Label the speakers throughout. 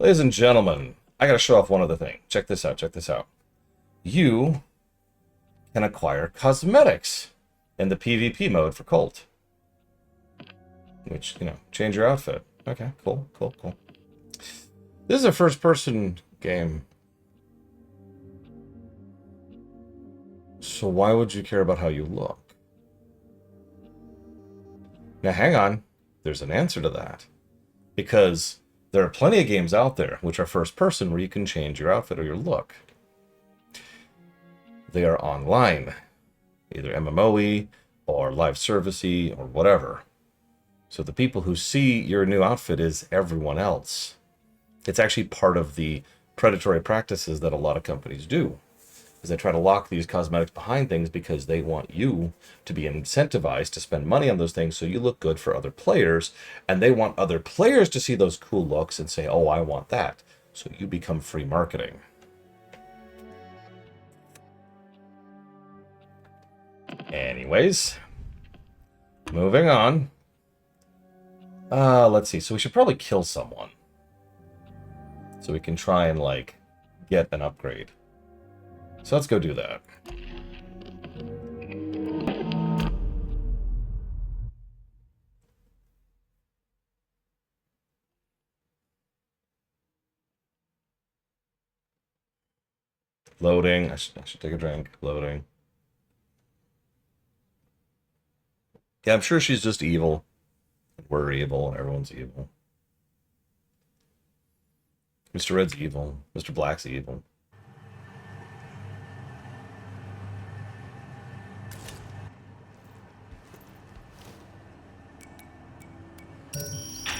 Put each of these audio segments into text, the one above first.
Speaker 1: Ladies and gentlemen, I gotta show off one other thing. Check this out, check this out. You can acquire cosmetics in the PvP mode for Colt. Which, change your outfit. Okay, cool, cool, cool. This is a first-person game. So why would you care about how you look? Now hang on, there's an answer to that. Because there are plenty of games out there which are first-person where you can change your outfit or your look. They are online, either MMOE or live servicey or whatever. So the people who see your new outfit is everyone else. It's actually part of the predatory practices that a lot of companies do. Is they try to lock these cosmetics behind things because they want you to be incentivized to spend money on those things so you look good for other players, and they want other players to see those cool looks and say, oh, I want that. So you become free marketing. Anyways, moving on. Let's see. So we should probably kill someone. So we can try and, get an upgrade. So let's go do that. Loading. I should take a drink. Loading. Yeah, I'm sure she's just evil. We're evil. Everyone's evil. Mr. Red's evil. Mr. Black's evil.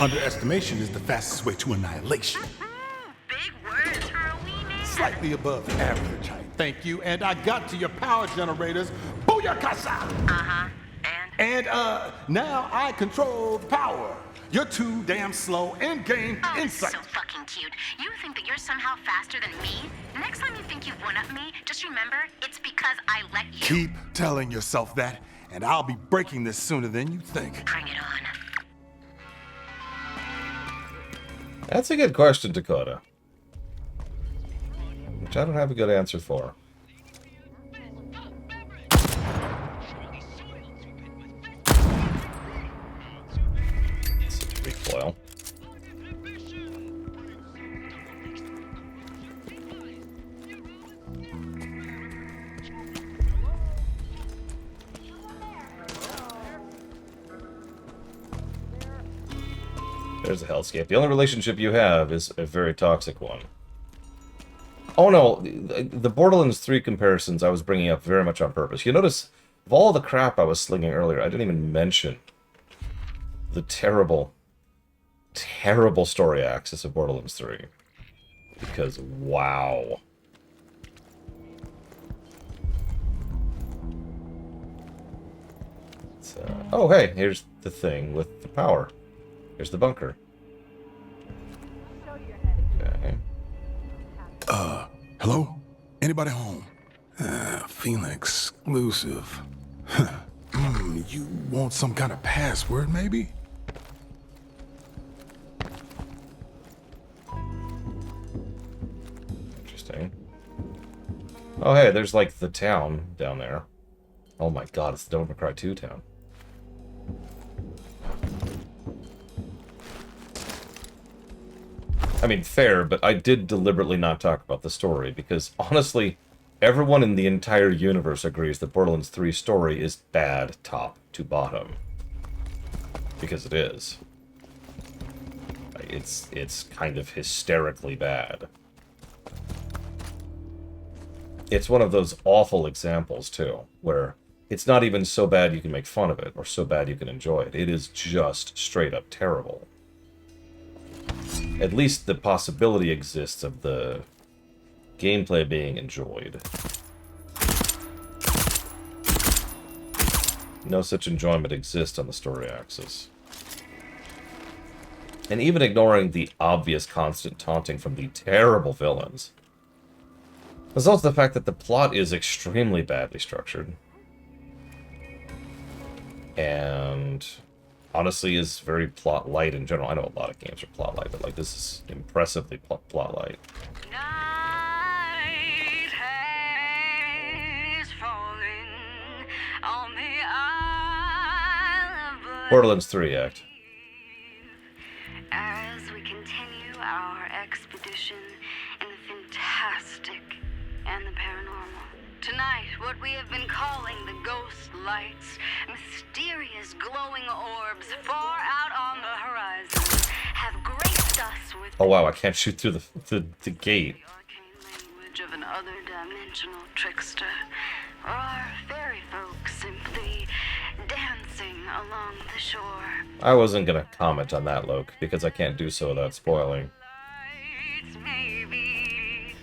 Speaker 2: Underestimation is the fastest way to annihilation.
Speaker 3: Big words, Halloween.
Speaker 2: Slightly above average height. Thank you, and I got to your power generators. Booyakasha!
Speaker 3: Uh-huh. And?
Speaker 2: Now I control the power. You're too damn slow and gain insight.
Speaker 3: So fucking cute. You think that you're somehow faster than me? Next time you think you've one-upped me, just remember, it's because I let you.
Speaker 2: Keep telling yourself that, and I'll be breaking this sooner than you think.
Speaker 3: Bring it on.
Speaker 1: That's a good question, Dakota. Which I don't have a good answer for. Recoil. There's a hellscape. The only relationship you have is a very toxic one. Oh no, the Borderlands 3 comparisons I was bringing up very much on purpose. You notice, of all the crap I was slinging earlier, I didn't even mention the terrible, terrible story axis of Borderlands 3. Because, wow. Oh hey, here's the thing with the power. Here's the bunker. Okay.
Speaker 2: Hello? Anybody home? Feeling exclusive. You want some kind of password, maybe?
Speaker 1: Interesting. Oh hey, there's the town down there. Oh my god, it's the Devil May Cry 2 town. I mean, fair, but I did deliberately not talk about the story, because, honestly, everyone in the entire universe agrees that Borderlands 3's story is bad top to bottom. Because it is. It's kind of hysterically bad. It's one of those awful examples, too, where it's not even so bad you can make fun of it, or so bad you can enjoy it. It is just straight up terrible. At least the possibility exists of the gameplay being enjoyed. No such enjoyment exists on the story axis. And even ignoring the obvious constant taunting from the terrible villains, there's also the fact that the plot is extremely badly structured. And honestly is very plot light in general. I know a lot of games are plot light, but this is impressive. oppressively plot-light.
Speaker 4: Night has fallen on the Isle of
Speaker 1: Borderlands 3 act.
Speaker 4: as we continue our expedition in the fantastic and the paranormal. Tonight, what we have been calling the ghost lights, mysterious glowing orbs far out on the horizon, have graced us with
Speaker 1: Oh wow, I can't shoot through the gate.
Speaker 4: the arcane language of an other-dimensional trickster, or our fairy folk simply dancing along the shore.
Speaker 1: I wasn't gonna comment on that, Loke, because I can't do so without spoiling.
Speaker 4: Lights maybe.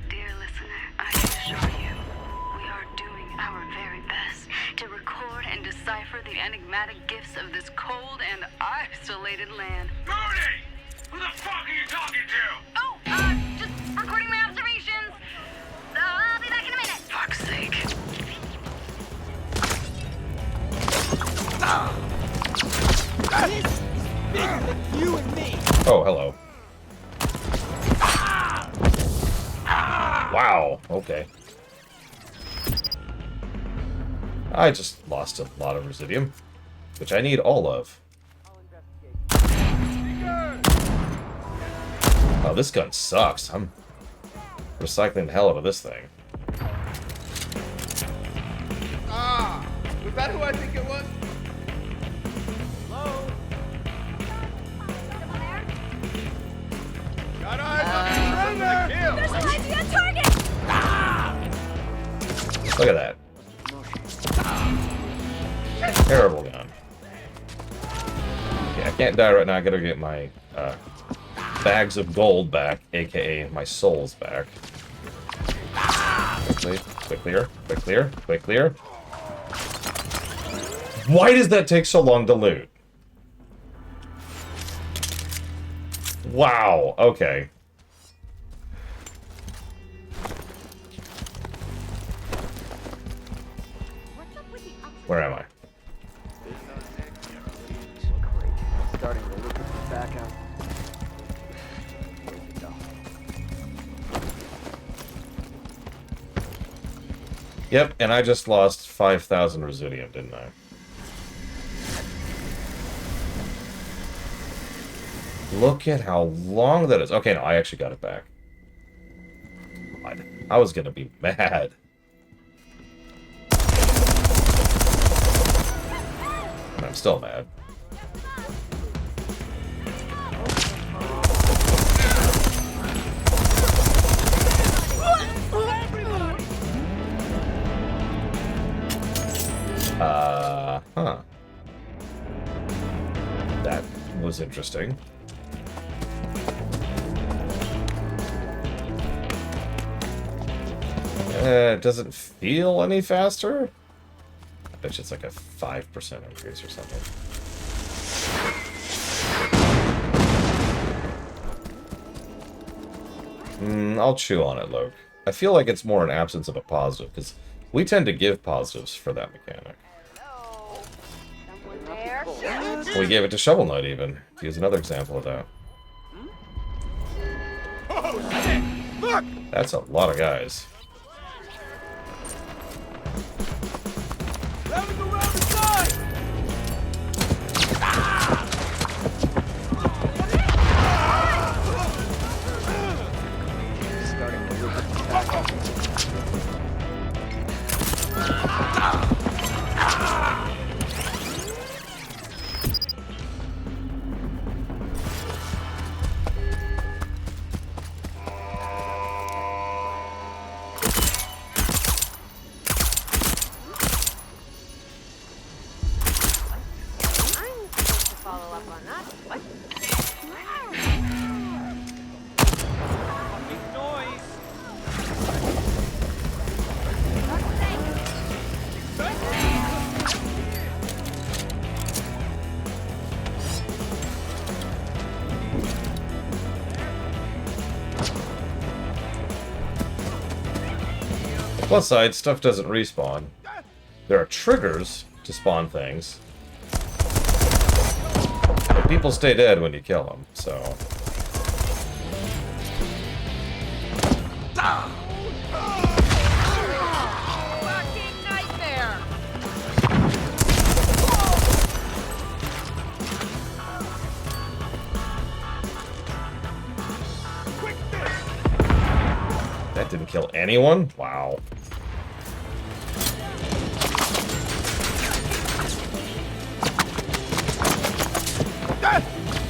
Speaker 4: Dear listener, I assure you, we are doing our very best to record and decipher the enigmatic gifts of this cold and isolated land.
Speaker 5: Birdie! Who the fuck are you talking to?
Speaker 3: Oh, just recording my observations. I'll be back in a minute.
Speaker 4: Fuck's sake.
Speaker 1: Oh, hello. Wow, okay. I just lost a lot of residium, which I need all of. Oh, this gun sucks. I'm recycling the hell out of this thing.
Speaker 6: Was that who I think it was? Hello? Got eyes on the kill!
Speaker 3: There's an idea target!
Speaker 1: Look at that. Terrible gun. Okay, I can't die right now. I gotta get my bags of gold back, aka my souls back. Quickly, quick clear, quick clear, quick clear. Why does that take so long to loot? Wow, okay. Where am I?
Speaker 6: Starting to look at the back out. Where'd it go?
Speaker 1: Yep, and I just lost 5,000 residium, didn't I? Look at how long that is. Okay, no, I actually got it back. God, I was gonna be mad. And I'm still mad. Huh. That was interesting. It doesn't feel any faster? I bet you it's like a 5% increase or something. I'll chew on it, Loke. I feel like it's more an absence of a positive, because we tend to give positives for that mechanic.
Speaker 3: Someone there?
Speaker 1: We gave it to Shovel Knight, even. To use another example of that.
Speaker 2: Look!
Speaker 1: That's a lot of guys.
Speaker 6: Having around the side! Starting to look at the back out.
Speaker 3: Follow up on that. What?
Speaker 6: Big noise!
Speaker 1: Plus side, stuff doesn't respawn. There are triggers to spawn things. But people stay dead when you kill them, so...
Speaker 7: Fucking nightmare!
Speaker 1: That didn't kill anyone? Wow.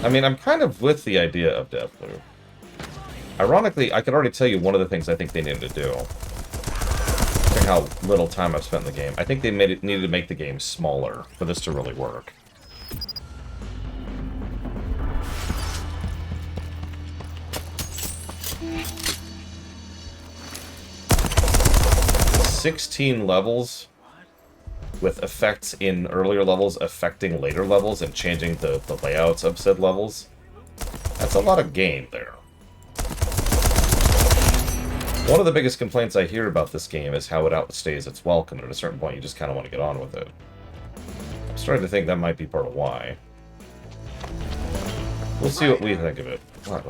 Speaker 1: I mean, I'm kind of with the idea of Deathloop. Ironically, I could already tell you one of the things I think they needed to do. Check how little time I've spent in the game. I think they needed to make the game smaller for this to really work. "16 levels with effects in earlier levels affecting later levels and changing the layouts of said levels. That's a lot of game there. One of the biggest complaints I hear about this game is how it outstays its welcome, and at a certain point you just kind of want to get on with it. I'm starting to think that might be part of why. We'll see what we think of it. What?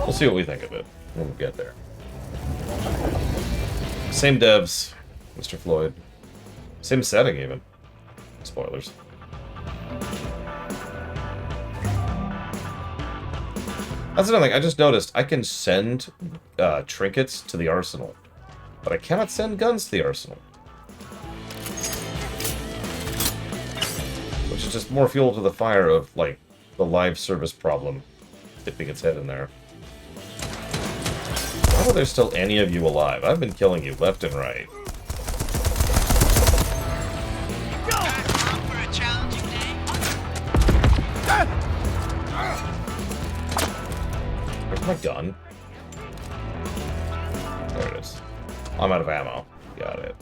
Speaker 1: We'll see what we think of it when we get there. Same devs, Mr. Floyd. Same setting, even. Spoilers. That's another thing. I just noticed I can send trinkets to the arsenal, but I cannot send guns to the arsenal. Which is just more fuel to the fire of, like, the live service problem dipping its head in there. How are there still any of you alive? I've been killing you left and right. Where's my gun? There it is. I'm out of ammo. Got it.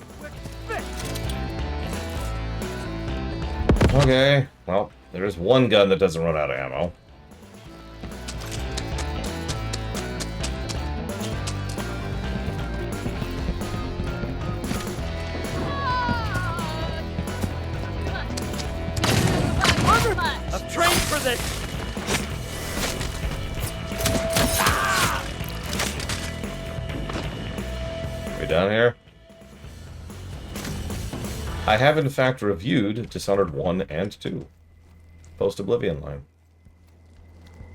Speaker 1: Okay, well, there is one gun that doesn't run out of ammo.
Speaker 6: I've trained for this!
Speaker 1: Are we down here? I have in fact reviewed Dishonored 1 and 2. Post-Oblivion line.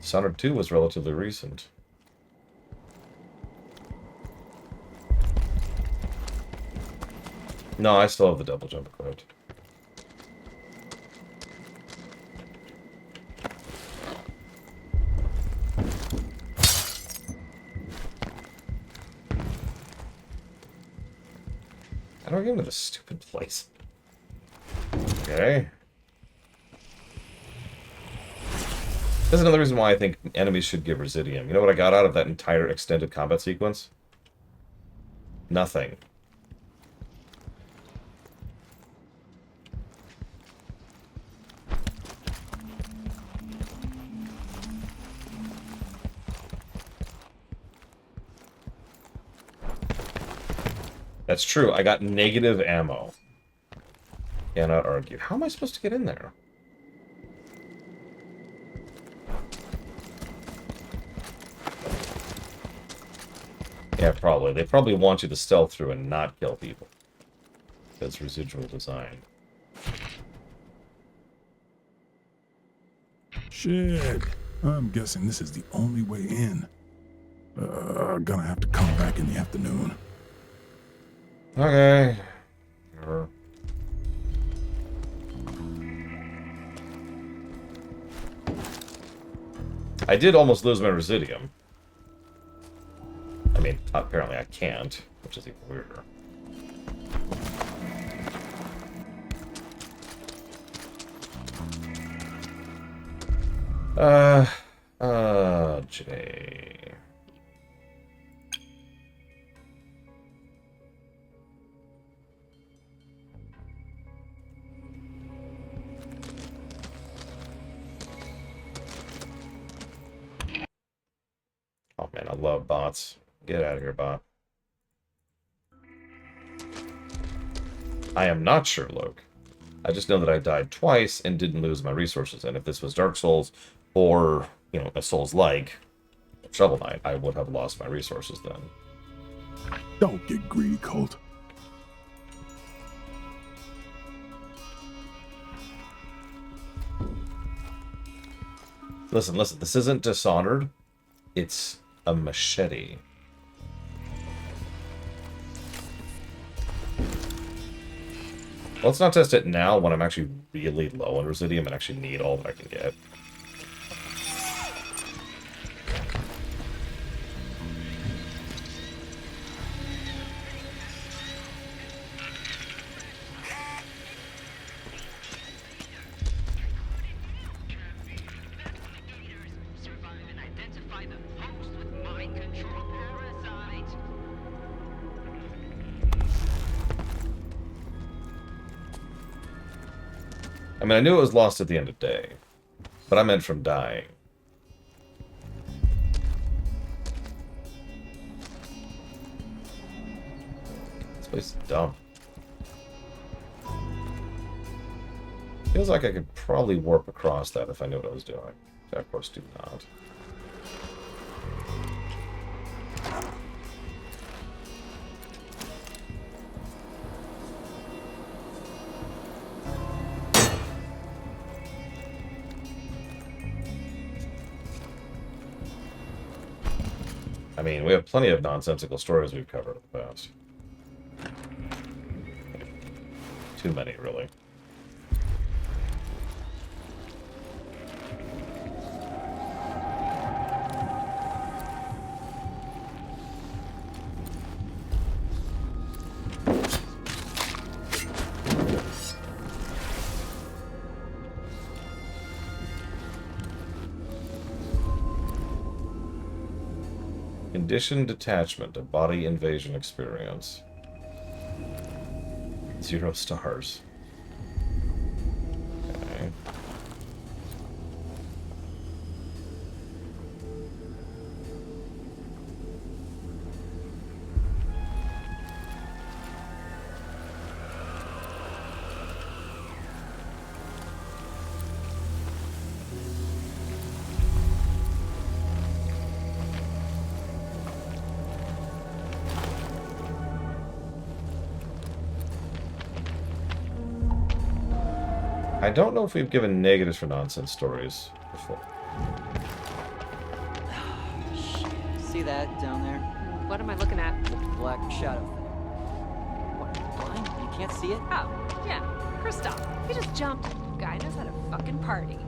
Speaker 1: Dishonored 2 was relatively recent. No, I still have the double jump equipped. How do I get into this stupid place? Okay. That's another reason why I think enemies should give Residium. You know what I got out of that entire extended combat sequence? Nothing. That's true. I got negative ammo. Cannot argue. How am I supposed to get in there? Yeah, probably. They probably want you to stealth through and not kill people. That's residual design.
Speaker 8: Shit. I'm guessing this is the only way in. Gonna have to come back in the afternoon.
Speaker 1: Okay. Sure. I did almost lose my Residium. I mean, apparently I can't, which is even weirder. Jay. Oh man, I love bots. Get out of here, bot. I am not sure, Luke. I just know that I died twice and didn't lose my resources. And if this was Dark Souls or, you know, a Souls-like, Shovel Knight, I would have lost my resources then.
Speaker 8: Don't get greedy, Colt.
Speaker 1: Listen, this isn't Dishonored. It's a machete. Let's not test it now when I'm actually really low on Residium and actually need all that I can get. I mean, I knew it was lost at the end of day, but I meant from dying. This place is dumb. Feels like I could probably warp across that if I knew what I was doing. I, of course, do not. I mean, we have plenty of nonsensical stories we've covered in the past. Too many, really. Conditioned detachment, a body invasion experience. 0 stars. Okay. I don't know if we've given negatives for nonsense stories before.
Speaker 7: See that down there?
Speaker 6: What am I looking at?
Speaker 7: The black shadow thing. What, you're blind? You can't see it?
Speaker 6: Oh, yeah, Kristoff. He just jumped. Guy knows how to fucking party.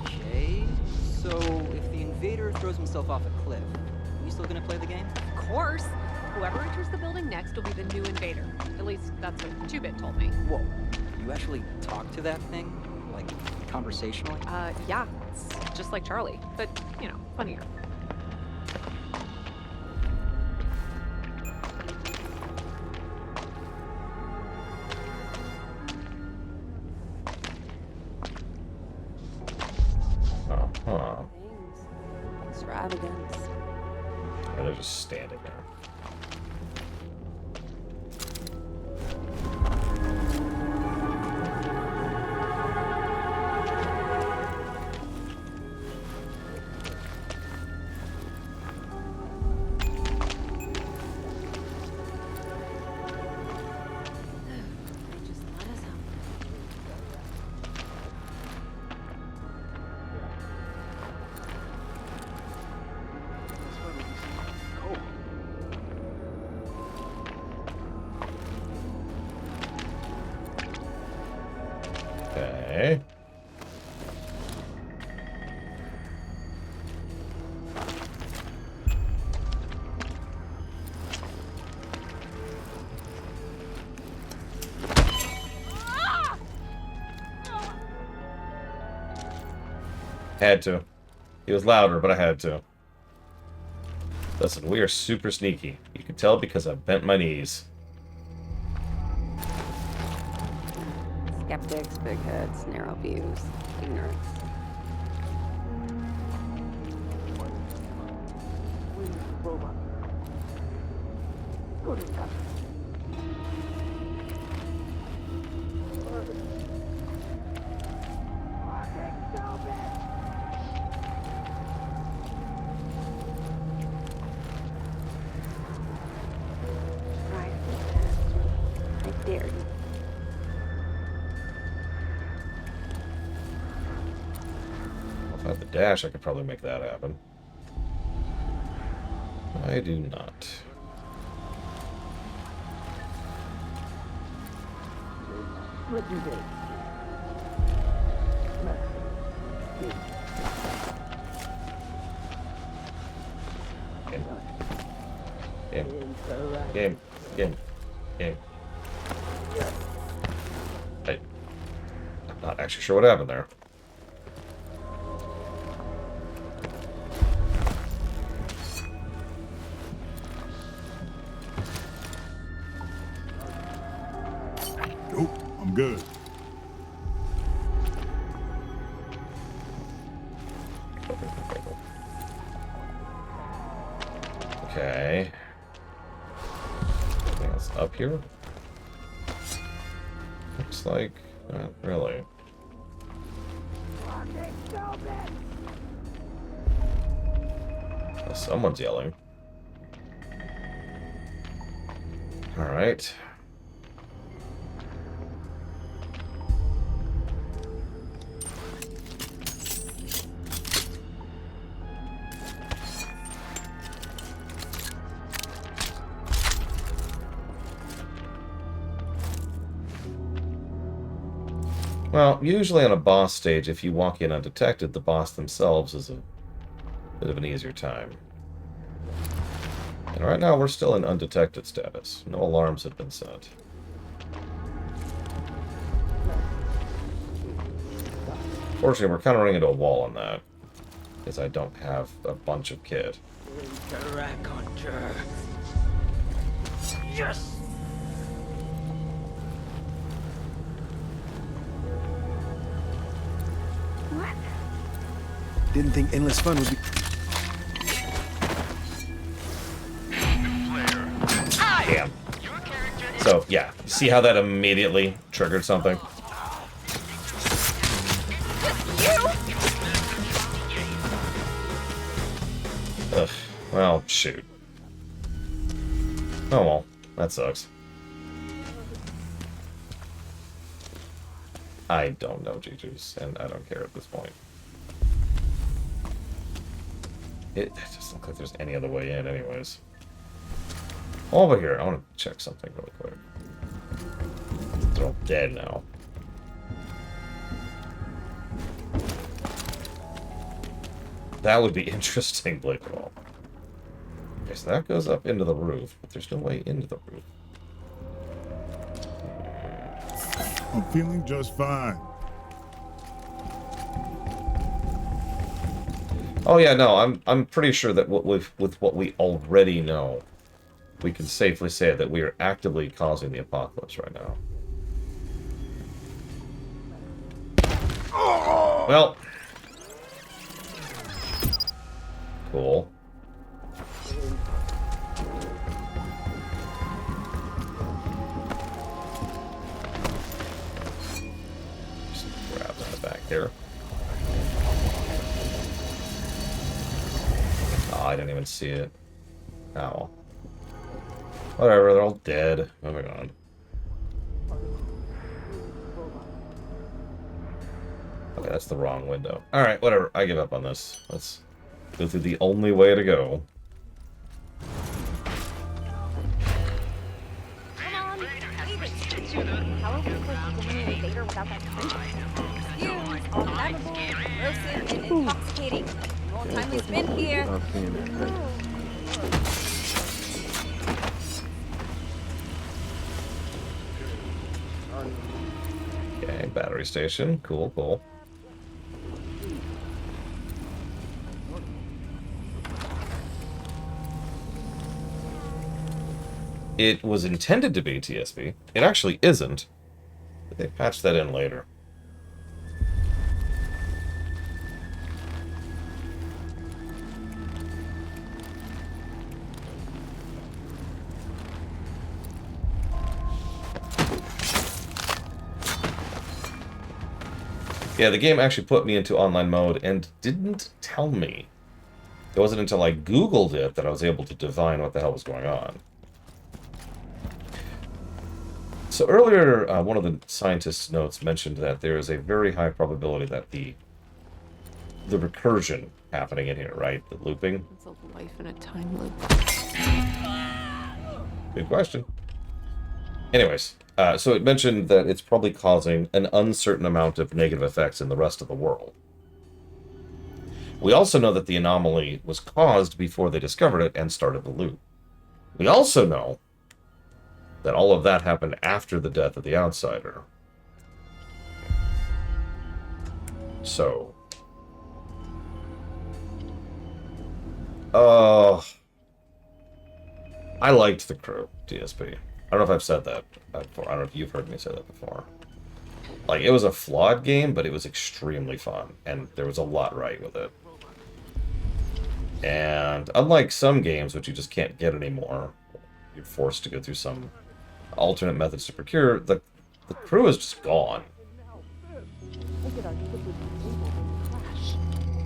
Speaker 7: Okay, so if the invader throws himself off a cliff, are you still gonna play the game?
Speaker 6: Of course. Whoever enters the building next will be the new invader. At least that's what 2-Bit told me.
Speaker 7: Whoa, you actually talk to that thing? Like, conversationally?
Speaker 6: Yeah, it's just like Charlie, but, you know, funnier.
Speaker 1: Uh-huh.
Speaker 4: Extravagance.
Speaker 1: And they're just standing there. Okay. Had to. He was louder, but I had to. Listen, we are super sneaky. You can tell because I bent my knees.
Speaker 4: Skeptics, big heads, narrow views, ignorance.
Speaker 1: dash, I could probably make that happen. I do not. Game. Game. Game. Game. I'm not actually sure what happened there.
Speaker 8: Nope, I'm good.
Speaker 1: Okay. Anything else up here? Looks like not really. Oh, someone's yelling. All right. Well, usually on a boss stage, if you walk in undetected, the boss themselves is a bit of an easier time. And right now, we're still in undetected status. No alarms have been set. Fortunately, we're kind of running into a wall on that, because I don't have a bunch of kit.
Speaker 5: Yes!
Speaker 9: Didn't think endless fun would be.
Speaker 1: Damn. So, yeah. See how that immediately triggered something? Ugh. Well, shoot. Oh well. That sucks. I don't know, GG's, and I don't care at this point. It doesn't look like there's any other way in, anyways. Over here, I want to check something really quick. They're all dead now. That would be interesting, Blake Wall. Okay, so that goes up into the roof, but there's no way into the roof.
Speaker 8: I'm feeling just fine.
Speaker 1: Oh yeah, no, I'm pretty sure that with what we already know, we can safely say that we are actively causing the apocalypse right now. Well, cool. Just grab that back here. Oh, I didn't even see it. Oh. Whatever, they're all dead. Moving on. Okay, that's the wrong window. Alright, whatever. I give up on this. Let's go through the only way to go.
Speaker 10: How is it supposed to delineate a Vader without that punch? Fumes are flammable, corrosive, and intoxicating. The more time we spend here.
Speaker 1: Okay, battery station. Cool, cool. It was intended to be TSP. It actually isn't. They patched that in later. Yeah, the game actually put me into online mode and didn't tell me. It wasn't until I Googled it that I was able to divine what the hell was going on. So earlier, one of the scientists' notes mentioned that there is a very high probability that the the recursion happening in here, right? The looping.
Speaker 6: It's a life in a time loop.
Speaker 1: Good question. Anyways, so it mentioned that it's probably causing an uncertain amount of negative effects in the rest of the world. We also know that the anomaly was caused before they discovered it and started the loop. We also know that all of that happened after the death of the Outsider. So... I liked the crew, DSP. I don't know if I've said that before. I don't know if you've heard me say that before. Like, it was a flawed game, but it was extremely fun, and there was a lot right with it. And unlike some games, which you just can't get anymore, you're forced to go through some alternate methods to procure, the crew is just gone.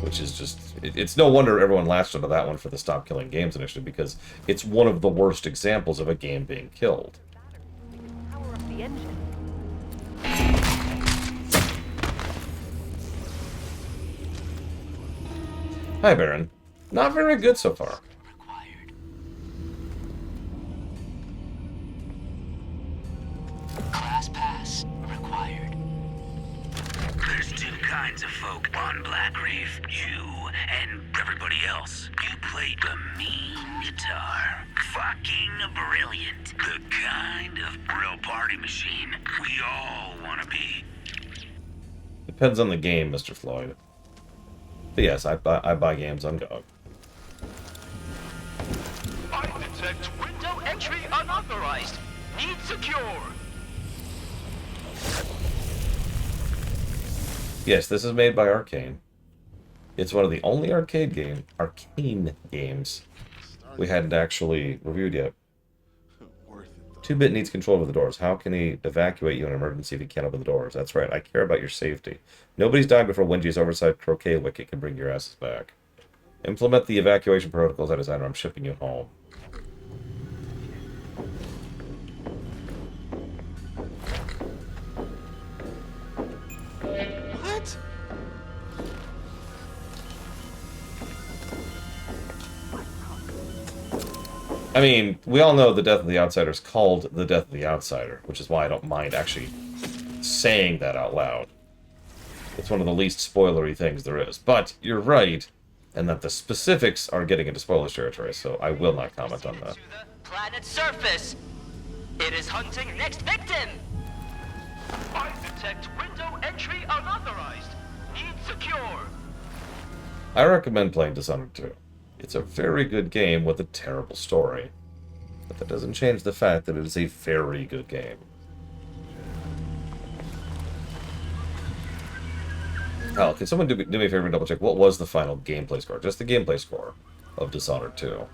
Speaker 1: Which is just... It's no wonder everyone latched onto that one for the Stop Killing Games initiative, because it's one of the worst examples of a game being killed.
Speaker 6: Power up the engine.
Speaker 1: Hi, Baron. Not very good so far.
Speaker 5: Class pass required. There's two kinds of folk on Black Reef. You and everybody else. You play the mean guitar. Fucking brilliant. The kind of real party machine we all want to be.
Speaker 1: Depends on the game, Mr. Floyd. But yes, I buy games on GOG.
Speaker 5: I detect window entry unauthorized. Need secure.
Speaker 1: Yes, this is made by Arcane. It's one of the only Arcane games we hadn't actually reviewed yet. 2-Bit needs control over the doors. How can he evacuate you in an emergency if he can't open the doors? That's right, I care about your safety. Nobody's died before Wenji's oversight croquet wicket can bring your asses back. Implement the evacuation protocols I designed, or I'm shipping you home.
Speaker 2: What?
Speaker 1: I mean, we all know the Death of the Outsider is called the Death of the Outsider, which is why I don't mind actually saying that out loud. It's one of the least spoilery things there is. But you're right, and that the specifics are getting into spoiler territory, so I will not comment on that.
Speaker 5: To the planet's surface. It is hunting next victim. I detect window entry unauthorized. Need secure.
Speaker 1: I recommend playing Dishonored 2. It's a very good game with a terrible story. But that doesn't change the fact that it is a very good game. Hell, can someone do me a favor and double check what was the final gameplay score? Just the gameplay score of Dishonored 2.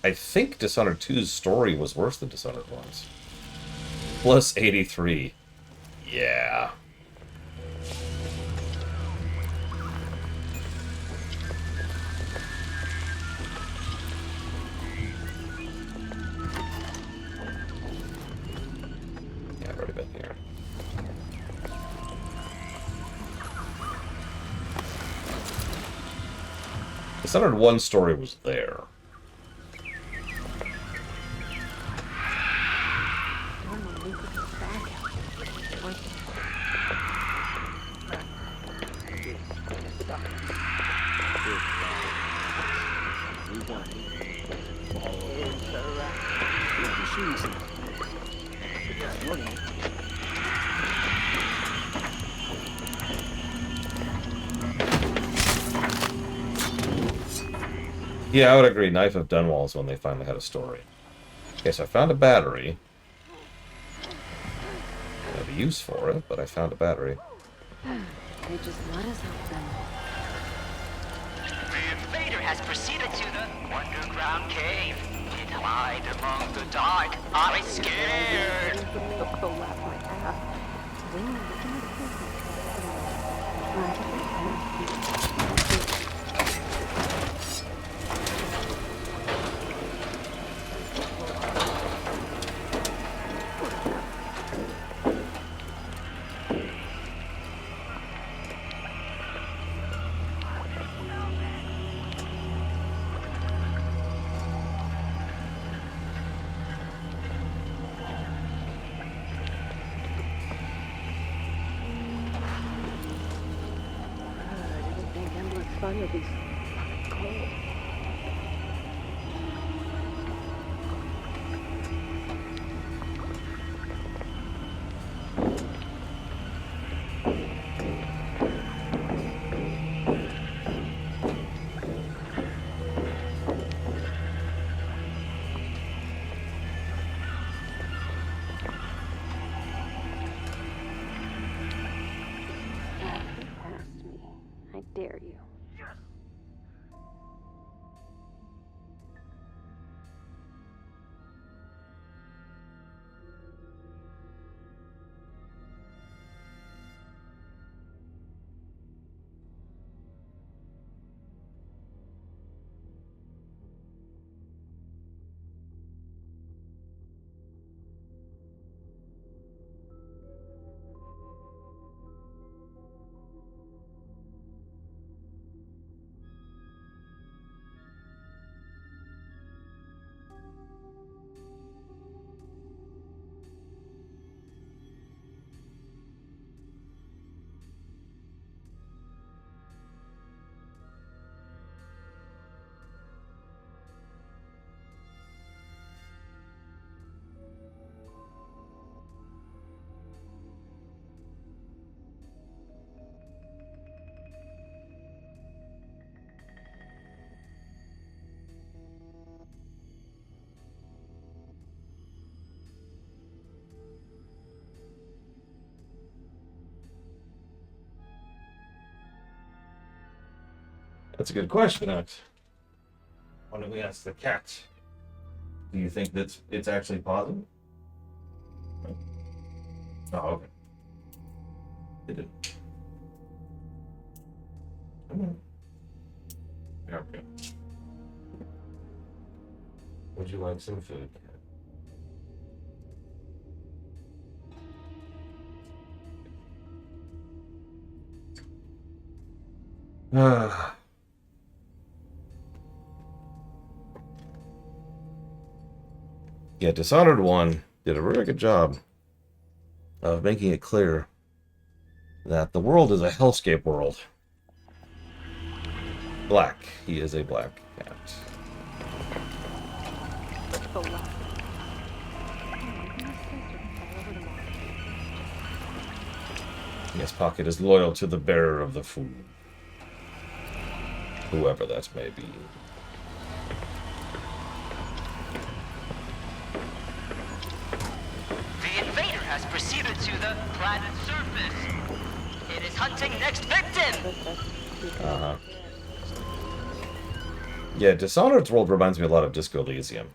Speaker 1: I think Dishonored 2's story was worse than Dishonored 1's. Plus 83. Yeah. Yeah, I've already been here. Dishonored 1 story was there. Yeah, I would agree. Knife of Dunwall is when they finally had a story. Okay, so I found a battery. I have a use for it, but I found a battery.
Speaker 10: They just let us help them.
Speaker 5: The invader has proceeded to the underground cave. It lied among the dark. I was scared.
Speaker 9: son will be cold. I dare you.
Speaker 1: That's a good question, Alex. Why don't we ask the cat? Do you think that it's actually positive? Oh, okay. It didn't. Come on. There we go. Would you like some food, cat? Yeah, Dishonored 1 did a very good job of making it clear that the world is a hellscape world. Black. He is a black cat. Yes, Pocket is loyal to the bearer of the food. Whoever that may be.
Speaker 5: The invader has proceeded to the planet's surface. It is hunting next victim.
Speaker 1: Uh-huh. Yeah, Dishonored's world reminds me a lot of Disco Elysium.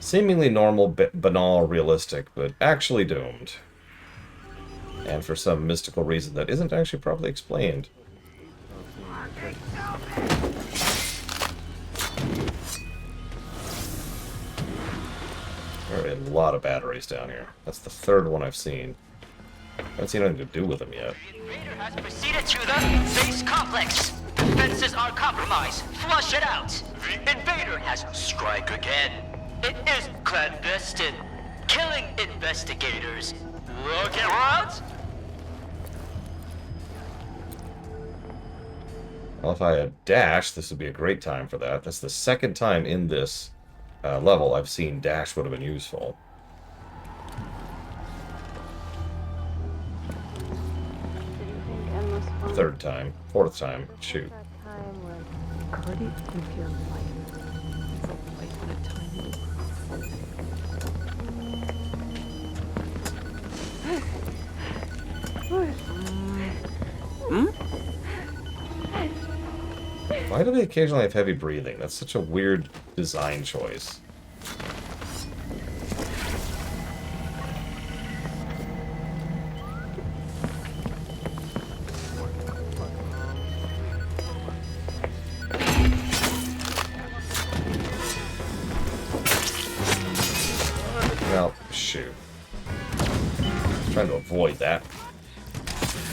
Speaker 1: Seemingly normal, banal, realistic, but actually doomed. And for some mystical reason that isn't actually properly explained. There are a lot of batteries down here. That's the third one I've seen. I haven't seen anything to do with them yet.
Speaker 5: The invader has proceeded to the base complex. Defenses are compromised. Flush it out. The invader has strike again. It is clandestine. Killing investigators. Look around.
Speaker 1: Well, if I had dash, this would be a great time for that. That's the second time in this level I've seen dash would have been useful. Third time. Fourth time. Shoot.
Speaker 9: Cardi with your life. It's a life and a time.
Speaker 1: Why do they occasionally have heavy breathing? That's such a weird design choice. Well, shoot. Trying to avoid that.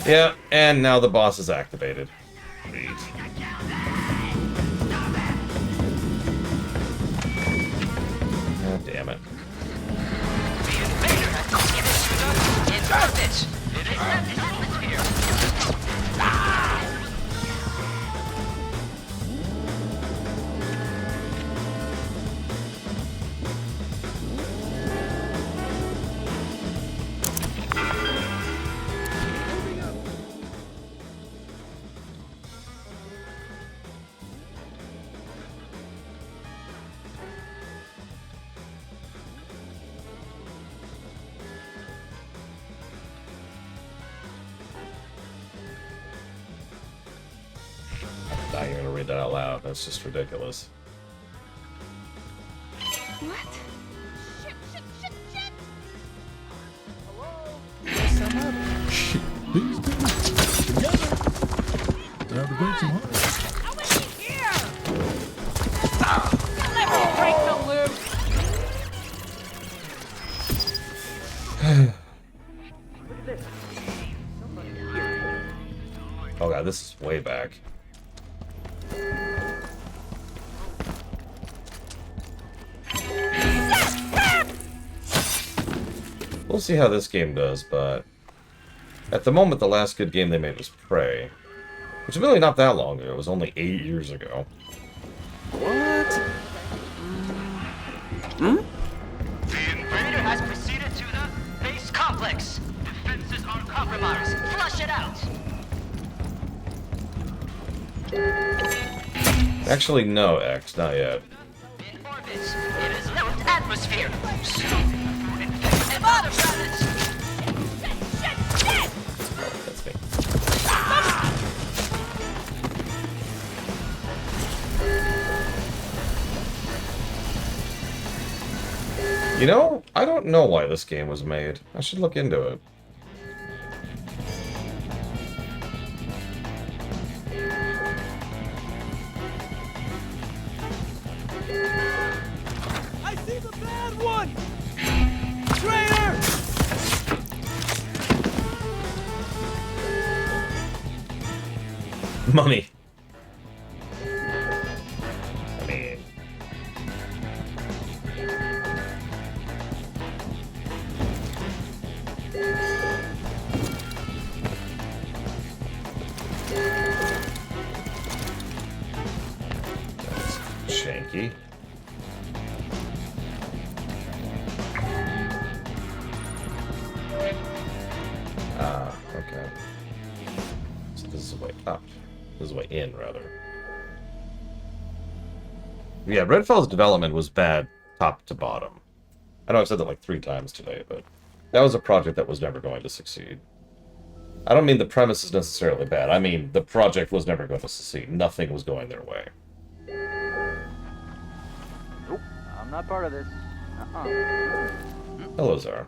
Speaker 1: Yeah, and now the boss is activated. Sweet. God damn it. read that out loud. That's just ridiculous.
Speaker 10: What?
Speaker 8: Shit, these two together. Time to break some hearts.
Speaker 6: Break the loop.
Speaker 1: Oh god, this is way back. We'll see how this game does, but at the moment, the last good game they made was Prey, which is really not that long ago. It was only 8 years ago.
Speaker 5: What?
Speaker 11: The invader has proceeded to the base complex. Defenses are compromised. Flush it out.
Speaker 1: Actually, no, X, not yet.
Speaker 11: In orbit. It is left atmosphere. And other planets.
Speaker 1: That's me. You know, I don't know why this game was made. I should look into it.
Speaker 11: I see the bad one. Traitor!
Speaker 1: Money. I mean... That's shanky. Ah, okay. So this is the way up. This is the way in, rather. Yeah, Redfall's development was bad top to bottom. I know I've said that like 3 times today, but that was a project that was never going to succeed. I don't mean the premise is necessarily bad. I mean the project was never going to succeed. Nothing was going their way.
Speaker 7: Nope, I'm not part of this.
Speaker 1: Hello, Zara.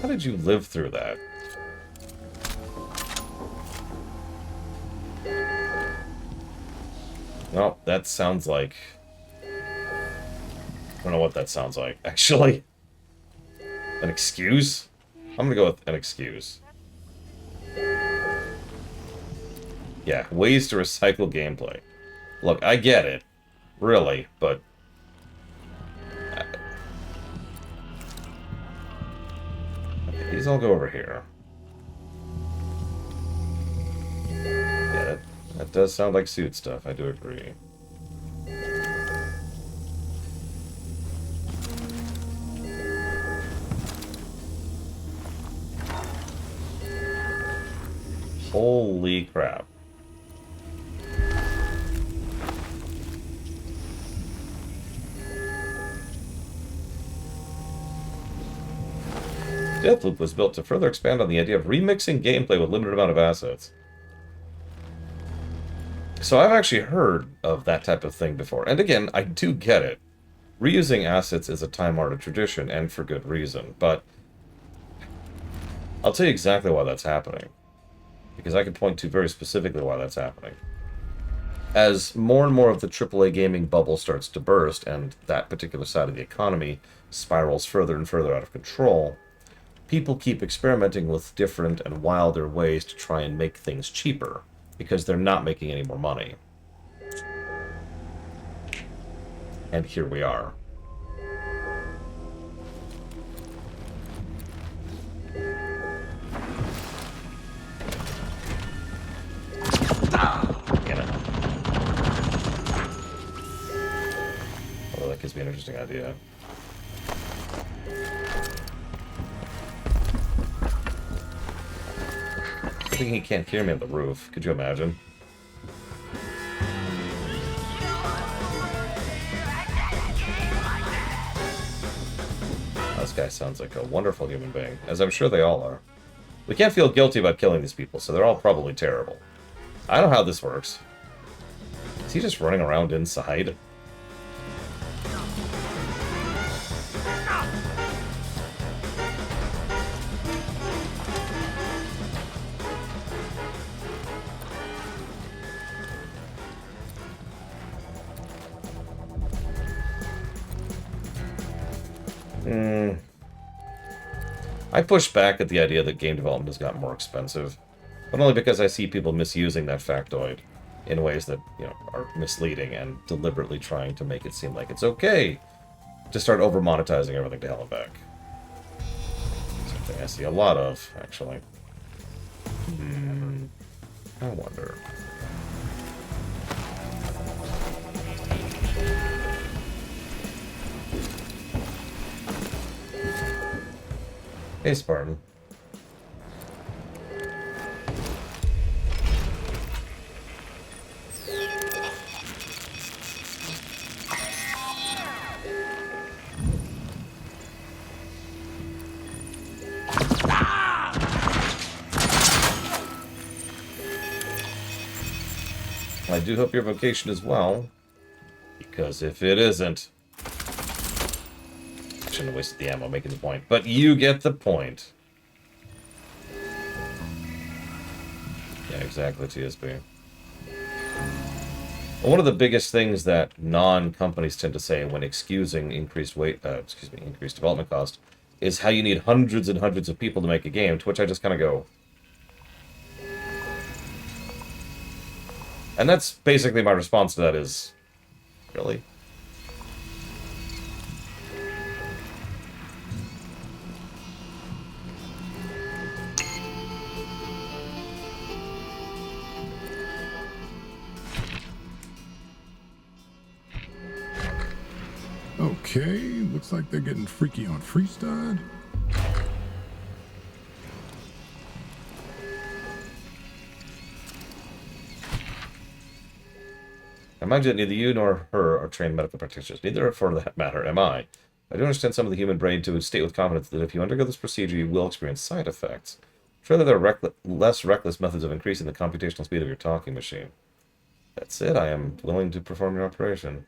Speaker 1: How did you live through that? No, that sounds like... I don't know what that sounds like, actually. An excuse? I'm gonna go with an excuse. Yeah, ways to recycle gameplay. Look, I get it. Really, but... Okay, these all go over here. Yeah, that does sound like suit stuff, I do agree. Holy crap. Deathloop was built to further expand on the idea of remixing gameplay with limited amount of assets. So I've actually heard of that type of thing before. And again, I do get it. Reusing assets is a time-honored tradition, and for good reason. But I'll tell you exactly why that's happening. Because I can point to very specifically why that's happening. As more and more of the AAA gaming bubble starts to burst, and that particular side of the economy spirals further and further out of control, people keep experimenting with different and wilder ways to try and make things cheaper, because they're not making any more money. And here we are. Get it. Although that gives me an interesting idea. I think he can't hear me on the roof. Could you imagine? This guy sounds like a wonderful human being, as I'm sure they all are. We can't feel guilty about killing these people, so they're all probably terrible. I don't know how this works. Is he just running around inside? I push back at the idea that game development has gotten more expensive, but only because I see people misusing that factoid in ways that, you know, are misleading and deliberately trying to make it seem like it's okay to start over-monetizing everything to hell and back. Something I see a lot of, actually. I wonder. Hey, Spartan. I do hope your vocation is well, because if it isn't... Shouldn't have wasted the ammo making the point, but you get the point. Yeah, exactly, TSB. One of the biggest things that non-companies tend to say when excusing increased increased development cost is how you need hundreds and hundreds of people to make a game, to which I just kind of go... And that's basically my response to that is... Really?
Speaker 8: Okay, looks like they're getting freaky on freestyle.
Speaker 1: I mind you that neither you nor her are trained medical practitioners. Neither, for that matter, am I. I do understand some of the human brain to state with confidence that if you undergo this procedure, you will experience side effects. Surely there are less reckless methods of increasing the computational speed of your talking machine. That's it. I am willing to perform your operation.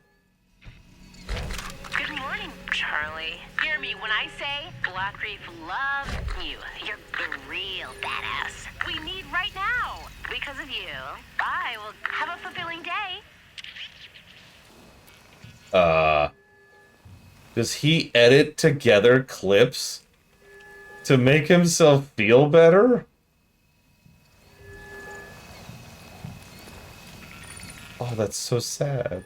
Speaker 3: Good morning, Charlie. Hear me when I say Black Reef loves you. You're the real badass. We need right now. Because of you, I will have a fulfilling day.
Speaker 1: Does he edit together clips to make himself feel better? Oh, that's so sad.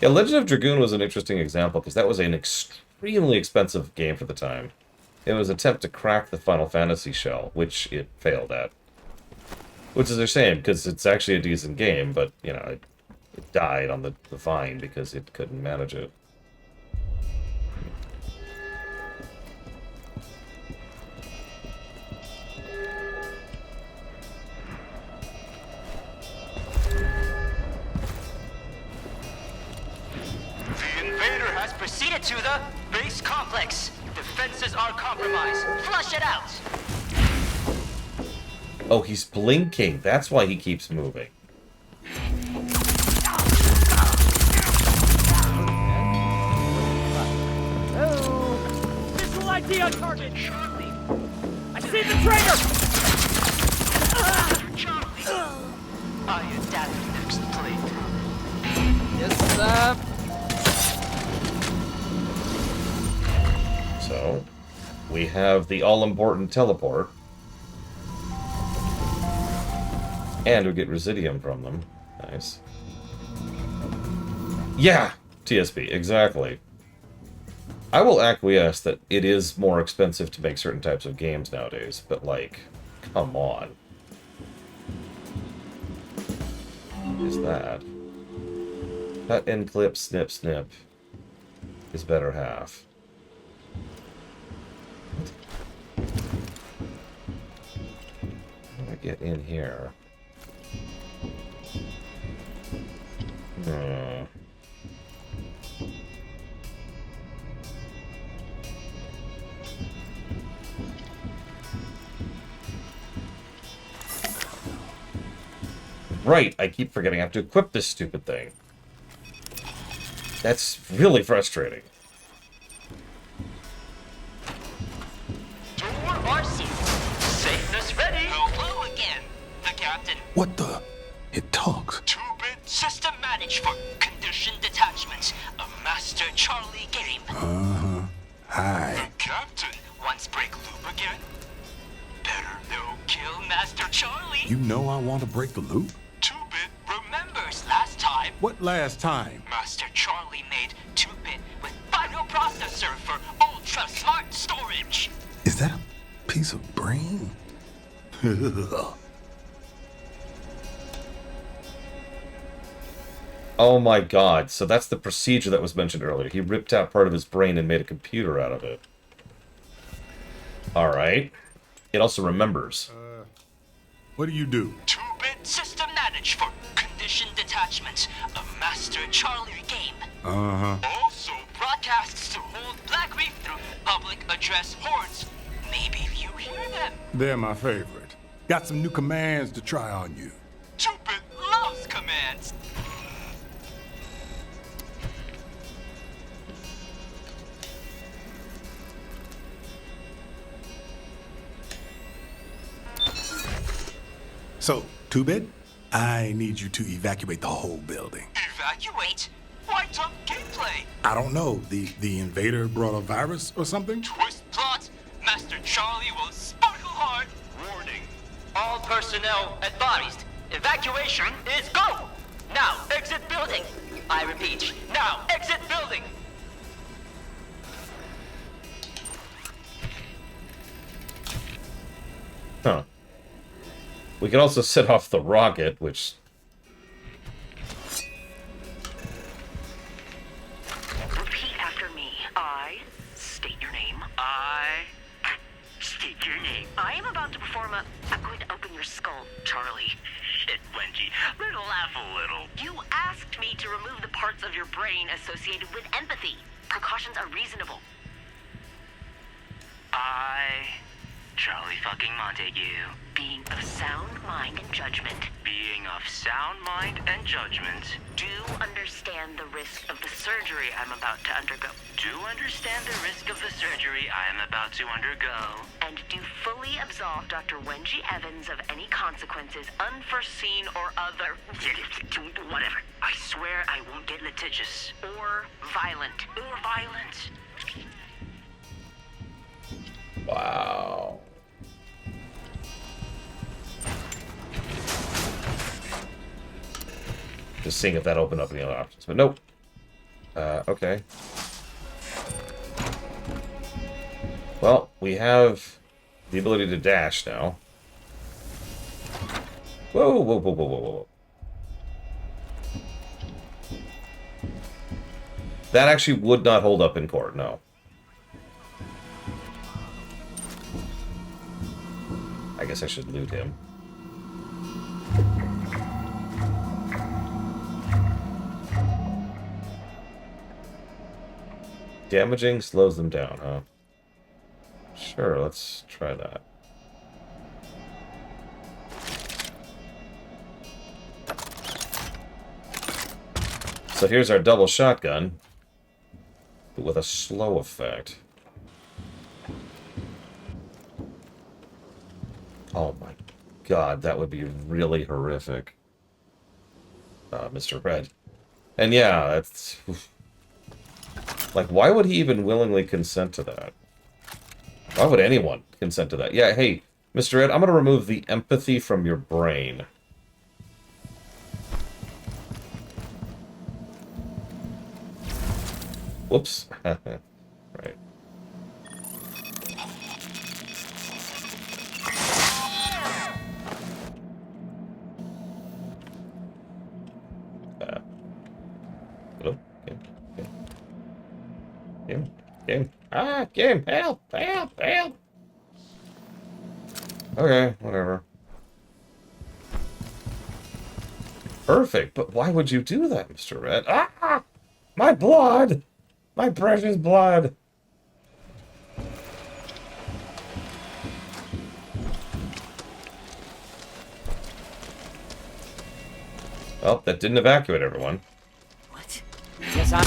Speaker 1: Yeah, Legend of Dragoon was an interesting example because that was an extremely expensive game for the time. It was an attempt to crack the Final Fantasy shell, which it failed at. Which is a shame, because it's actually a decent game, but, you know, it died on the vine because it couldn't manage it.
Speaker 11: The invader has proceeded to the base complex. Defenses are compromised. Flush it out.
Speaker 1: Oh, he's blinking. That's why he keeps moving.
Speaker 11: Visual ID on target. Charlie. I see the traitor. Charlie. I adapt next plate.
Speaker 7: Yes,
Speaker 1: So, we have the all-important teleport. And we get Residium from them. Nice. Yeah! TSB, exactly. I will acquiesce that it is more expensive to make certain types of games nowadays, but, like, come on. What is that? Cut and clip, snip, snip. His better half. How do I get in here? right. I keep forgetting I have to equip this stupid thing. That's really frustrating.
Speaker 11: Door are sealed. Safeness ready. Hello again. The captain.
Speaker 2: What the? It talks.
Speaker 11: 2-bit system managed for condition detachment. A Master Charlie game.
Speaker 2: Uh-huh. Hi.
Speaker 11: The captain wants break loop again. Better no kill Master Charlie.
Speaker 2: You know I want to break the loop?
Speaker 11: 2-bit remembers last time.
Speaker 2: What last time?
Speaker 11: Master Charlie made 2-bit with final processor for ultra smart storage.
Speaker 2: Is that a piece of brain?
Speaker 1: Oh my god, so that's the procedure that was mentioned earlier. He ripped out part of his brain and made a computer out of it. Alright. It also remembers.
Speaker 2: What do you do?
Speaker 11: 2-bit system managed for condition detachment. A Master Charlie game.
Speaker 2: Uh-huh.
Speaker 11: Also broadcasts to old Black Reef through public address horns. Maybe you hear them.
Speaker 2: They're my favorite. Got some new commands to try on you.
Speaker 11: 2-bit loves commands.
Speaker 2: So, 2-bit, I need you to evacuate the whole building.
Speaker 11: Evacuate? Why dump gameplay?
Speaker 2: I don't know. The invader brought a virus or something?
Speaker 11: Twist plot. Master Charlie will sparkle hard. Warning. All personnel advised. Evacuation is go. Now exit building. I repeat. Now exit building.
Speaker 1: Huh. We can also set off the rocket, which...
Speaker 3: Repeat after me. I state your name.
Speaker 11: I state your name.
Speaker 3: I am about to perform a... I'm going to open your skull, Charlie.
Speaker 11: Shit, Wengie. Let's laugh a little.
Speaker 3: You asked me to remove the parts of your brain associated with empathy. Precautions are reasonable.
Speaker 11: Charlie fucking Montague.
Speaker 3: Being of sound mind and judgment.
Speaker 11: Being of sound mind and judgment.
Speaker 3: Do understand the risk of the surgery I'm about to undergo.
Speaker 11: Do understand the risk of the surgery I am about to undergo.
Speaker 3: And do fully absolve Dr. Wengie Evans of any consequences, unforeseen or other.
Speaker 11: Whatever. I swear I won't get litigious.
Speaker 3: Or violent.
Speaker 11: Or violent.
Speaker 1: Wow. Just seeing if that opened up any other options. But nope. Okay. Well, we have the ability to dash now. Whoa, whoa, whoa, whoa, whoa, whoa. That actually would not hold up in court, no. I guess I should loot him. Damaging slows them down, huh? Sure, let's try that. So here's our double shotgun, but with a slow effect. Oh my god, that would be really horrific. Mr. Red. And yeah, that's... Like, why would he even willingly consent to that? Why would anyone consent to that? Yeah, hey, Mr. Ed, I'm going to remove the empathy from your brain. Whoops. Right. Hello? Game. Ah, game. Help. Okay, whatever. Perfect, but why would you do that, Mr. Red? Ah! My blood! My precious blood! Oh, that didn't evacuate everyone.
Speaker 11: What? Yes, I'm...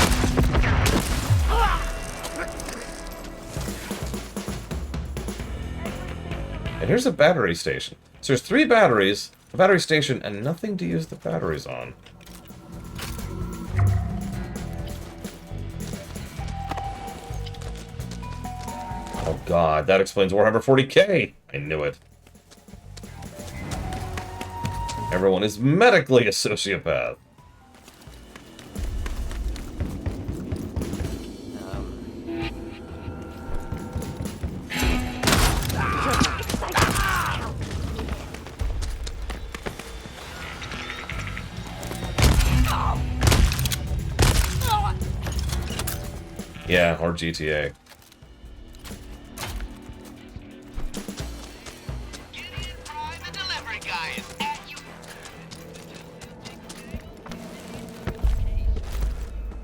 Speaker 1: And here's a battery station. So there's 3 batteries, a battery station, and nothing to use the batteries on. Oh god, that explains Warhammer 40k! I knew it. Everyone is medically a sociopath. Yeah, or GTA.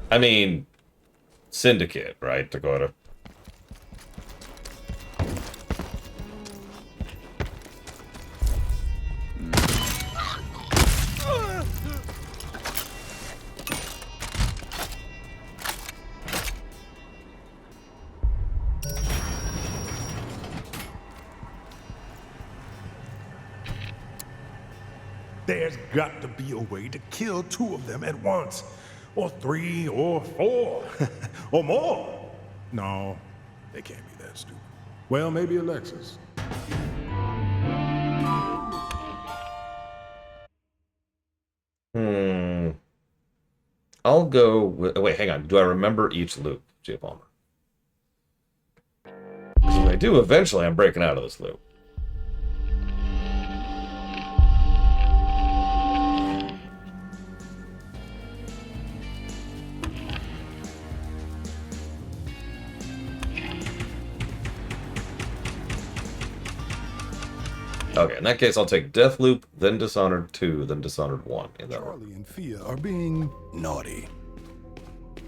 Speaker 1: I mean, Syndicate, right, Dakota?
Speaker 8: There's got to be a way to kill 2 of them at once. Or 3, or 4, or more. No, they can't be that stupid. Well, maybe Alexis.
Speaker 1: I'll go with... Wait, hang on. Do I remember each loop, J. Palmer? Because if I do, eventually I'm breaking out of this loop. Okay, in that case, I'll take Deathloop, then Dishonored 2, then Dishonored 1. In that order.
Speaker 8: Charlie and Fia are being naughty.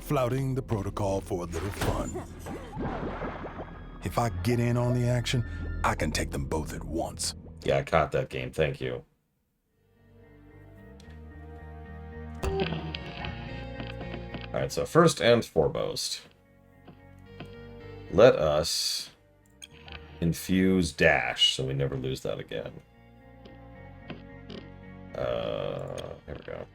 Speaker 8: Flouting the protocol for a little fun. If I get in on the action, I can take them both at once.
Speaker 1: Yeah, I caught that game. Thank you. Alright, so first and foremost, let us infuse dash so we never lose that again. Here we go.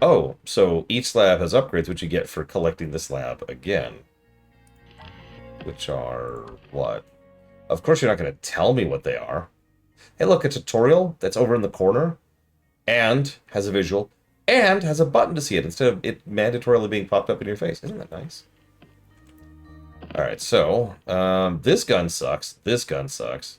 Speaker 1: Oh, so each slab has upgrades, which you get for collecting the slab again. Which are what? Of course you're not going to tell me what they are. Hey, look, a tutorial that's over in the corner and has a visual and has a button to see it instead of it mandatorily being popped up in your face. Isn't that nice? Alright, so this gun sucks. This gun sucks.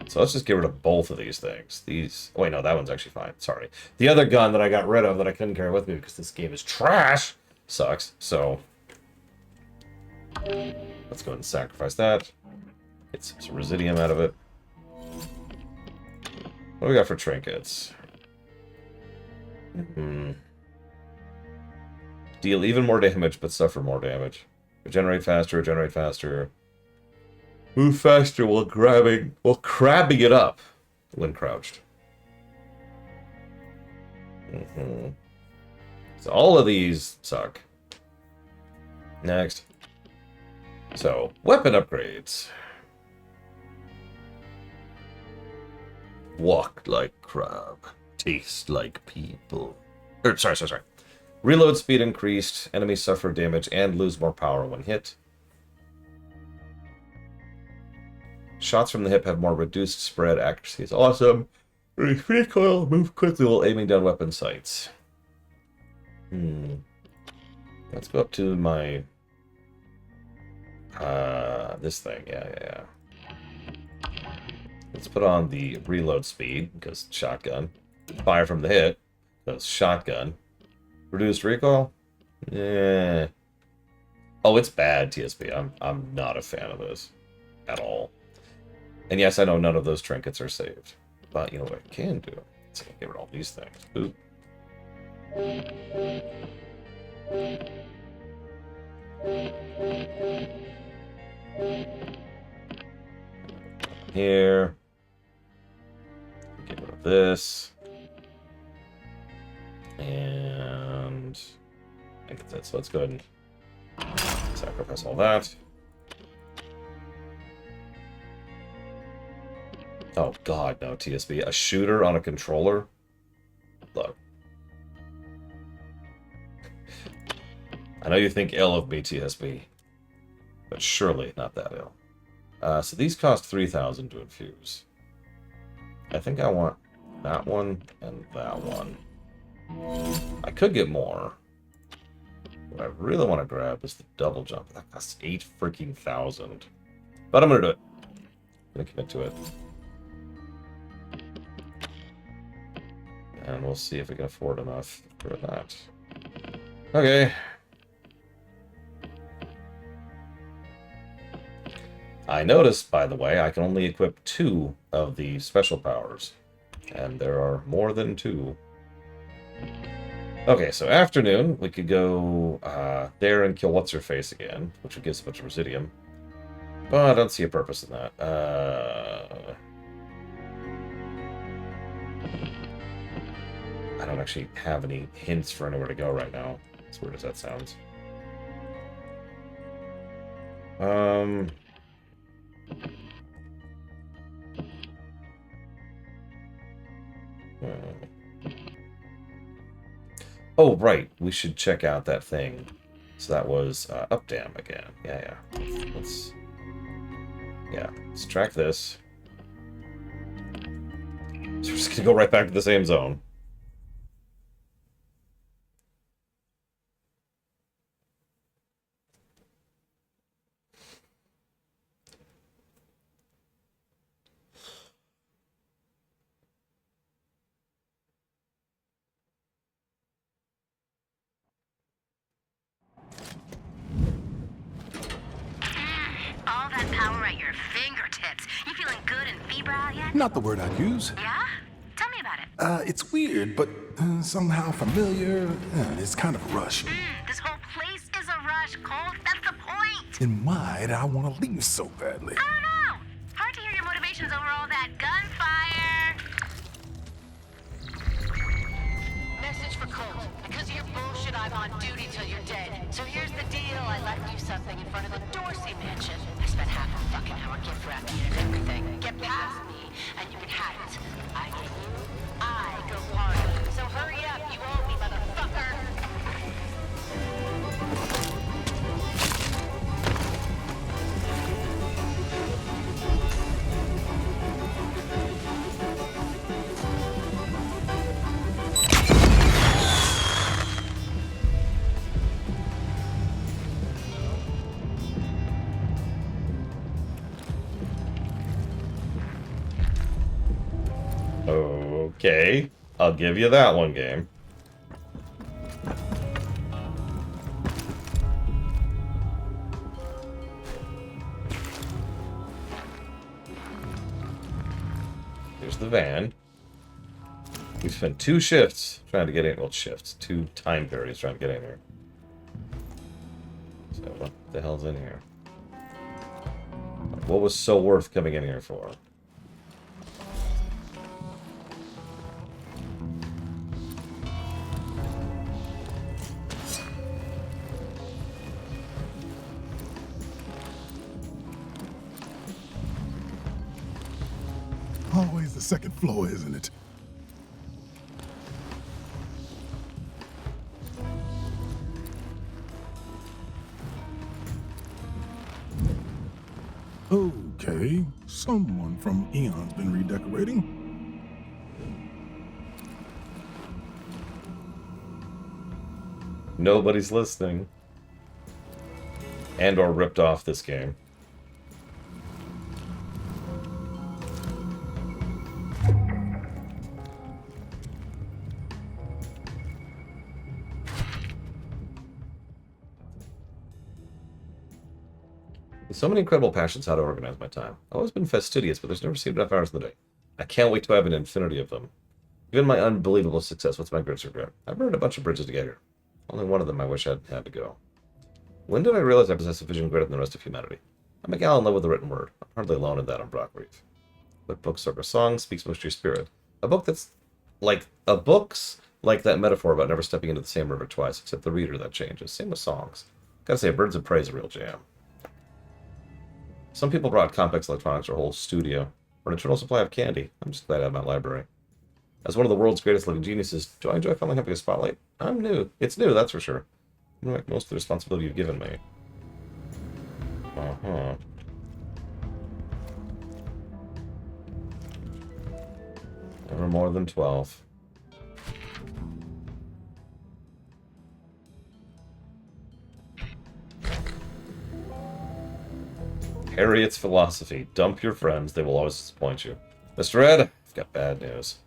Speaker 1: So let's just get rid of both of these things. These... Oh, wait, no, that one's actually fine. Sorry. The other gun that I got rid of that I couldn't carry with me because this game is trash sucks. So let's go ahead and sacrifice that. Get some residium out of it. What do we got for trinkets? Deal even more damage, but suffer more damage. Regenerate faster, regenerate faster. Move faster while crabbing it up when crouched. So all of these suck. Next. So, weapon upgrades. Walk like crab. Taste like people. Sorry. Reload speed increased. Enemies suffer damage and lose more power when hit. Shots from the hip have more reduced spread. Accuracy is awesome. Recoil, move quickly while aiming down weapon sights. Let's go up to my... this thing. Yeah. Let's put on the reload speed, because shotgun. Fire from the hit, because shotgun. Reduced recoil? Yeah. Oh, it's bad, TSP. I'm not a fan of this. At all. And yes, I know none of those trinkets are saved. But you know what I can do? Let's get rid of all these things. Boop. Here. Get rid of this. And I think that's it. So let's go ahead and sacrifice all that. Oh god, no, TSB. A shooter on a controller? Look. I know you think ill of me, TSB. But surely not that ill. So these cost 3,000 to infuse. I think I want that one and that one. I could get more. What I really want to grab is the double jump. That costs 8,000. But I'm gonna do it. I'm gonna commit to it. And we'll see if we can afford enough for that. Okay. I noticed, by the way, I can only equip 2 of the special powers. And there are more than 2. Okay, so afternoon, we could go there and kill What's-Her-Face again, which would give us a bunch of Residium. But I don't see a purpose in that. I don't actually have any hints for anywhere to go right now, as weird as that sounds. Oh, right. We should check out that thing. So that was Up Dam again. Yeah. Let's track this. So we're just gonna go right back to the same zone.
Speaker 3: All that power at your fingertips. You feeling good and febrile yet?
Speaker 2: Not the word I'd use.
Speaker 3: Yeah? Tell me about it.
Speaker 2: It's weird, but somehow familiar. It's kind of a rush.
Speaker 3: This whole place is a rush, Colt. That's the point.
Speaker 2: And why do I want to leave so badly?
Speaker 3: I don't know. Hard to hear your motivations over all that gunfire.
Speaker 12: Message for Colt. Because of your bullshit, I'm on duty till you're dead. So here's the deal. I left you something in front of the Dorsey mansion. I spent half a fucking hour gift wrapping it and everything. Get past me, and you can have it. I get you. I go party. So hurry up. You owe me, motherfucker.
Speaker 1: Okay, I'll give you that one, game. Here's the van. We spent 2 shifts trying to get in. Well, shifts. 2 time periods trying to get in here. So what the hell's in here? What was so worth coming in here for?
Speaker 2: Always the second floor, isn't it? Okay, someone from Eon's been redecorating.
Speaker 1: Nobody's listening. And or ripped off this game. With so many incredible passions how to organize my time. I've always been fastidious, but there's never seemed enough hours in the day. I can't wait to have an infinity of them. Given my unbelievable success, what's my greatest regret? I've burned a bunch of bridges to get here. Only one of them I wish I'd had to go. When did I realize I possess a vision greater than the rest of humanity? I'm a gal in love with the written word. I'm hardly alone in that on Black Reef. What books are a song speaks most to your spirit. A book's like that metaphor about never stepping into the same river twice, except the reader that changes. Same with songs. Gotta say, Birds of Prey is a real jam. Some people brought complex electronics or a whole studio, or an eternal supply of candy. I'm just glad I have my library. As one of the world's greatest living geniuses, do I enjoy finally having a spotlight? I'm new. It's new, that's for sure. I'm gonna make most of the responsibility you've given me. Uh-huh. Never more than 12. Harriet's philosophy. Dump your friends, they will always disappoint you. Mr. Ed, I've got bad news.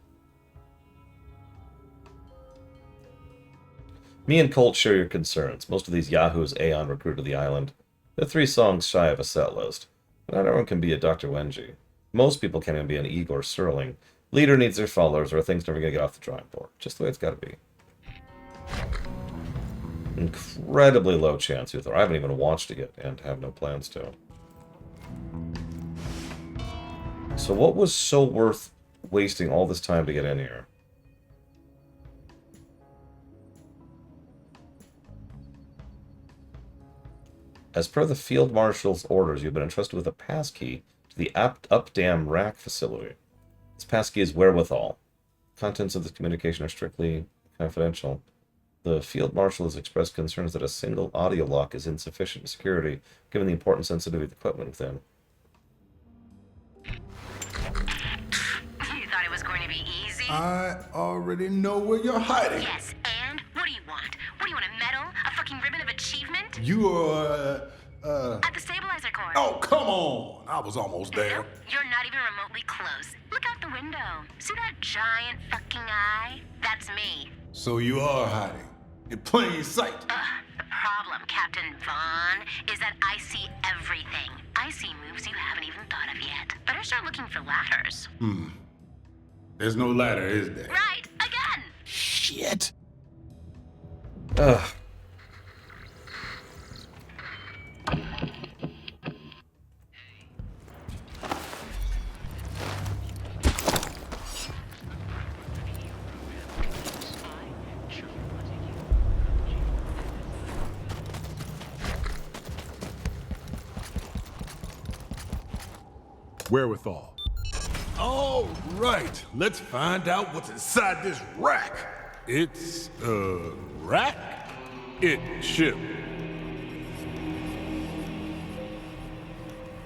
Speaker 1: Me and Colt share your concerns. Most of these yahoos Aeon recruited to the island. They're 3 songs shy of a set list. But not everyone can be a Dr. Wenji. Most people can't even be an Igor Serling. Leader needs their followers, or things never gonna get off the drawing board. Just the way it's gotta be. Incredibly low chance, Uther. I haven't even watched it yet, and have no plans to. So what was so worth wasting all this time to get in here? As per the Field Marshal's orders, you've been entrusted with a passkey to the Updam rack facility. This passkey is wherewithal. Contents of this communication are strictly confidential. The Field Marshal has expressed concerns that a single audio lock is insufficient security, given the important sensitivity of the equipment within.
Speaker 3: You thought it was going to be easy?
Speaker 2: I already know where you're hiding.
Speaker 3: Yes, and what do you want? What do you want, a medal? A fucking ribbon of achievement?
Speaker 2: You are,
Speaker 3: At the stabilizer core.
Speaker 2: Oh, come on! I was almost there.
Speaker 3: Nope, you're not even remotely close. Look out the window. See that giant fucking eye? That's me.
Speaker 2: So you are hiding. In plain sight.
Speaker 3: The problem, Captain Vaughn, is that I see everything. I see moves you haven't even thought of yet. Better start looking for ladders.
Speaker 2: There's no ladder, is there?
Speaker 3: Right, again!
Speaker 2: Shit!
Speaker 1: Ugh.
Speaker 8: Wherewithal.
Speaker 2: All right, let's find out what's inside this rack.
Speaker 8: It's a rack? It ship.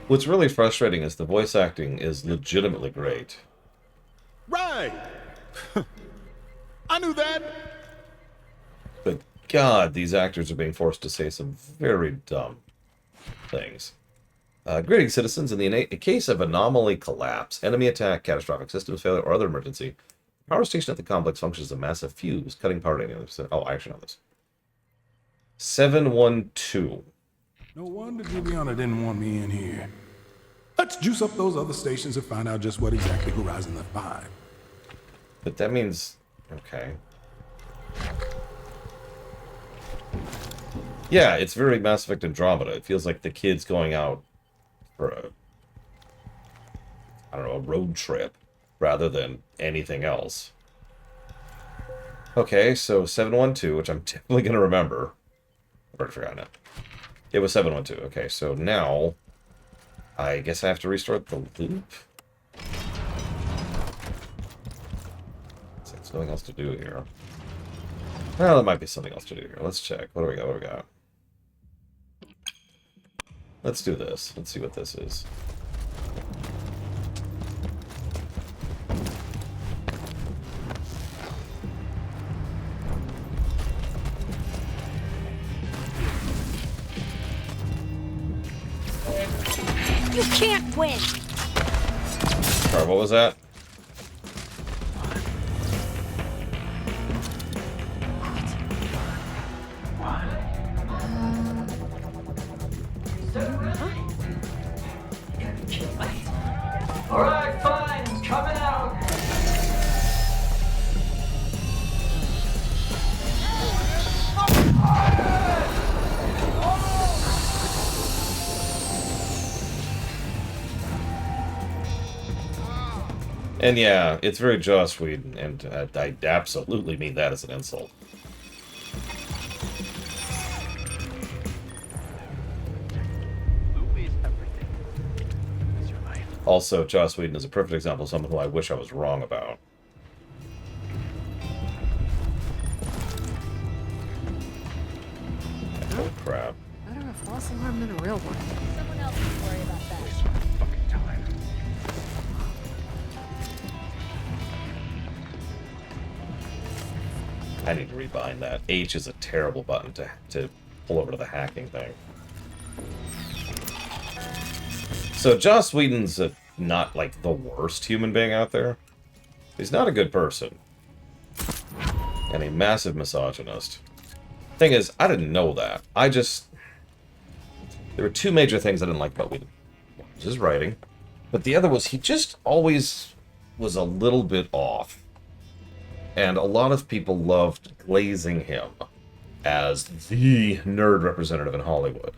Speaker 1: What's really frustrating is the voice acting is legitimately great.
Speaker 2: Right! I knew that!
Speaker 1: But God, these actors are being forced to say some very dumb things. Greetings, citizens. In the case of anomaly collapse, enemy attack, catastrophic systems failure, or other emergency, the power station at the complex functions as a massive fuse, cutting power to any other. Oh, I actually know this. 712.
Speaker 8: No wonder Juliana didn't want me in here. Let's juice up those other stations and find out just what exactly Horizon left behind.
Speaker 1: But that means... okay. Yeah, it's very Mass Effect Andromeda. It feels like the kid's going out for a... I don't know, a road trip, rather than anything else. Okay, so 712, which I'm definitely going to remember. I've already forgotten it. It was 712. Okay, so now... I guess I have to restart the loop? There's nothing else to do here. Well, there might be something else to do here. Let's check. What do we got? What do we got? Let's do this. Let's see what this is.
Speaker 10: You can't win!
Speaker 1: Alright, what was that?
Speaker 11: Alright, fine, coming out.
Speaker 1: And yeah, it's very Joss Whedon, and I absolutely mean that as an insult. Also, Joss Whedon is a perfect example of someone who I wish I was wrong about. Oh crap.
Speaker 6: Better a false alarm than a real one.
Speaker 10: Someone else can worry about that.
Speaker 1: I need to rebind that. H is a terrible button to pull over to the hacking thing. So Joss Whedon's not, like, the worst human being out there. He's not a good person. And a massive misogynist. Thing is, I didn't know that. There were two major things I didn't like about Whedon. One was his writing, but the other was he just always was a little bit off. And a lot of people loved glazing him as the nerd representative in Hollywood.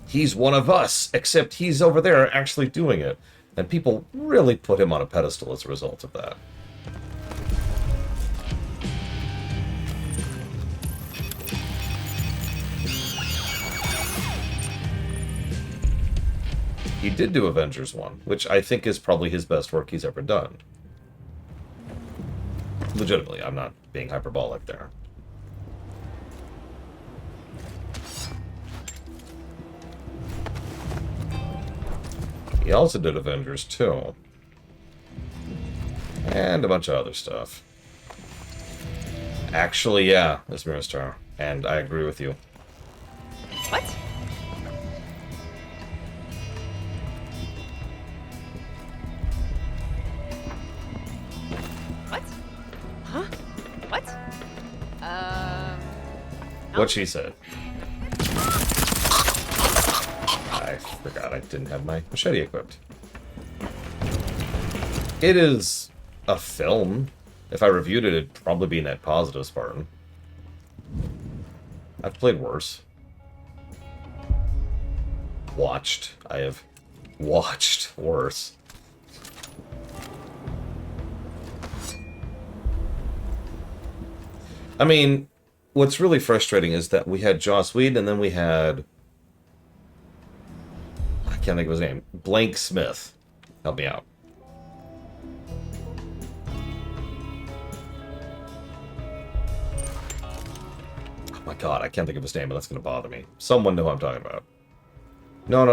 Speaker 1: He's one of us, except he's over there actually doing it. And people really put him on a pedestal as a result of that. He did do Avengers 1, which I think is probably his best work he's ever done. Legitimately, I'm not being hyperbolic there. He also did Avengers 2. And a bunch of other stuff. Actually, yeah, this Mirror Star. And I agree with you.
Speaker 6: What? What? Huh? What?
Speaker 1: What she said. I forgot I didn't have my machete equipped. It is a film. If I reviewed it, it'd probably be net positive, Spartan. I've played worse. I have watched worse. I mean, what's really frustrating is that we had Joss Whedon and then we had... I can't think of his name. Blank Smith. Help me out. Oh my god, I can't think of his name, but that's going to bother me. Someone know who I'm talking about. No.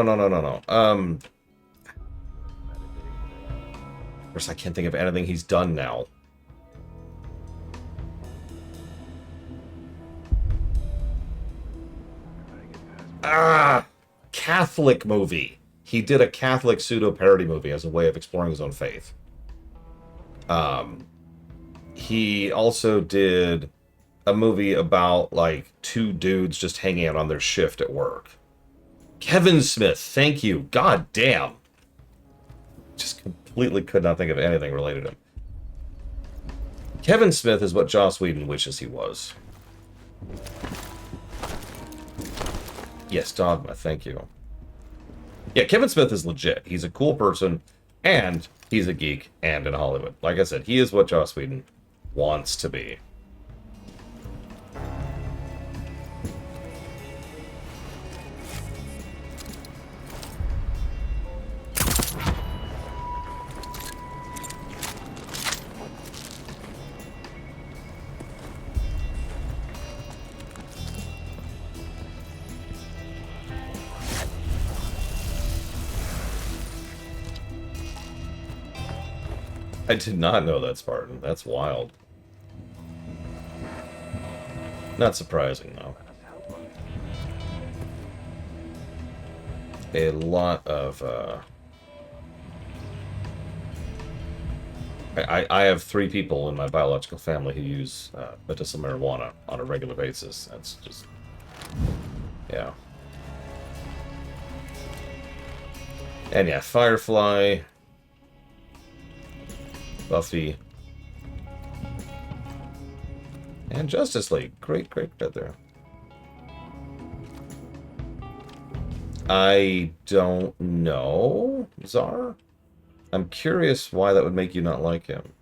Speaker 1: Of course, I can't think of anything he's done now. Catholic movie. He did a Catholic pseudo-parody movie as a way of exploring his own faith. He also did a movie about, like, two dudes just hanging out on their shift at work. Kevin Smith, thank you. God damn. Just completely could not think of anything related to him. Kevin Smith is what Joss Whedon wishes he was. Yes, Dogma, thank you. Yeah, Kevin Smith is legit. He's a cool person, and he's a geek, and in Hollywood. Like I said, he is what Joss Whedon wants to be. I did not know that, Spartan. That's wild. Not surprising, though. A lot of, I have 3 people in my biological family who use medicinal marijuana on a regular basis. That's just... yeah. And yeah, Firefly... Buffy. And Justice League. Great bit there. I don't know, Czar? I'm curious why that would make you not like him.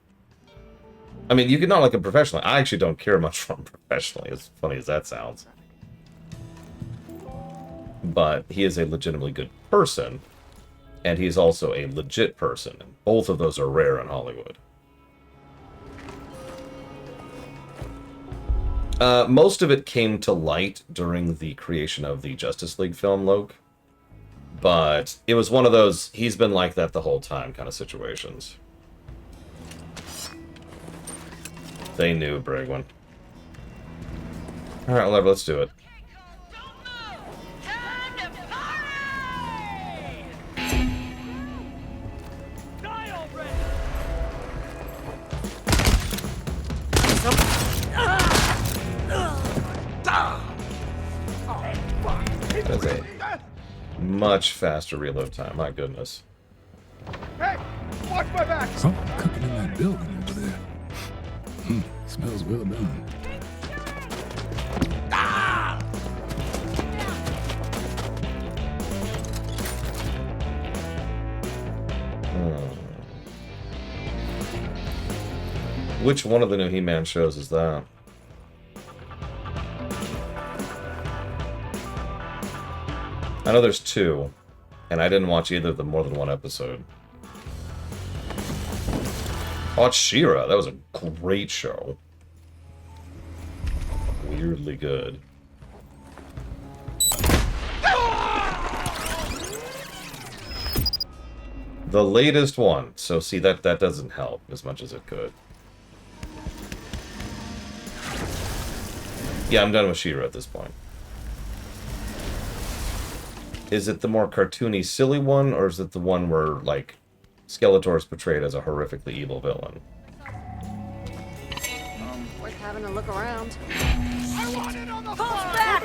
Speaker 1: I mean, you could not like him professionally. I actually don't care much for him professionally, as funny as that sounds. But he is a legitimately good person, and he's also a legit person. And both of those are rare in Hollywood. Most of it came to light during the creation of the Justice League film, Loke. But it was one of those, he's been like that the whole time kind of situations. They knew, Brigwin. Alright, let's do it. That is a much faster reload time, my goodness.
Speaker 2: Hey, watch my back!
Speaker 8: Something cooking in that building over there. Smells well done.
Speaker 1: Which one of the new He-Man shows is that? I know there's two, and I didn't watch either of them more than one episode. Oh, it's She-Ra. That was a great show. Weirdly good. The latest one. So see, that doesn't help as much as it could. Yeah, I'm done with She-Ra at this point. Is it the more cartoony, silly one, or is it the one where, like, Skeletor is portrayed as a horrifically evil villain?
Speaker 10: Worth having a look around.
Speaker 2: I want it on the
Speaker 10: Pulse
Speaker 2: floor!
Speaker 10: back!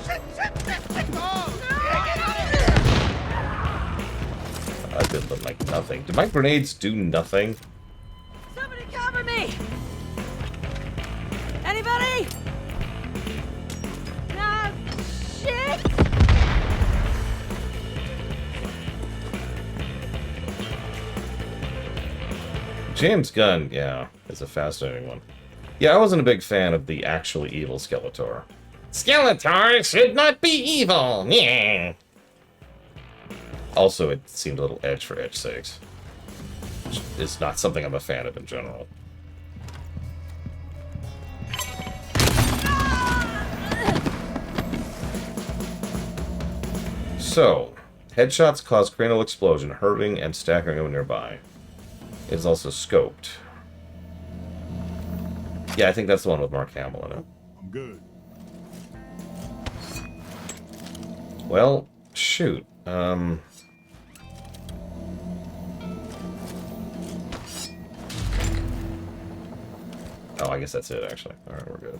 Speaker 2: Shit, shit, shit, shit! Oh,
Speaker 1: I did them like nothing. Did my grenades do nothing?
Speaker 10: Somebody cover me! Anybody? Ah, shit!
Speaker 1: James Gunn, yeah, is a fascinating one. Yeah, I wasn't a big fan of the actually evil Skeletor. Skeletor should not be evil! Yeah. Also, it seemed a little edge for edge's sakes. It's not something I'm a fan of in general. So, headshots cause cranial explosion, hurting and staggering them nearby. It is also scoped. Yeah, I think that's the one with Mark Hamill in it.
Speaker 8: I'm good.
Speaker 1: Well, shoot. Oh, I guess that's it, actually. Alright, we're good.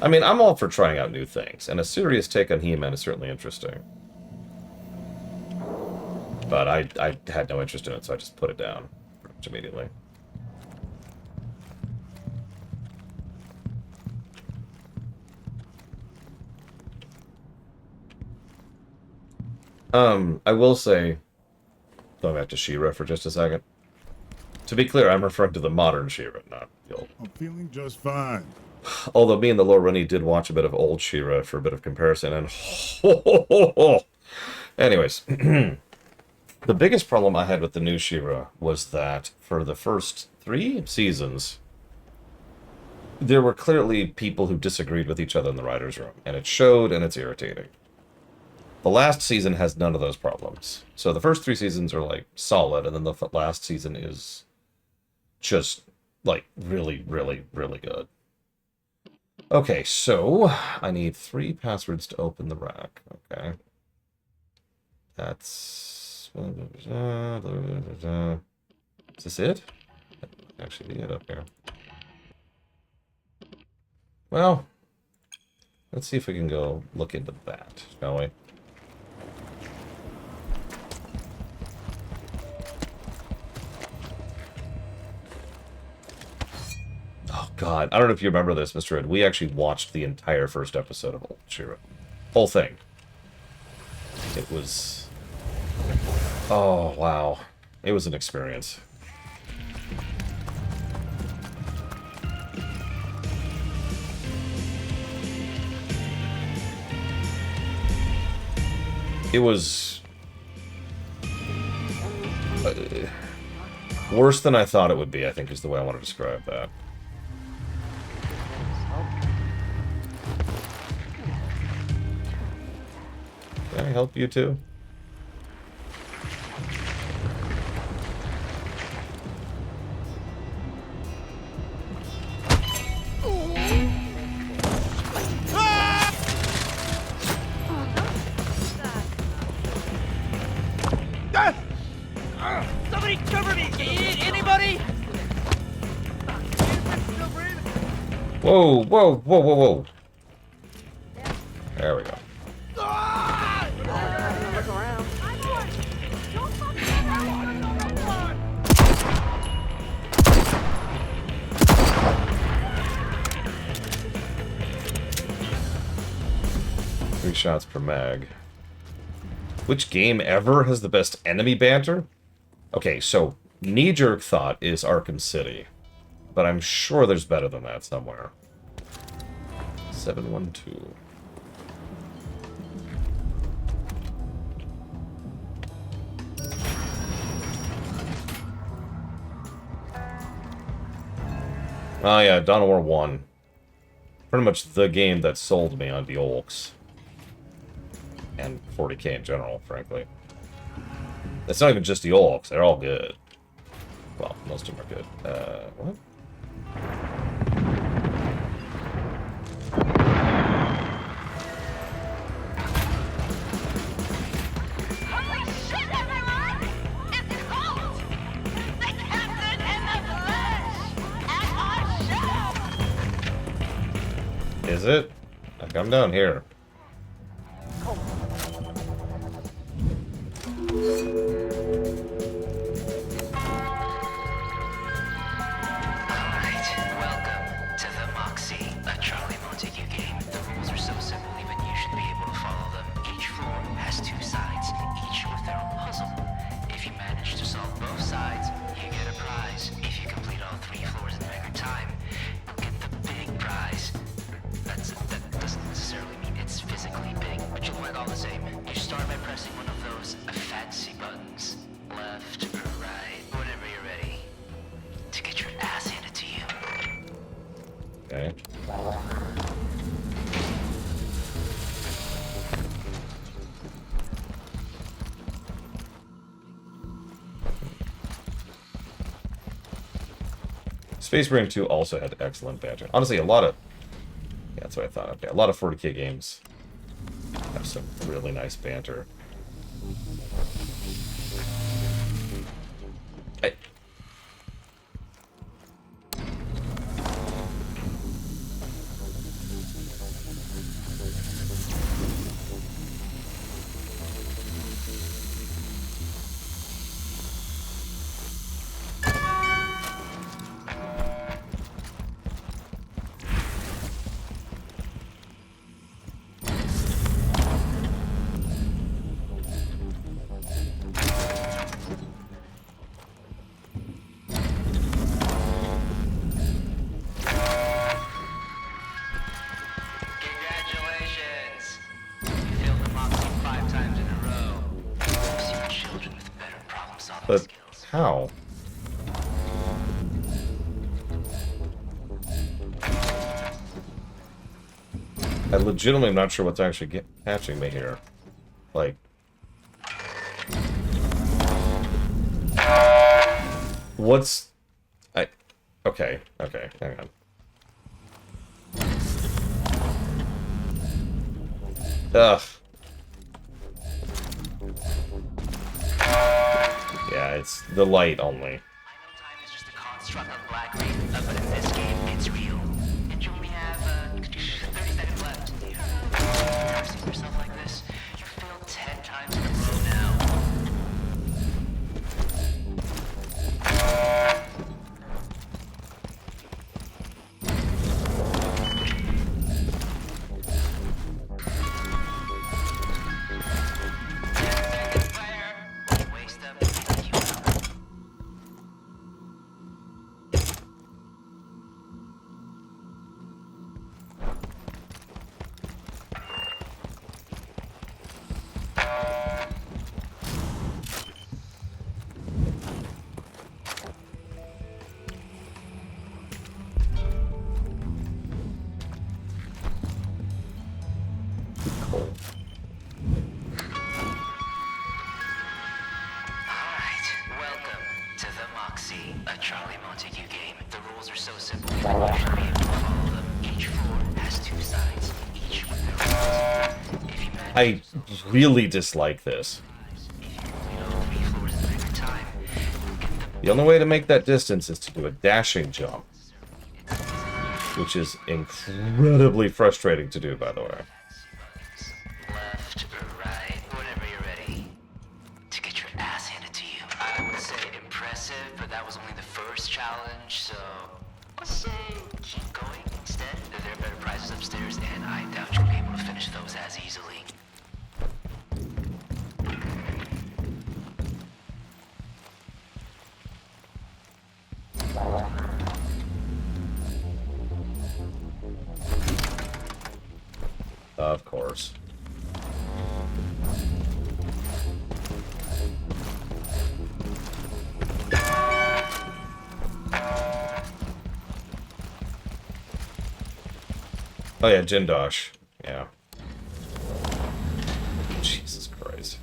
Speaker 1: I mean, I'm all for trying out new things, and a serious take on He-Man is certainly interesting. But I had no interest in it, so I just put it down pretty much immediately. I will say, going back to She-Ra for just a second. To be clear, I'm referring to the modern She-Ra, not the old.
Speaker 8: I'm feeling just fine.
Speaker 1: Although me and the Lord Runny did watch a bit of old She-Ra for a bit of comparison, and anyways, the biggest problem I had with the new She-Ra was that for the first 3 seasons, there were clearly people who disagreed with each other in the writer's room, and it showed, and it's irritating. The last season has none of those problems. So the first 3 seasons are, like, solid, and then the last season is just, like, really, really, really good. Okay, so I need 3 passwords to open the rack. Okay. That's... Is this it? Actually, it up here. Well, let's see if we can go look into that, shall we? Oh, God. I don't know if you remember this, Mr. Ed. We actually watched the entire first episode of Old She-Ra. Whole thing. It was... Oh, wow. It was an experience. It was... worse than I thought it would be, I think is the way I want to describe that. Can I help you too?
Speaker 11: Somebody cover me! Anybody?
Speaker 1: Whoa, whoa, whoa, whoa, whoa. There we go.
Speaker 9: Look around.
Speaker 1: 3 shots per mag. Which game ever has the best enemy banter? Okay, so knee-jerk thought is Arkham City. But I'm sure there's better than that somewhere. 712. Oh yeah, Dawn of War 1. Pretty much the game that sold me on the Olks. And 40k in general, frankly. It's not even just the Olks, they're all good. Well, most of them are good. What?
Speaker 3: Holy shit, everyone! It's Colt! The captain in the flesh! At our ship!
Speaker 1: Is it? Come down here.
Speaker 5: Alright, welcome to the Moxie, a Charlie Montague game. The rules are so simple, even you should be able to follow them. Each floor has 2 sides, each with their own puzzle. If you manage to solve both sides, you get a prize. If you complete all 3 floors in record time, you'll get the big prize. That doesn't necessarily mean it's physically big, but you'll win all the same. You start by pressing one of those fancy buttons. Left or right, whenever you're ready. To get your ass handed to you.
Speaker 1: Okay. Space Marine 2 also had excellent banter. Honestly, a lot of... Yeah, that's what I thought. Okay, a lot of 40k games have some really nice banter.
Speaker 5: Congratulations! You failed the Moxie 5 times in a row. See what children with better problem-solving
Speaker 1: But
Speaker 5: skills.
Speaker 1: how? I legitimately am not sure what's actually catching me here. Like... What's... Okay, hang on. Ugh. Yeah, it's the light only.
Speaker 5: I know time is just a construct of Black Reef, but in this game, it's real. And you only have 30 seconds left. You ever seen yourself like this? You failed 10 times in a row now. so simple. You should be able to follow them. Each floor has two sides. Each with their own. If you
Speaker 1: I really dislike this. The only way to make that distance is to do a dashing jump, which is incredibly frustrating to do, by the way.
Speaker 5: left or right, whenever you're ready, to get your ass handed to you. I would say impressive, but that was only the first challenge, so let's say keep going instead. There are better prizes upstairs, and I doubt you'll be able to finish those as easily.
Speaker 1: Of course. Oh yeah, Jindosh. Yeah. Jesus Christ.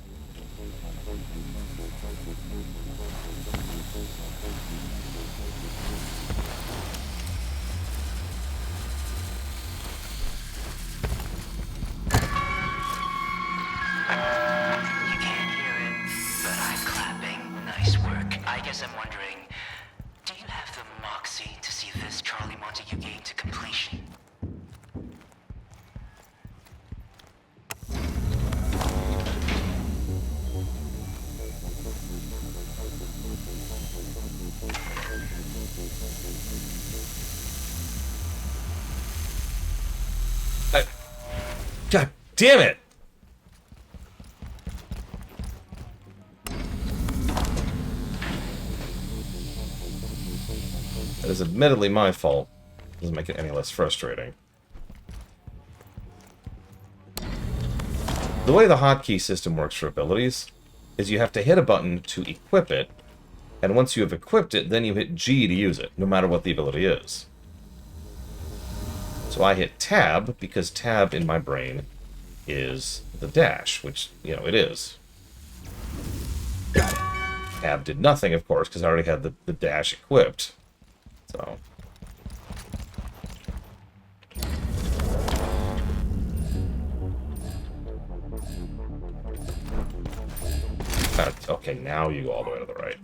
Speaker 5: You can't hear it, but I'm clapping. Nice work. I guess I'm wondering, do you have the moxie to see this Charlie Montague game to completion?
Speaker 1: God damn it! That is admittedly my fault. Doesn't make it any less frustrating. The way the hotkey system works for abilities is you have to hit a button to equip it, and once you have equipped it, then you hit G to use it, no matter what the ability is. So I hit tab, because tab in my brain is the dash, which, you know, it is. Tab did nothing, of course, because I already had the dash equipped. So... okay, now you go all the way to the right.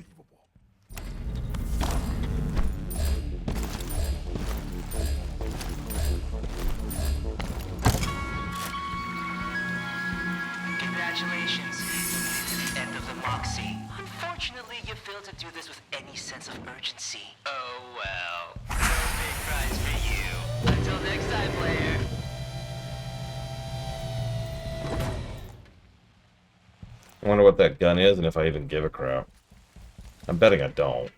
Speaker 5: Congratulations. You made it to the end of the Moxie. Unfortunately, you failed to do this with any sense of urgency. Oh well. No big prize for you. Until next time, player.
Speaker 1: I wonder what that gun is and if I even give a crap. I'm betting I don't.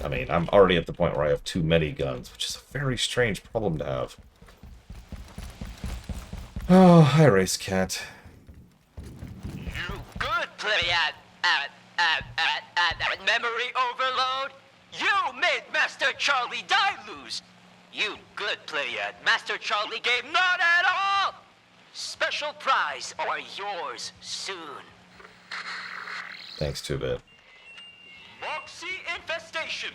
Speaker 1: I mean, I'm already at the point where I have too many guns, which is a very strange problem to have. Oh, hi, Race Cat.
Speaker 11: You good play at memory overload. You made Master Charlie die lose. You good play at Master Charlie game not at all. Special prize are yours soon.
Speaker 1: Thanks, 2-Bit.
Speaker 11: Moxie infestation.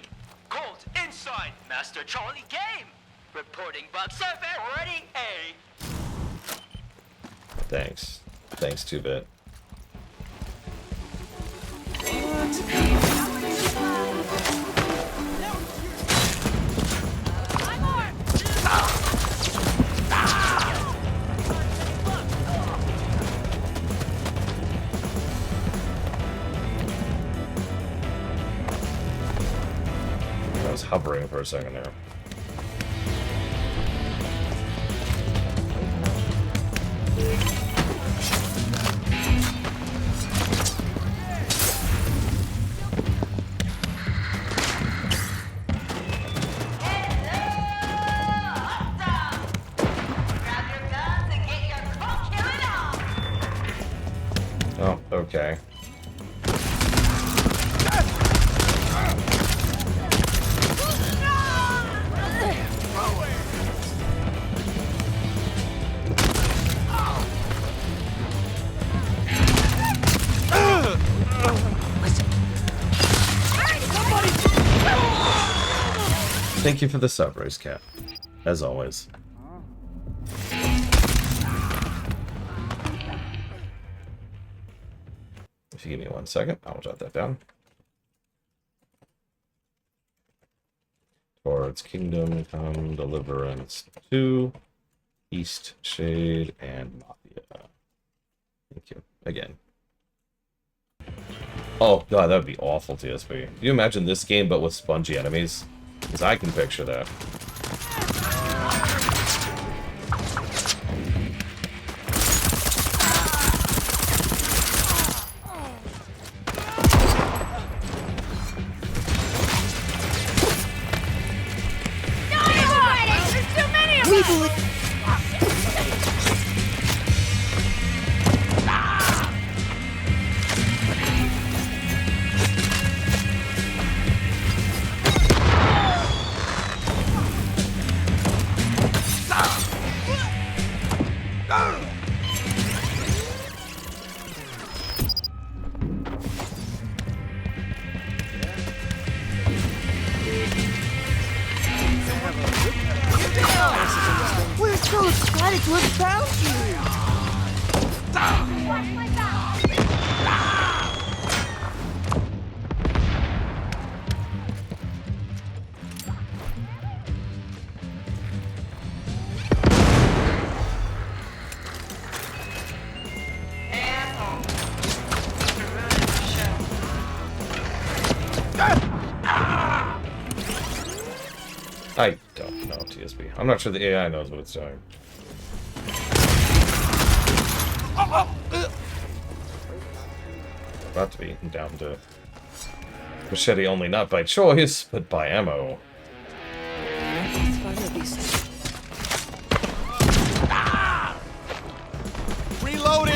Speaker 11: Cold inside Master Charlie game. Reporting bug severity A.
Speaker 1: Thanks. Thanks, 2-Bit. I was hovering for a second there. Oh, okay.
Speaker 11: Listen,
Speaker 1: Thank you for the sub, Race Cat. As always. If you give me 1 second, I'll jot that down. Towards Kingdom Come Deliverance 2, East Shade, and Mafia. Thank you. Again. Oh god, that would be awful, TSP. Can you imagine this game but with spongy enemies? Because I can picture that.
Speaker 13: We're so excited to have found you!
Speaker 3: Watch my back!
Speaker 1: I don't know, TSP. I'm not sure the AI knows what it's doing. About to be down to machete only, not by choice, but by ammo.
Speaker 2: Reloading!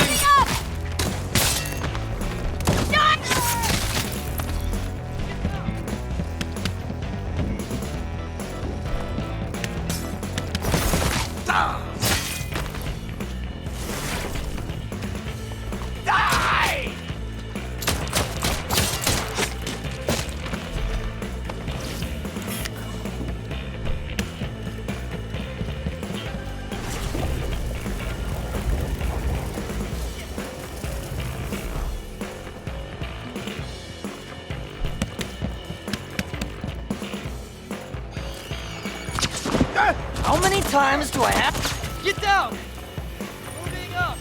Speaker 2: Die!
Speaker 13: How many times do I have? Get down! Moving up!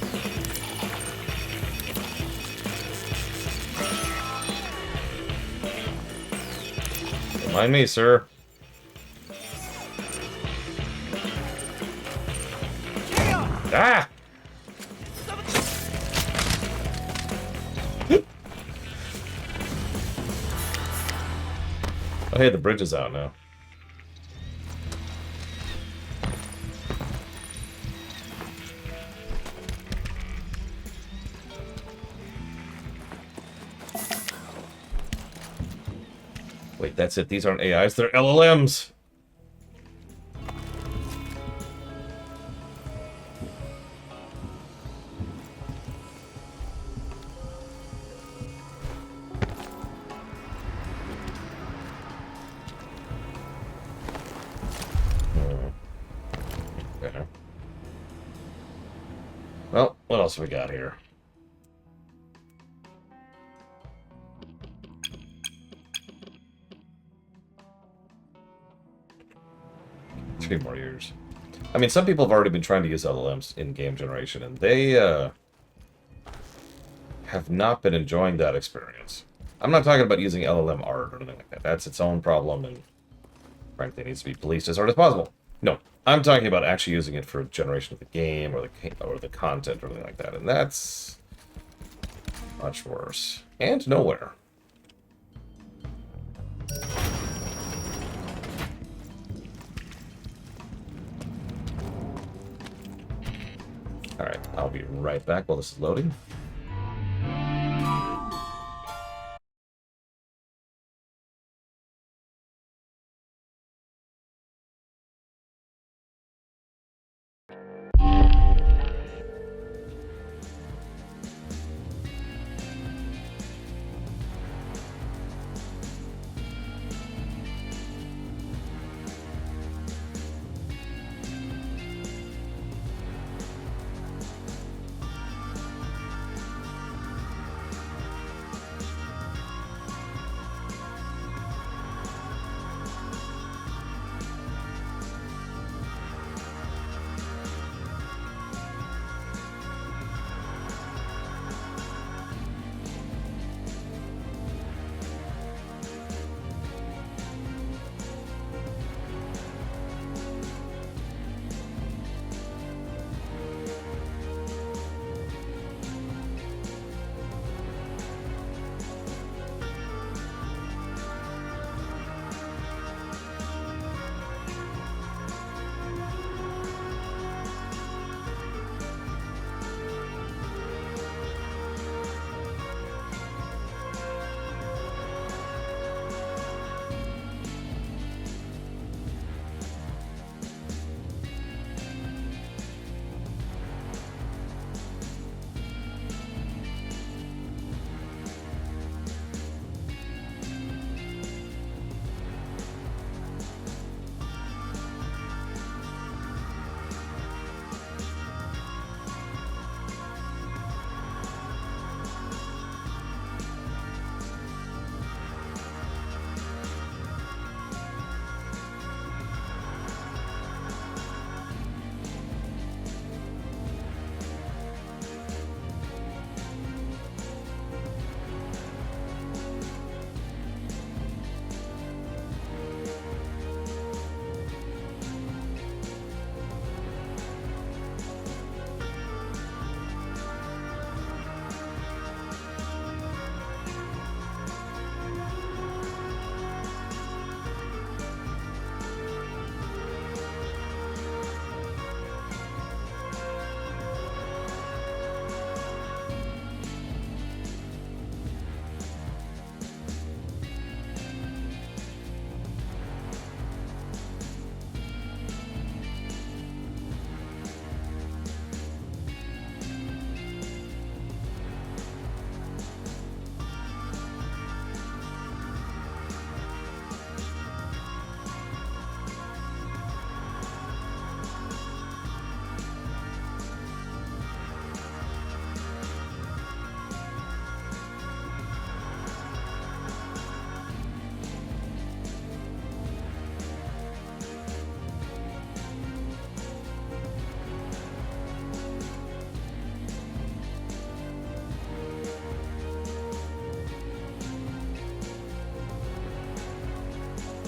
Speaker 1: Don't mind me, sir. Ah! Oh, hey, the bridge is out now. Wait, that's it. These aren't AIs, they're LLMs. Okay. Well, what else have we got here? Three more years. I mean, some people have already been trying to use LLMs in game generation, and they have not been enjoying that experience. I'm not talking about using LLM art or anything like that. That's its own problem, and frankly, it needs to be policed as hard as possible. No, I'm talking about actually using it for generation of the game or the content or anything like that, and that's much worse. And nowhere. Alright, I'll be right back while this is loading.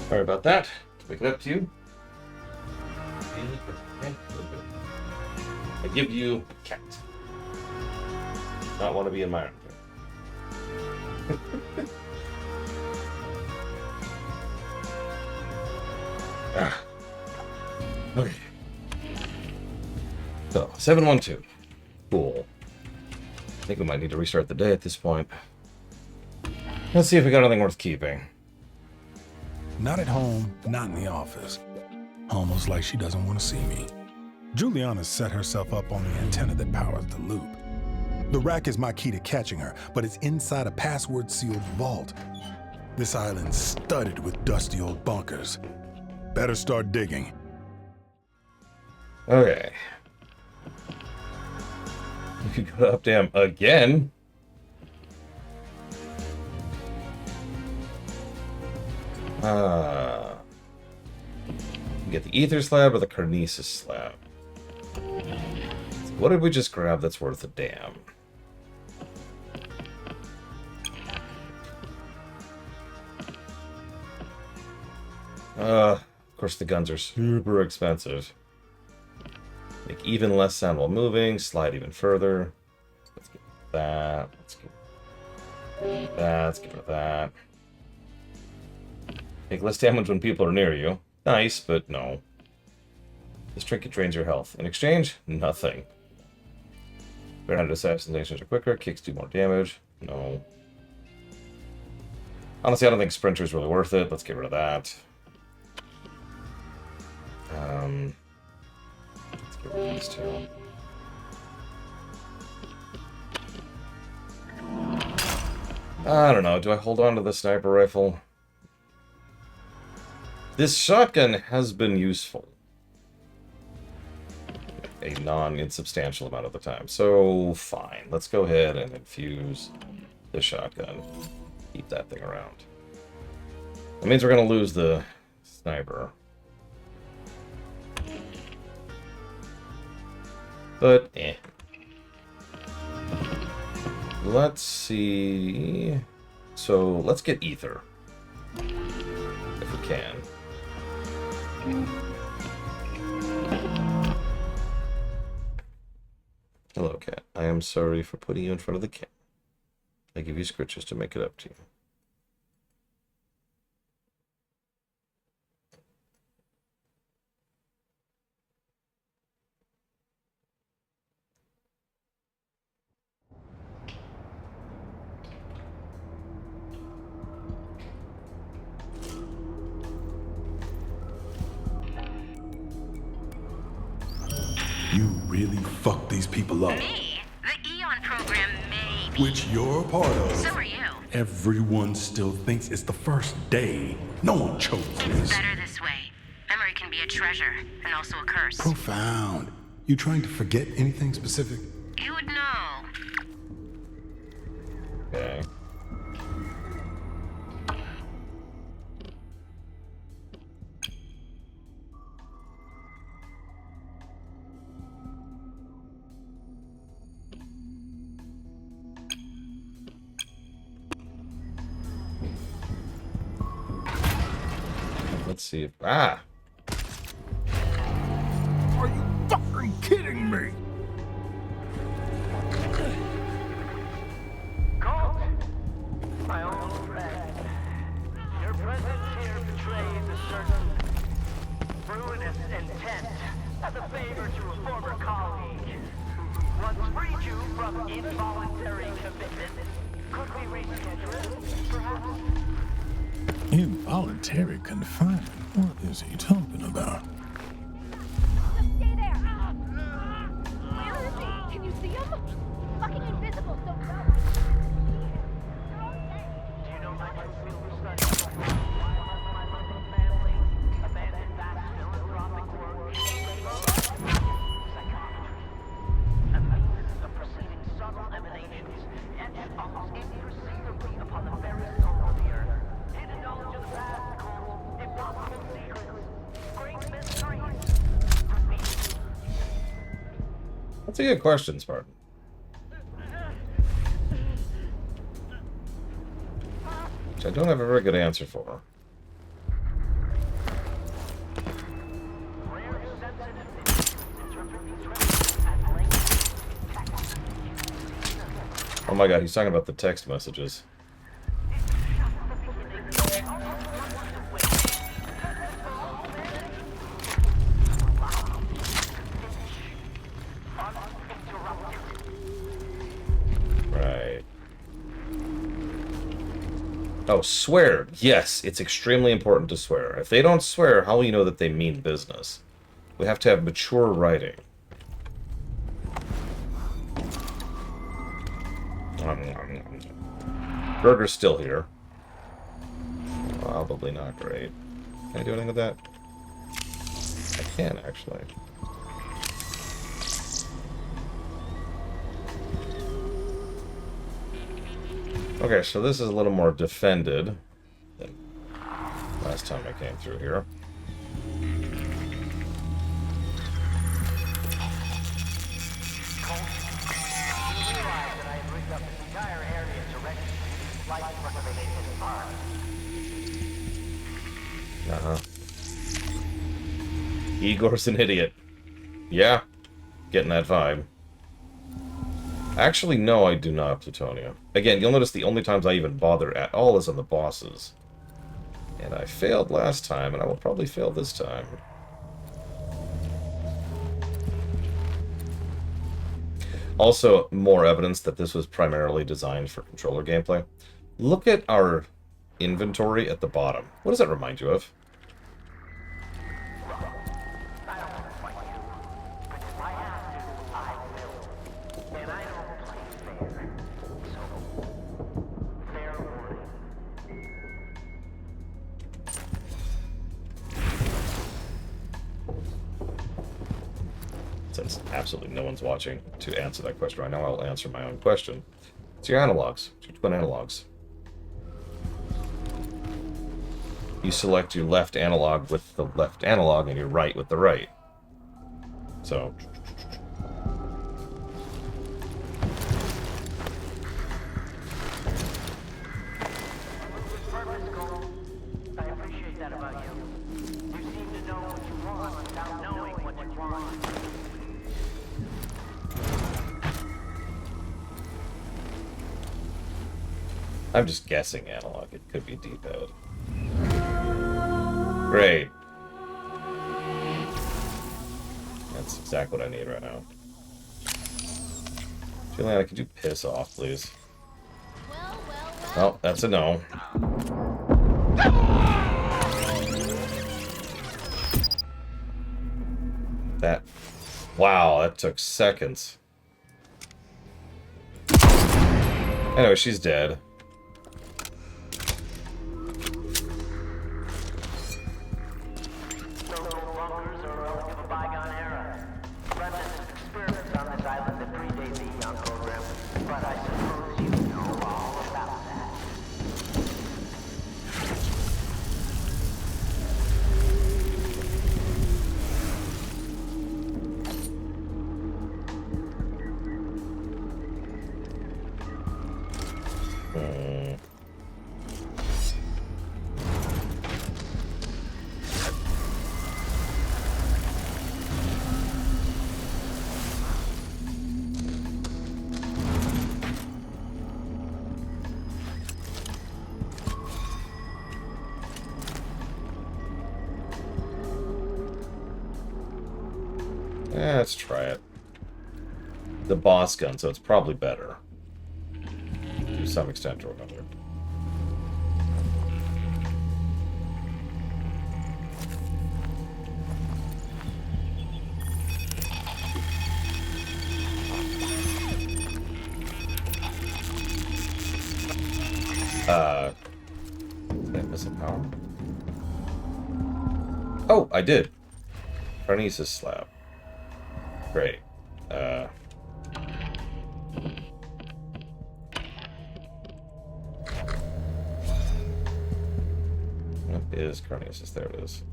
Speaker 1: Sorry about that. Pick it up to you. I give you cat. Not want to be in my armpit. Okay. So, 712. Cool. I think we might need to restart the day at this point. Let's see if we got anything worth keeping.
Speaker 8: Not at home, not in the office. Almost like she doesn't want to see me. Juliana set herself up on the antenna that powers the loop. The rack is my key to catching her, but it's inside a password-sealed vault. This island's studded with dusty old bunkers. Better start digging.
Speaker 1: Okay. You go to Updam again? Get the ether slab or the carnesis slab? What did we just grab that's worth a damn? Of course the guns are super expensive. Make even less sound while moving, slide even further. Let's get that. Let's get that. Let's get rid of that. Make less damage when people are near you. Nice, but no. This trinket drains your health. In exchange, nothing. Granted assassinations are quicker, kicks do more damage. No. Honestly, I don't think Sprinter's really worth it. Let's get rid of that. Let's get rid of these two. I don't know. Do I hold on to the sniper rifle? This shotgun has been useful. A non-insubstantial amount of the time. So, fine. Let's go ahead and infuse the shotgun. Keep that thing around. That means we're going to lose the sniper. But, eh. Let's see... So, let's get ether. If we can. Hello, cat. I am sorry for putting you in front of the cat. I give you scritches to make it up to you.
Speaker 8: You really fucked these people up.
Speaker 3: Me? The Eon program, maybe.
Speaker 8: Which you're a part of.
Speaker 3: So are you.
Speaker 8: Everyone still thinks it's the first day. No one chose this.
Speaker 3: It's better this way. Memory can be a treasure, and also a curse.
Speaker 8: Profound. You trying to forget anything specific?
Speaker 3: You would know.
Speaker 1: Okay. Let's see if... Ah!
Speaker 8: Are you fucking kidding me?
Speaker 14: Colt, my old friend, your presence here betrays a certain ruinous intent as a favor to a former colleague who once freed you from involuntary commitment. Could we reschedule it, perhaps?
Speaker 8: Involuntary confinement? What is he talking about?
Speaker 10: Just stay there. Where is he? Can you see him? Fucking invisible, so go.
Speaker 14: Do you know my concealed study? My mother's family, abandoned vast philanthropic work, psychology, a means of perceiving subtle emanations, etched almost imperceivably upon the very soul of the earth. Hidden knowledge of the past, Cole, impossible secrets, great mysteries.
Speaker 1: That's a good question, Spartan. Which I don't have a very good answer for. my god, he's talking about the text messages. Right. Oh, swear. Yes, it's extremely important to swear. If they don't swear, how will you know that they mean business? We have to have mature writing. Burger's still here. Probably not great. Can I do anything with that? I can, actually. Okay, so this is a little more defended than last time I came through here. Uh-huh. Igor's an idiot. Yeah, getting that vibe. Actually, no, I do not have plutonium. Again, you'll notice the only times I even bother at all is on the bosses. And I failed last time, and I will probably fail this time. Also, more evidence that this was primarily designed for controller gameplay. Look at our inventory at the bottom. What does that remind you of? Since absolutely no one's watching to answer that question right now, I'll answer my own question. It's your analogs. It's your twin analogs. You select your left analog with the left analog and your right with the right. So...
Speaker 14: I appreciate that about you. You seem to know what you want without knowing what you want.
Speaker 1: I'm just guessing analog. It could be D-pad. Great. That's exactly what I need right now. Juliana, could you piss off, please? Well, that's a no. That... Wow, that took seconds. Anyway, she's dead. Let's try it. The boss gun, so it's probably better. To some extent or another. Did I miss a power? Oh, I did. Carnesis slab. Great. What is Carnesis? There it is.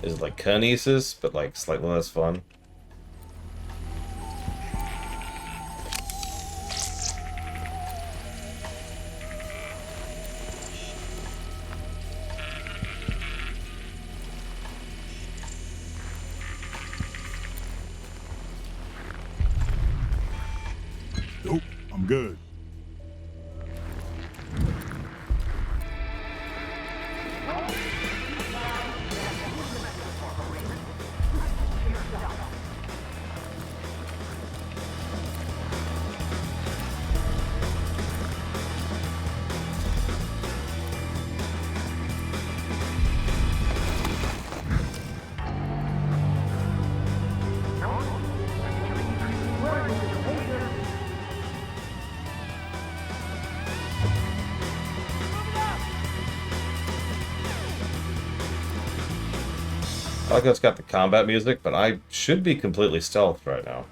Speaker 1: Is it like Carnesis, but like slightly less fun?
Speaker 8: Nope, I'm good.
Speaker 1: I like how it's got the combat music, but I should be completely stealthed right now.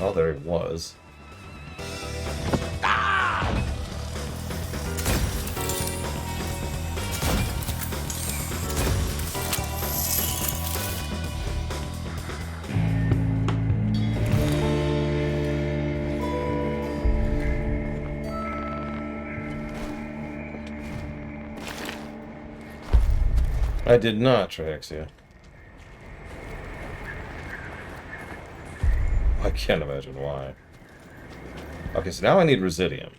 Speaker 1: Oh, there he was. I did not, Trixia. I can't imagine why. Okay, so now I need Residium.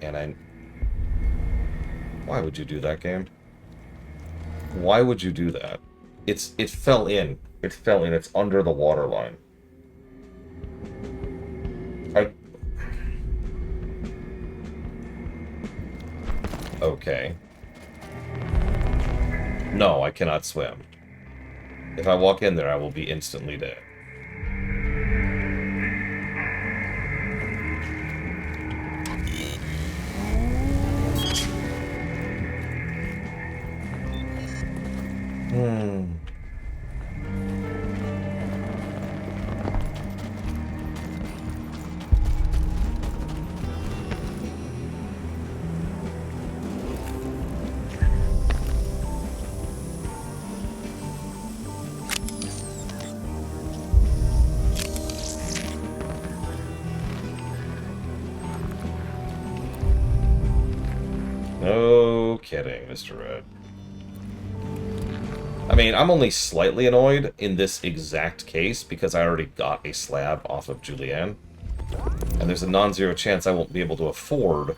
Speaker 1: And I... Why would you do that, game? Why would you do that? It fell in. It fell in. It's under the waterline. Okay. No, I cannot swim. If I walk in there, I will be instantly dead. No kidding, Mr. Red. I mean, I'm only slightly annoyed in this exact case because I already got a slab off of Julianne. And there's a non-zero chance I won't be able to afford...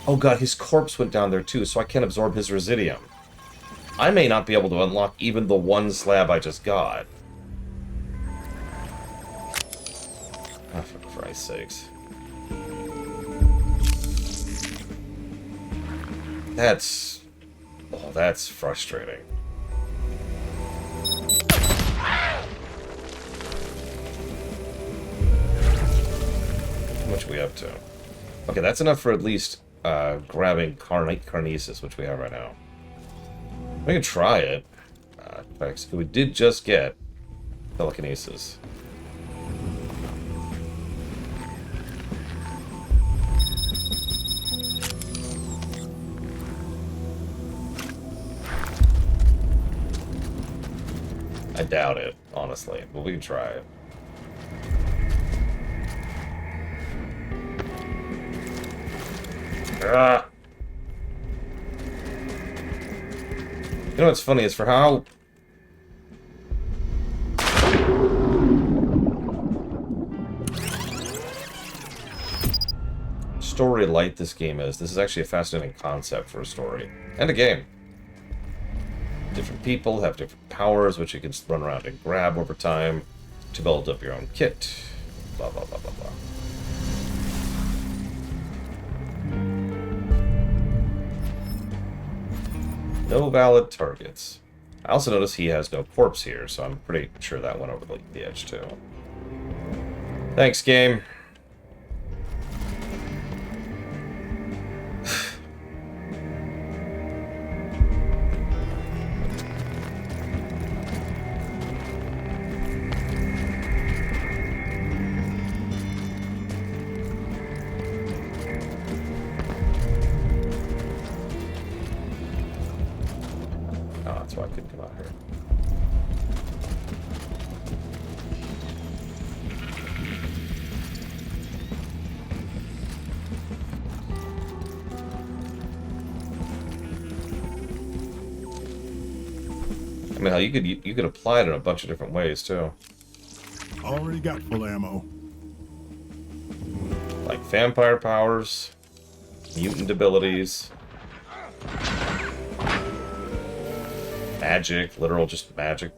Speaker 1: Oh god, his corpse went down there too, so I can't absorb his Residium. I may not be able to unlock even the one slab I just got. Oh, for Christ's sakes. That's frustrating. How much are we up to? Okay, that's enough for at least grabbing Carnesis, which we have right now. We can try it. In fact, we did just get telekinesis. I doubt it, honestly, but we can try it. Ah. You know what's funny is for how... story light this game is, this is actually a fascinating concept for a story. And a game. Different people have different powers, which you can run around and grab over time to build up your own kit. Blah, blah, blah, blah, blah. No valid targets. I also notice he has no corpse here, so I'm pretty sure that went over the edge, too. Thanks, game. That's why I couldn't come out here. I mean, hell, you could apply it in a bunch of different ways too.
Speaker 8: Already got full ammo.
Speaker 1: Like vampire powers, mutant abilities, magic, literal just magic.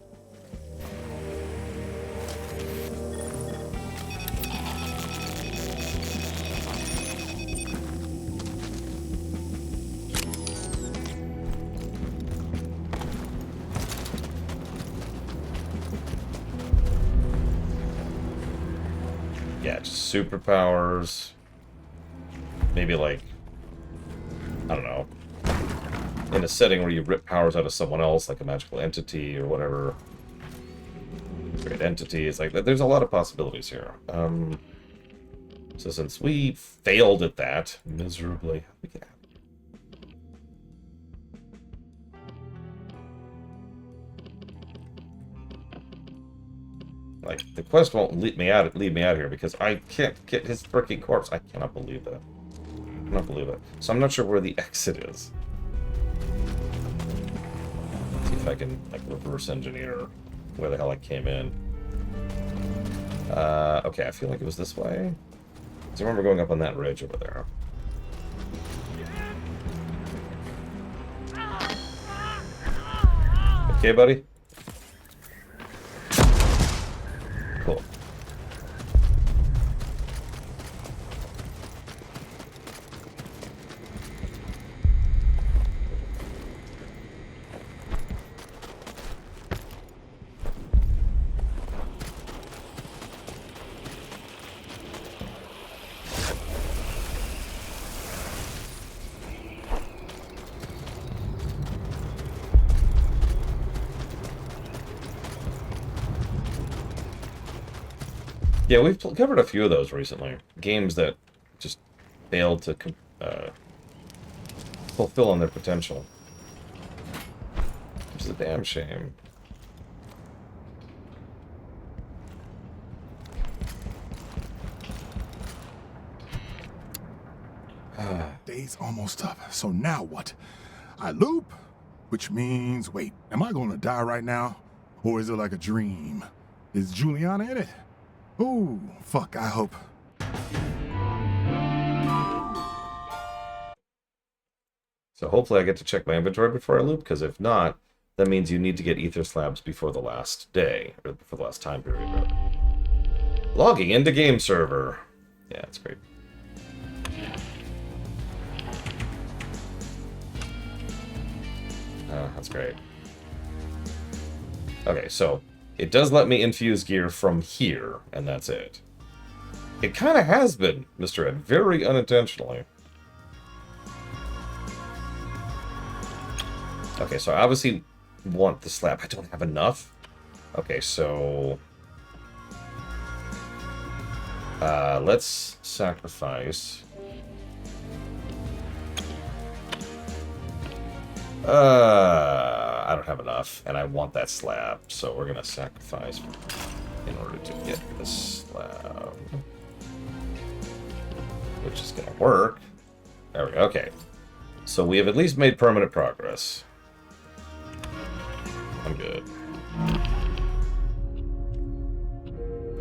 Speaker 1: Yeah, just superpowers. Maybe like, I don't know, in a setting where you rip powers out of someone else, like a magical entity or whatever. Great entity. It's like, there's a lot of possibilities here. So since we failed at that miserably, like, the quest won't lead me out here because I can't get his freaking corpse. I cannot believe that. I cannot believe it. So I'm not sure where the exit is. Let's see if I can, like, reverse engineer where the hell I came in. Okay, I feel like it was this way. I remember going up on that ridge over there. Okay, buddy? Cool. Yeah, we've covered a few of those recently. Games that just failed to fulfill on their potential. Which is a damn shame.
Speaker 8: Day's almost up, so now what? I loop? Which means, wait, am I gonna die right now? Or is it like a dream? Is Juliana in it? Ooh, fuck, I hope.
Speaker 1: So hopefully I get to check my inventory before I loop, because if not, that means you need to get ether slabs before the last day, or before the last time period, rather. Logging into game server. Yeah, that's great. That's great. Okay, so it does let me infuse gear from here, and that's it. It kind of has been, Mr. Ed, very unintentionally. Okay, so I obviously want the slab. I don't have enough. Okay, so let's sacrifice. I don't have enough, and I want that slab, so we're gonna sacrifice in order to get the slab, which is gonna work. There we go. Okay, so we have at least made permanent progress. I'm good.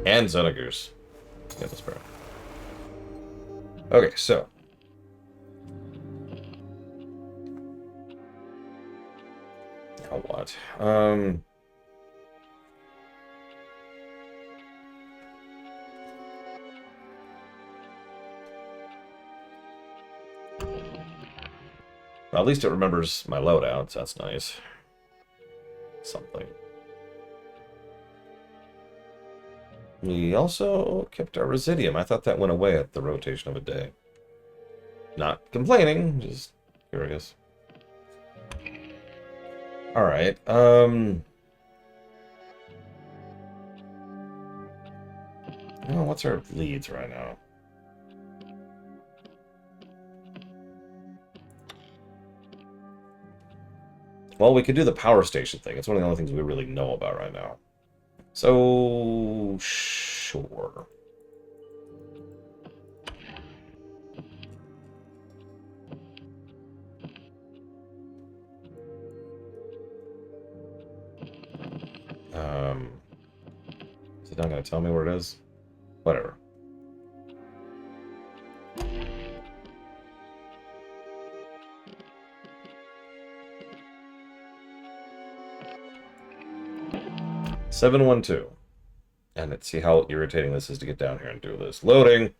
Speaker 1: And Xenagers. Yeah, that's better. Okay, so. Now what? Well, at least it remembers my loadouts. That's nice. Something. We also kept our Residium. I thought that went away at the rotation of a day. Not complaining, just curious. Alright, oh, what's our leads right now? Well, we could do the power station thing. It's one of the only things we really know about right now. So, sure. it not going to tell me where it is? Whatever. $712. And let's see how irritating this is to get down here and do this. Loading!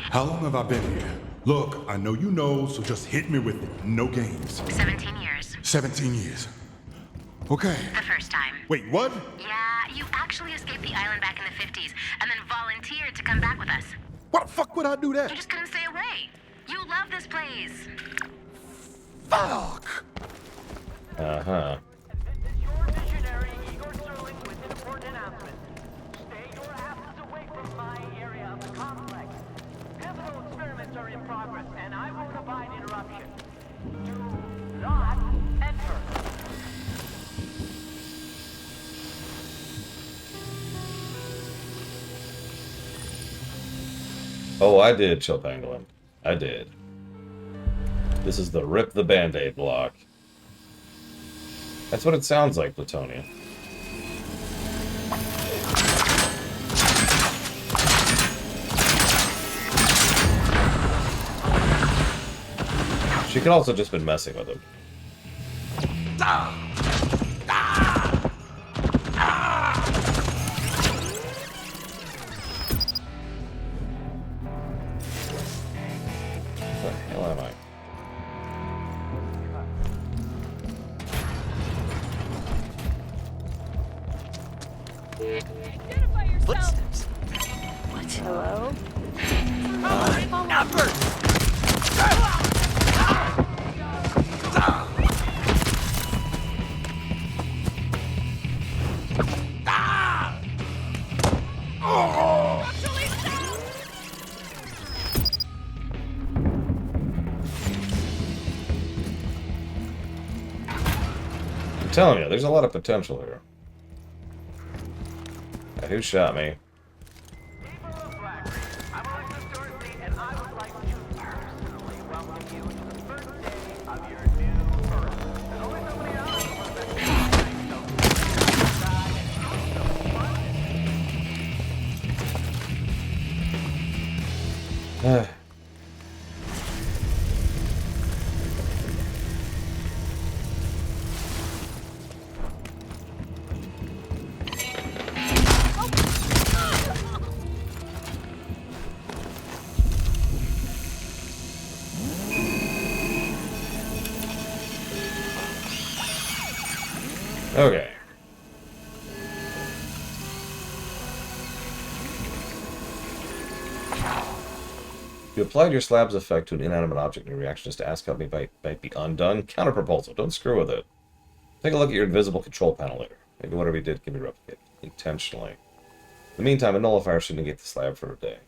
Speaker 8: How long have I been here? Look, I know you know, so just hit me with it. No games.
Speaker 3: 17 years.
Speaker 8: 17 years. Okay.
Speaker 3: The first time.
Speaker 8: Wait, what?
Speaker 3: Yeah, you actually escaped the island back in the 50s and then volunteered to come back with us.
Speaker 8: Why the fuck would I do that?
Speaker 3: You just couldn't stay away. You love this place.
Speaker 8: Fuck!
Speaker 1: Uh-huh.
Speaker 14: And I won't abide interruption. Do not enter.
Speaker 1: Oh, I did, Chill Pangolin. I did. This is the Rip the Band-Aid block. That's what it sounds like, Plutonian. She could also just been messing with him. Where the hell am I?
Speaker 13: Footsteps. What?
Speaker 9: Hello?
Speaker 13: Never!
Speaker 1: I'm telling you, there's a lot of potential here. Now, who shot me? Okay. You applied your slab's effect to an inanimate object, and your reaction is to ask how it might be undone. Counter proposal. Don't screw with it. Take a look at your invisible control panel later. Maybe whatever you did can be replicated intentionally. In the meantime, a nullifier should negate the slab for a day.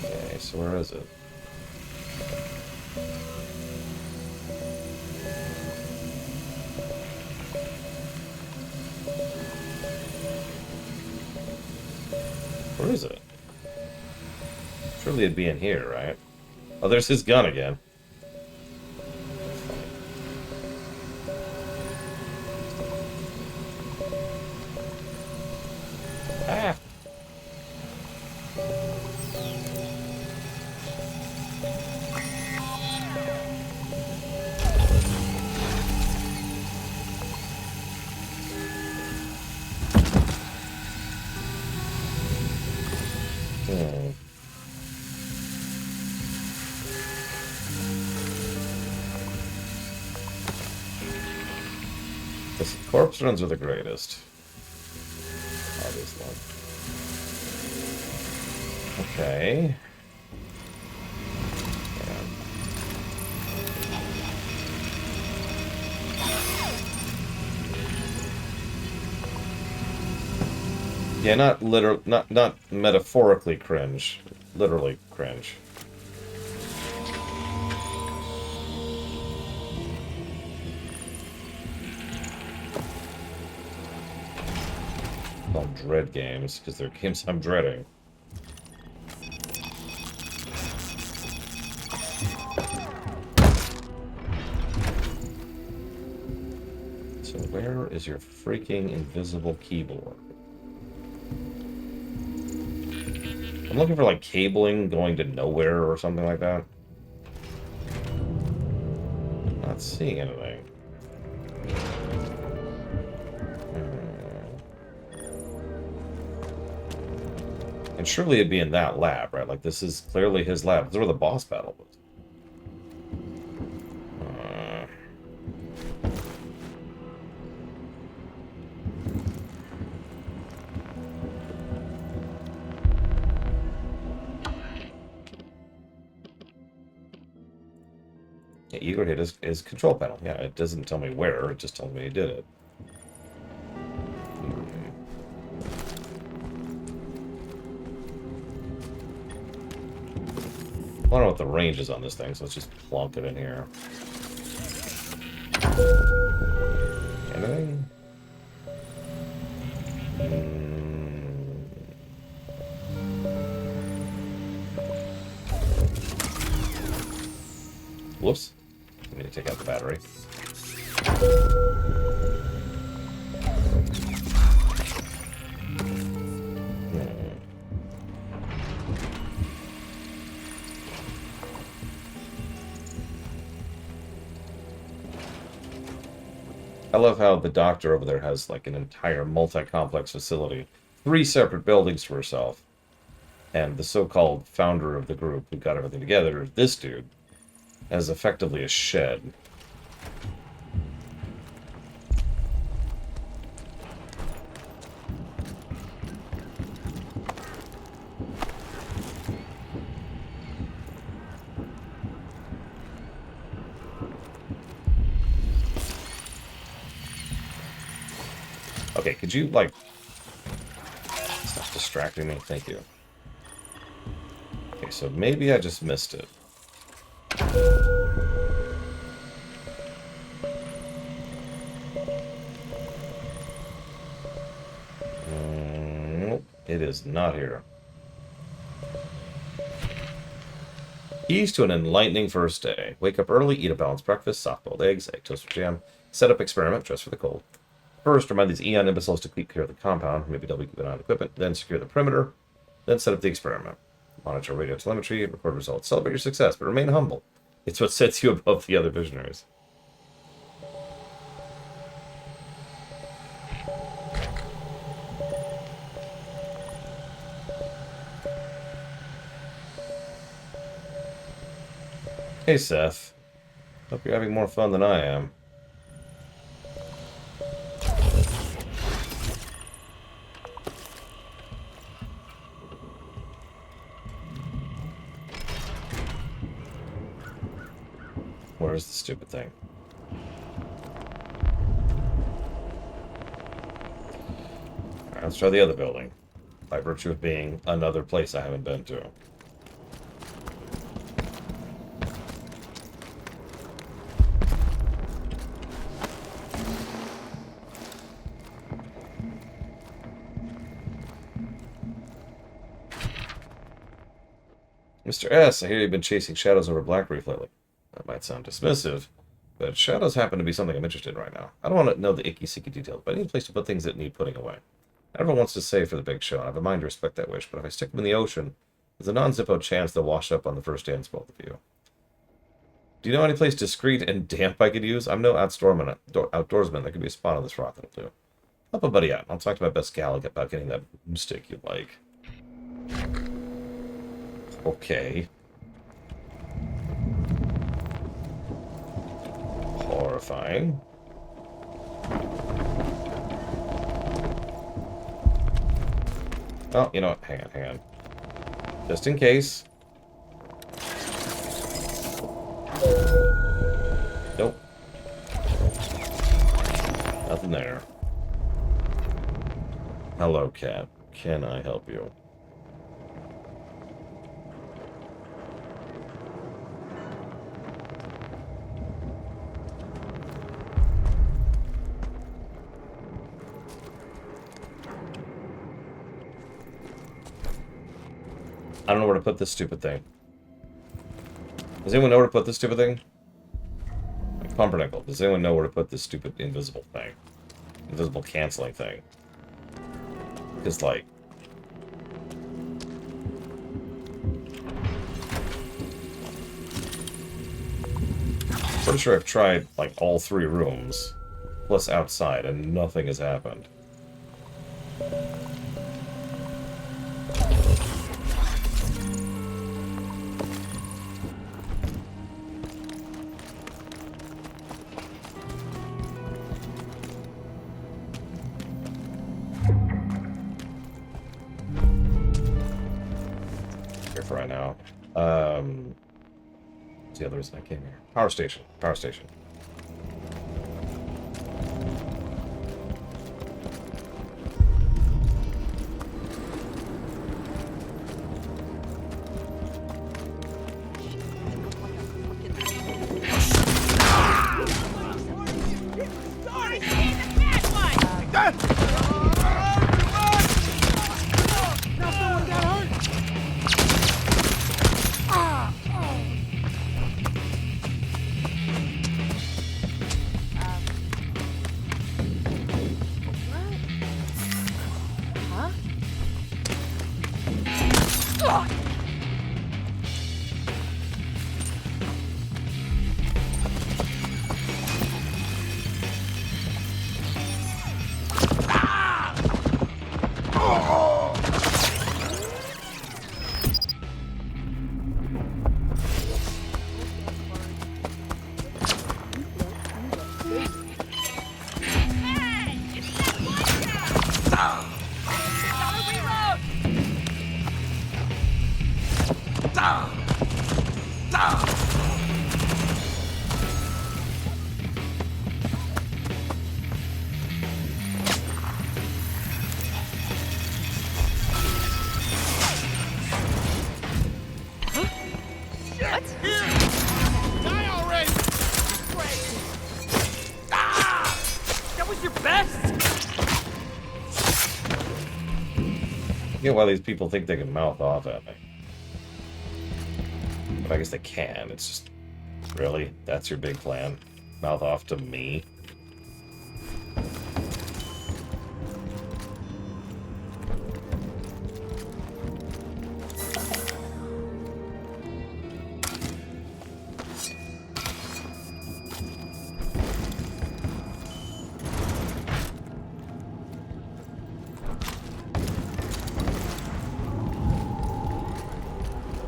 Speaker 1: Okay, so where is it? Where is it? Surely it'd be in here, right? Oh, there's his gun again. Ah! Corpse runs are the greatest. Obviously. Okay. Yeah, not literal, not metaphorically cringe, literally cringe. Called dread games because they're games I'm dreading. So where is your freaking invisible keyboard? I'm looking for like cabling going to nowhere or something like that. Not seeing anything. And surely it'd be in that lab, right? Like this is clearly his lab. This is where the boss battle was. Yeah, Igor hit his control panel. Yeah, it doesn't tell me where, it just tells me he did it. I don't know what the range is on this thing, so let's just plonk it in here. Anything? Whoops. I need to take out the battery. I love how the doctor over there has like an entire multi-complex facility, 3 separate buildings for herself. And the so-called founder of the group who got everything together, this dude, has effectively a shed. Okay, could you, like... Stop distracting me, thank you. Okay, so maybe I just missed it. Nope, it is not here. Keys to an enlightening first day. Wake up early, eat a balanced breakfast, soft-boiled eggs, egg toast with jam. Set up experiment, dress for the cold. First, remind these Eon imbeciles to clear the compound, maybe double keep it on equipment, then secure the perimeter, then set up the experiment. Monitor radio telemetry, record results. Celebrate your success, but remain humble. It's what sets you above the other visionaries. Hey, Seth. Hope you're having more fun than I am. Where's the stupid thing? Alright, let's try the other building. By virtue of being another place I haven't been to. Mr. S., I hear you've been chasing shadows over Black Reef lately. That might sound dismissive, but shadows happen to be something I'm interested in right now. I don't want to know the icky-sicky details, but I need a place to put things that need putting away. Everyone wants to save for the big show, and I have a mind to respect that wish, but if I stick them in the ocean, there's a non-zippo chance they'll wash up on the first dance, both of you. Do you know any place discreet and damp I could use? I'm no outdoorsman. There could be a spot on this rock that'll do. Help a buddy out. I'll talk to my best gal about getting that stick you like. Okay. Horrifying. Oh, you know what? Hang on. Just in case. Nope. Nothing there. Hello, cat. can I help you? I don't know where to put this stupid thing. Does anyone know where to put this stupid thing? Like Pumpernickel, does anyone know where to put this stupid invisible thing? Invisible canceling thing? Because, like... pretty sure I've tried, like, all 3 rooms, plus outside, and nothing has happened. Here for right now. What's the other reason I came here? Power station. Power station. I get why these people think they can mouth off at me. But I guess they can. It's just... really? That's your big plan? Mouth off to me?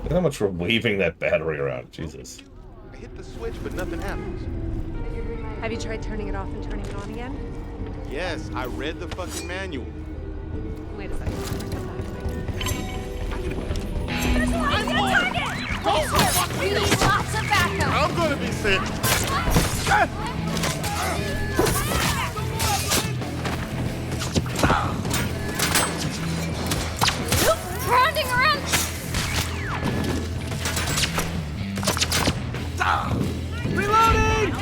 Speaker 1: Look how much we're waving that battery around. Jesus.
Speaker 15: I hit the switch, but nothing happens.
Speaker 6: Have you tried turning it off and turning it on again?
Speaker 15: Yes, I read the fucking manual.
Speaker 6: Wait a second.
Speaker 10: There's a lot of target! Please, we need lots of backup.
Speaker 15: I'm gonna be sick.
Speaker 10: Rounding around.
Speaker 13: Reloading!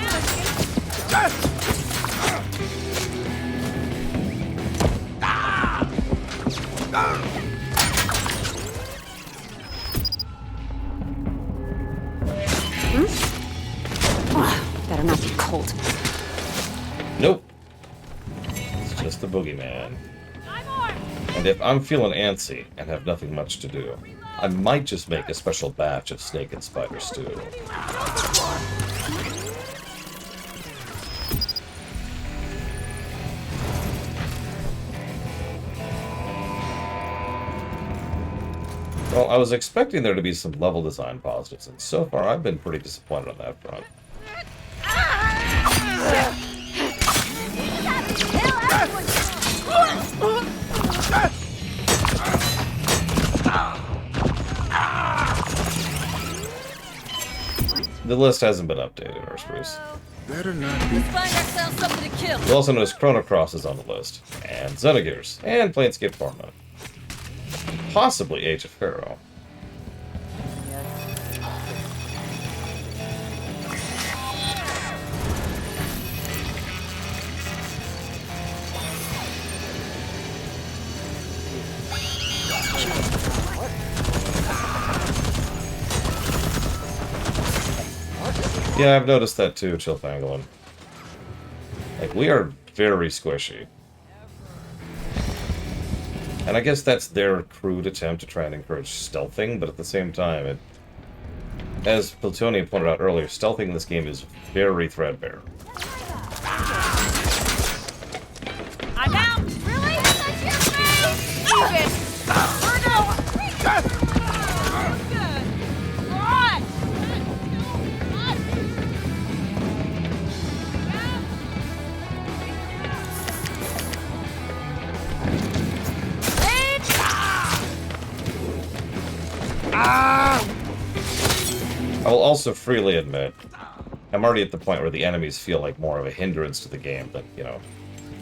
Speaker 10: Better not be cold.
Speaker 1: Nope. It's just the boogeyman. And if I'm feeling antsy and have nothing much to do, I might just make a special batch of snake and spider stew. Well, I was expecting there to be some level design positives, and so far I've been pretty disappointed on that front. The list hasn't been updated, Spruce.
Speaker 15: Better not be.
Speaker 10: Let's find ourselves something to kill.
Speaker 1: You'll also notice Chrono Cross is on the list, and Xenogears, and Planescape Torment. Possibly Age of Pharaoh. Yeah, I've noticed that too, Chill Pangolin. Like, we are very squishy. And I guess that's their crude attempt to try and encourage stealthing, but at the same time, as Plutonian pointed out earlier, stealthing in this game is very threadbare.
Speaker 10: I'm out! Really? That's your face! Stop it!
Speaker 1: I will also freely admit, I'm already at the point where the enemies feel like more of a hindrance to the game than, you know,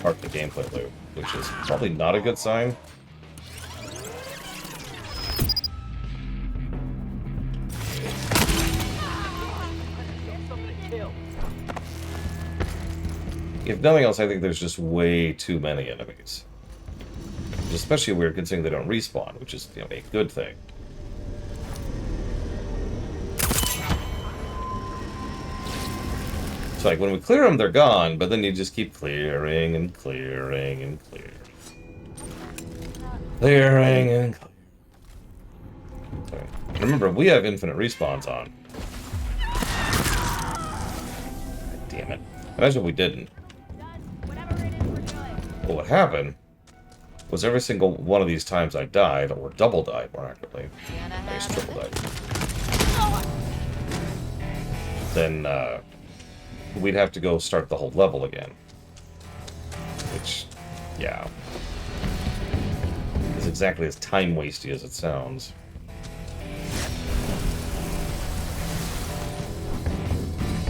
Speaker 1: part of the gameplay loop, which is probably not a good sign. If nothing else, I think there's just way too many enemies. Which is especially weird considering they don't respawn, which is, you know, a good thing. It's like, when we clear them, they're gone, but then you just keep clearing and clearing and clearing. Clearing and clearing. And remember, we have infinite respawns on. God damn it. Imagine if we didn't. Well, what happened was every single one of these times I died, or double died more accurately, I guess triple died, then we'd have to go start the whole level again. Which, yeah, is exactly as time-wasty as it sounds.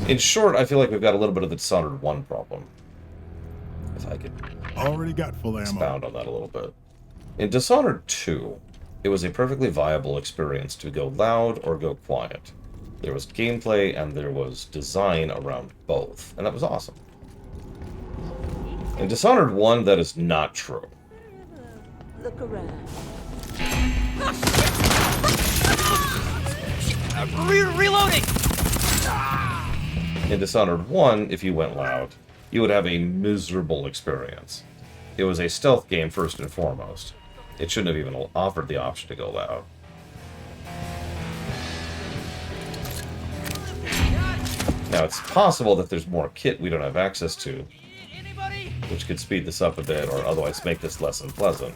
Speaker 1: In short, I feel like we've got a little bit of the Dishonored 1 problem. If I could
Speaker 8: already got full ammo.
Speaker 1: Expound on that a little bit. In Dishonored 2, it was a perfectly viable experience to go loud or go quiet. There was gameplay and there was design around both, and that was awesome. In Dishonored 1, that is not true.
Speaker 9: Look around.
Speaker 13: Reloading!
Speaker 1: In Dishonored 1, if you went loud, you would have a miserable experience. It was a stealth game first and foremost. It shouldn't have even offered the option to go loud. Now, it's possible that there's more kit we don't have access to, which could speed this up a bit or otherwise make this less unpleasant.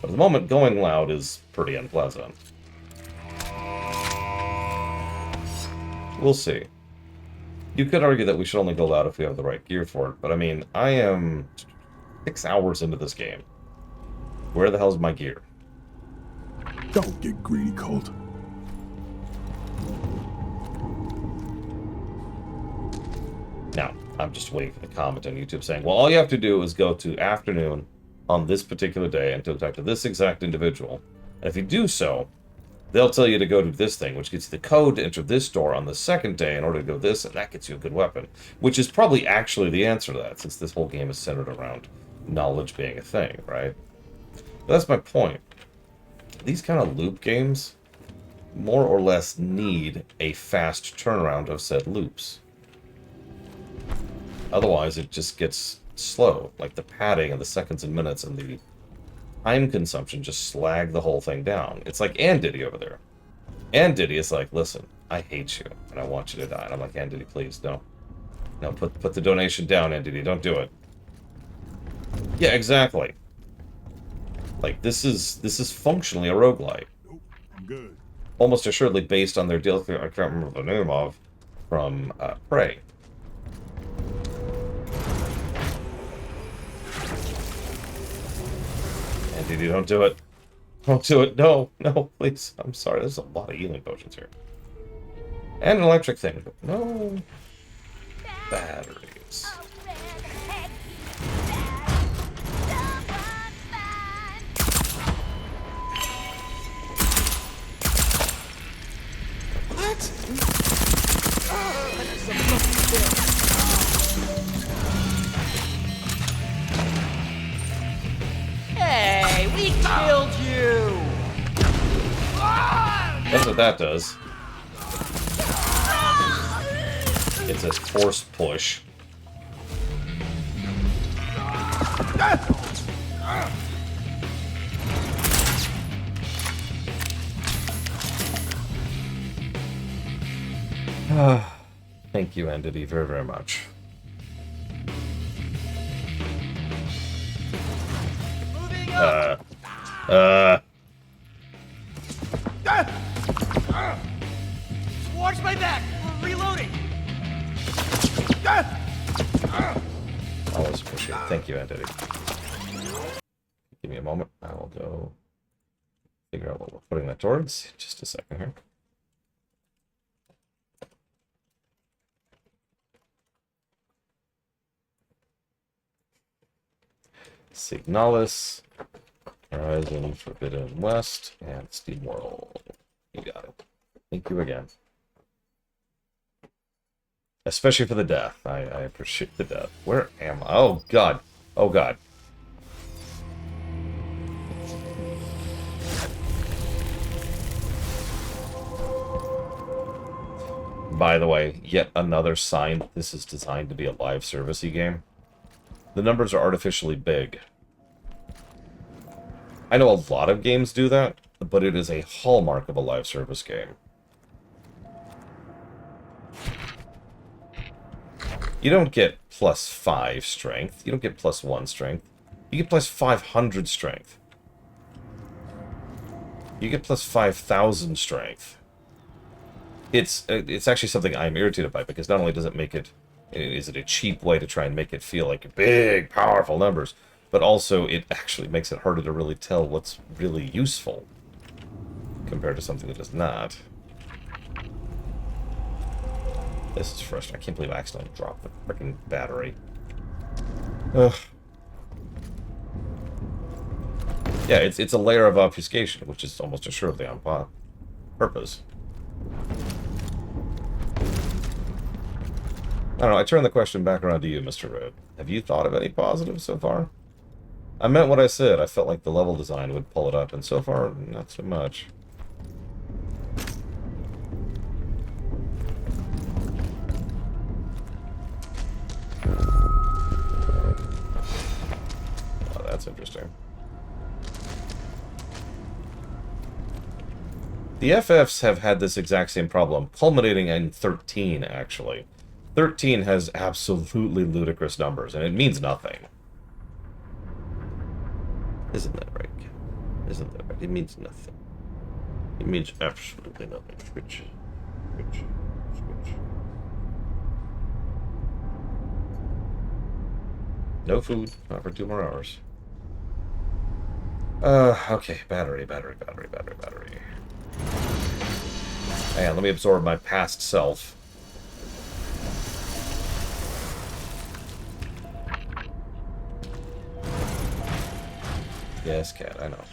Speaker 1: But at the moment, going loud is pretty unpleasant. We'll see. You could argue that we should only go loud if we have the right gear for it, but I mean, I am 6 hours into this game. Where the hell's my gear?
Speaker 8: Don't get greedy, Colt.
Speaker 1: Now, I'm just waiting for the comment on YouTube saying, well, all you have to do is go to afternoon on this particular day and to talk to this exact individual. And if you do so, they'll tell you to go to this thing, which gets you the code to enter this door on the second day in order to go this, and that gets you a good weapon. Which is probably actually the answer to that, since this whole game is centered around knowledge being a thing, right? But that's my point. These kind of loop games, more or less, need a fast turnaround of said loops. Otherwise, it just gets slow. Like the padding and the seconds and minutes and the time consumption just slag the whole thing down. It's like Andiddy over there. Andiddy is like, listen, I hate you, and I want you to die. And I'm like, Andiddy, please, no. No, put the donation down, Andiddy, don't do it. Yeah, exactly. Like, this is functionally a roguelike.
Speaker 8: Nope, I'm good.
Speaker 1: Almost assuredly based on their deal, I can't remember the name of, from Prey. Andiddy, don't do it. Don't do it. No, no, please. I'm sorry. There's a lot of healing potions here. And an electric thing, but no batteries. what that does. It's a force push. Thank you, Entity, very, very much.
Speaker 13: Watch my back! We're reloading!
Speaker 1: Always appreciate it. Thank you, Entity. Give me a moment. I will go figure out what we're putting that towards. Just a second here. Signalis, Horizon, Forbidden West, and SteamWorld. You got it. Thank you again. Especially for the death. I appreciate the death. Where am I? Oh, God. Oh, God. By the way, yet another sign that this is designed to be a live servicey game. The numbers are artificially big. I know a lot of games do that, but it is a hallmark of a live service game. You don't get +5 strength. You don't get +1 strength. You get +500 strength. You get +5,000 strength. It's actually something I'm irritated by, because not only does it make it... Is it a cheap way to try and make it feel like big, powerful numbers, but also it actually makes it harder to really tell what's really useful compared to something that is not. This is frustrating. I can't believe I accidentally dropped the freaking battery. Ugh. Yeah, it's a layer of obfuscation, which is almost assuredly on purpose. I don't know, I turn the question back around to you, Mr. Red. Have you thought of any positives so far? I meant what I said. I felt like the level design would pull it up, and so far, not so much. Oh, that's interesting. The FFs have had this exact same problem, culminating in 13, actually. 13 has absolutely ludicrous numbers, and it means nothing. Isn't that right? Isn't that right? It means nothing. It means absolutely nothing. Switch. Switch. Switch. No food. Not for 2 more hours. Okay. Battery. Hang on, let me absorb my past self. Yes, cat, I know.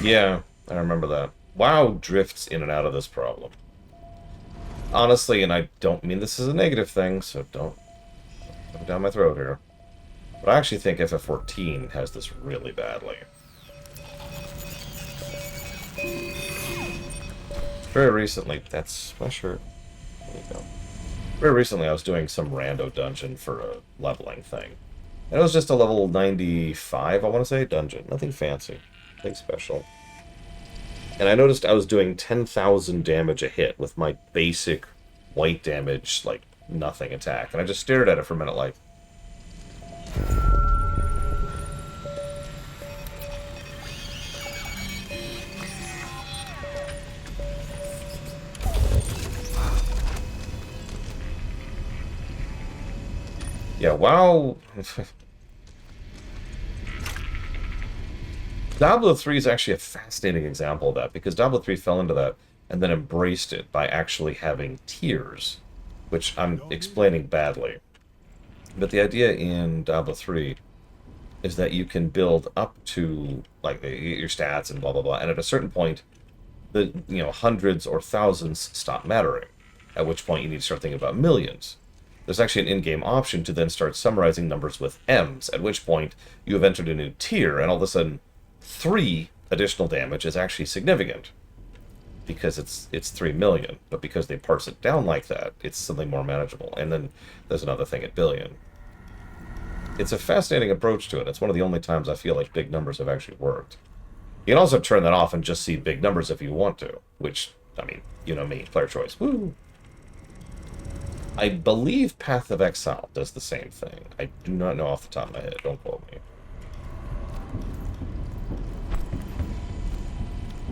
Speaker 1: Yeah, I remember that. WoW drifts in and out of this problem. Honestly, and I don't mean this as a negative thing, so don't come down my throat here. But I actually think FF14 has this really badly. Very recently, that's my shirt. There you go. Very recently, I was doing some rando dungeon for a leveling thing. And it was just a level 95, I want to say, dungeon. Nothing fancy. Nothing special. And I noticed I was doing 10,000 damage a hit with my basic white damage, like, nothing attack. And I just stared at it for a minute like... Yeah, WoW... Diablo 3 is actually a fascinating example of that, because Diablo 3 fell into that and then embraced it by actually having tiers, which I'm explaining badly. But the idea in Diablo 3 is that you can build up to like your stats and blah blah blah, and at a certain point, the hundreds or thousands stop mattering. At which point you need to start thinking about millions. There's actually an in-game option to then start summarizing numbers with M's, at which point you have entered a new tier, and all of a sudden 3 additional damage is actually significant. Because it's 3 million, but because they parse it down like that, it's something more manageable. And then there's another thing at billion. It's a fascinating approach to it. It's one of the only times I feel like big numbers have actually worked. You can also turn that off and just see big numbers if you want to, which, I mean, you know me, player choice. Woo! I believe Path of Exile does the same thing. I do not know off the top of my head. Don't quote me.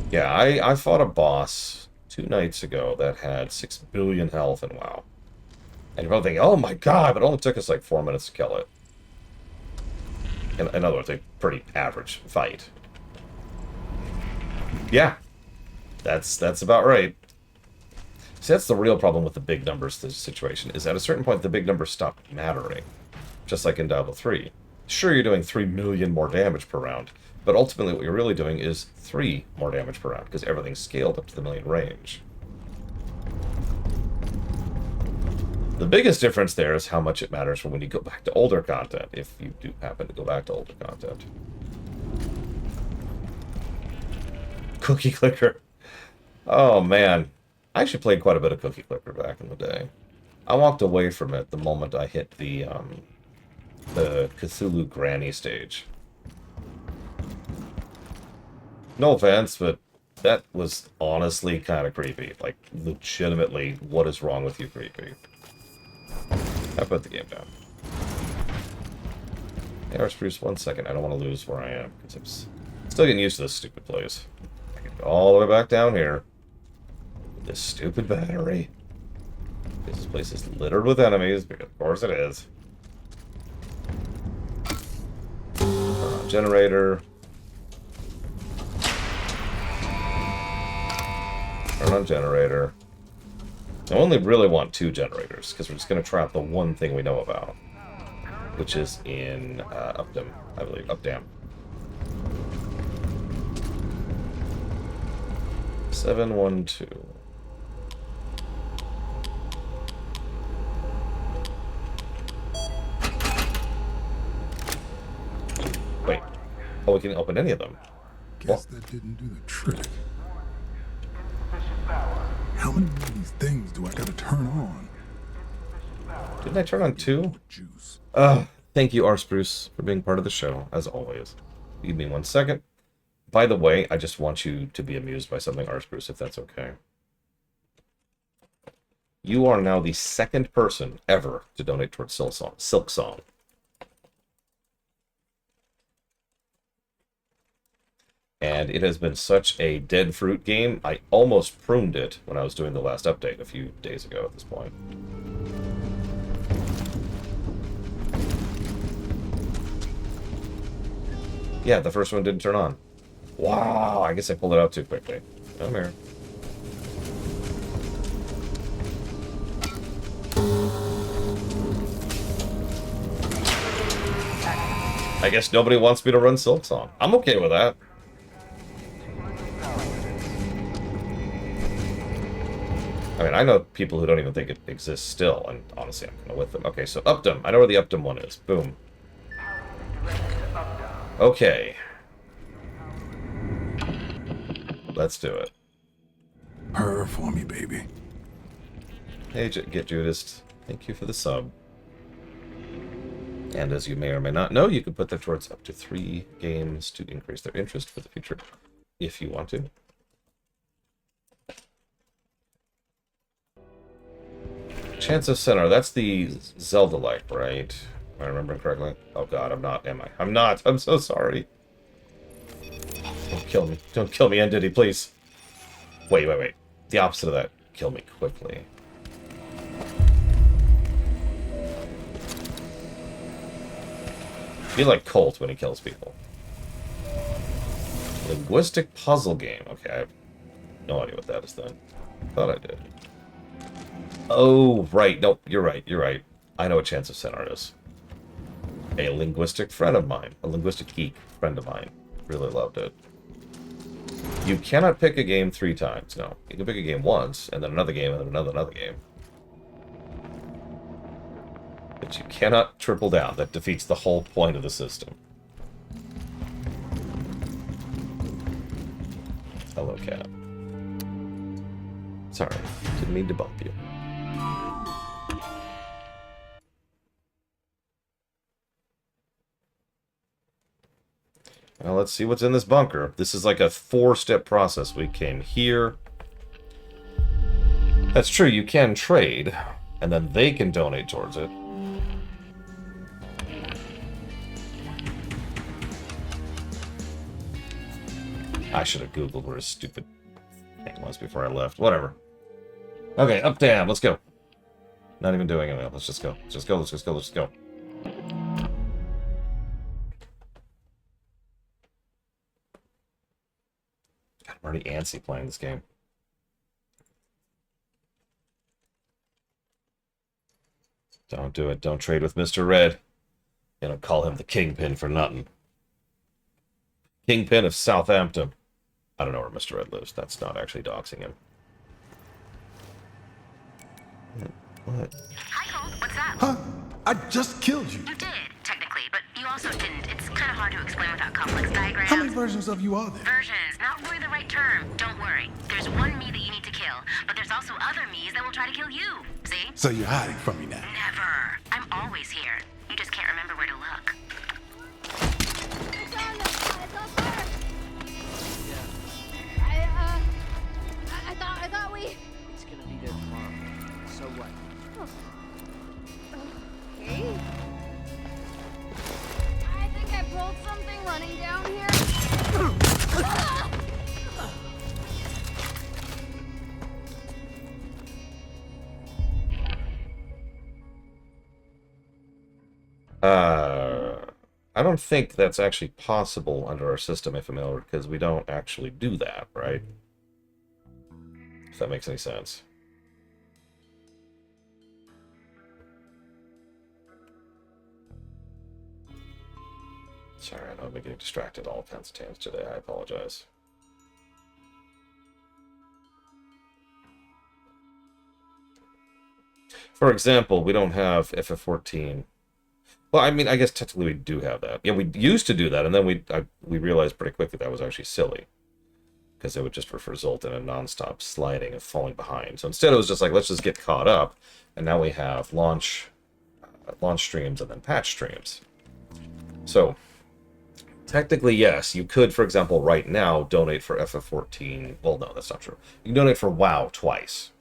Speaker 1: Yeah, I fought a boss 2 nights ago that had 6 billion health and WoW. And you're probably thinking, oh my god, but it only took us like 4 minutes to kill it. In other words, a pretty average fight. Yeah, that's about right. See, that's the real problem with the big numbers situation, is at a certain point the big numbers stop mattering. Just like in Diablo 3. Sure, you're doing 3 million more damage per round, but ultimately what you're really doing is 3 more damage per round, because everything's scaled up to the million range. The biggest difference there is how much it matters for when you go back to older content, if you do happen to go back to older content. Cookie Clicker. Oh, man. I actually played quite a bit of Cookie Clicker back in the day. I walked away from it the moment I hit the Cthulhu Granny stage. No offense, but that was honestly kind of creepy. Like, legitimately, what is wrong with you creepy? I put the game down. Hey, Spruce, 1 second. I don't want to lose where I am, because I'm still getting used to this stupid place. I can go all the way back down here. With this stupid battery. This place is littered with enemies, because of course it is. Turn on generator. Turn on generator. I only really want 2 generators, because we're just going to try out the one thing we know about. Which is in Updam, I believe. Updam. 712. Wait. Oh, we can open any of them.
Speaker 8: Guess that didn't do the trick. How many of these things do I gotta turn on?
Speaker 1: Didn't I turn on 2? Thank you, R. Spruce, for being part of the show, as always. Give me 1 second. By the way, I just want you to be amused by something, R. Spruce, if that's okay. You are now the 2nd person ever to donate towards Silk Song. And it has been such a dead fruit game, I almost pruned it when I was doing the last update a few days ago at this point. Yeah, the first one didn't turn on. Wow, I guess I pulled it out too quickly. Come here. I guess nobody wants me to run Silk Song. I'm okay with that. I mean, I know people who don't even think it exists still, and honestly, I'm kind of with them. Okay, so Updam. I know where the Updam one is. Boom. Okay. Let's do it.
Speaker 8: Purr for me, baby.
Speaker 1: Hey, Get Judas. Thank you for the sub. And as you may or may not know, you can put that towards up to 3 games to increase their interest for the future, if you want to. Chance of Sinner. That's the Zelda-like, right? Am I remembering correctly? Oh god, I'm not, am I? I'm not! I'm so sorry! Don't kill me. Don't kill me, Entity, please! Wait. The opposite of that. Kill me quickly. Be like Colt when he kills people. Linguistic puzzle game. Okay, I have no idea what that is then. Thought I did. Oh, right. Nope, you're right. I know what Chance of Sinner is. A linguistic friend of mine, a linguistic geek friend of mine, really loved it. You cannot pick a game 3 times. No, you can pick a game once, and then another game, and then another game. But you cannot triple down. That defeats the whole point of the system. Hello, cat. Sorry, didn't mean to bump you. Well, let's see what's in this bunker. This is like a 4-step process. We came here. That's true, you can trade, and then they can donate towards it. I should have Googled where his stupid thing was before I left. Whatever. Okay, up, down. Let's go. Not even doing anything. Let's just go. Let's just go. Let's just go. Let's just go. God, I'm already antsy playing this game. Don't do it. Don't trade with Mr. Red. You don't call him the Kingpin for nothing. Kingpin of Southampton. I don't know where Mr. Red lives. That's not actually doxing him. What?
Speaker 3: Hi, Colt. What's up?
Speaker 2: Huh? I just killed you.
Speaker 3: You did, technically, but you also didn't. It's kind of hard to explain without complex diagrams.
Speaker 2: How many versions of you are there?
Speaker 3: Versions, not really the right term. Don't worry. There's one me that you need to kill, but there's also other me's that will try to kill you. See?
Speaker 2: So you're hiding from me now.
Speaker 3: Never. I'm always here. You just can't remember where to look.
Speaker 10: I thought we...
Speaker 7: It's gonna be there tomorrow. So what?
Speaker 10: Okay. I think I pulled something running down here.
Speaker 1: I don't think that's actually possible under our system, if I'm familiar, because we don't actually do that, right? If that makes any sense. Sorry, I know I'm getting distracted all kinds of times today. I apologize. For example, we don't have FF14. Well, I mean, I guess technically we do have that. Yeah, we used to do that, and then we realized pretty quickly that was actually silly. Because it would just result in a non-stop sliding and falling behind. So instead it was just like, let's just get caught up. And now we have launch streams and then patch streams. So, technically, yes, you could, for example, right now, donate for FF14. Well, no, that's not true. You can donate for WoW twice.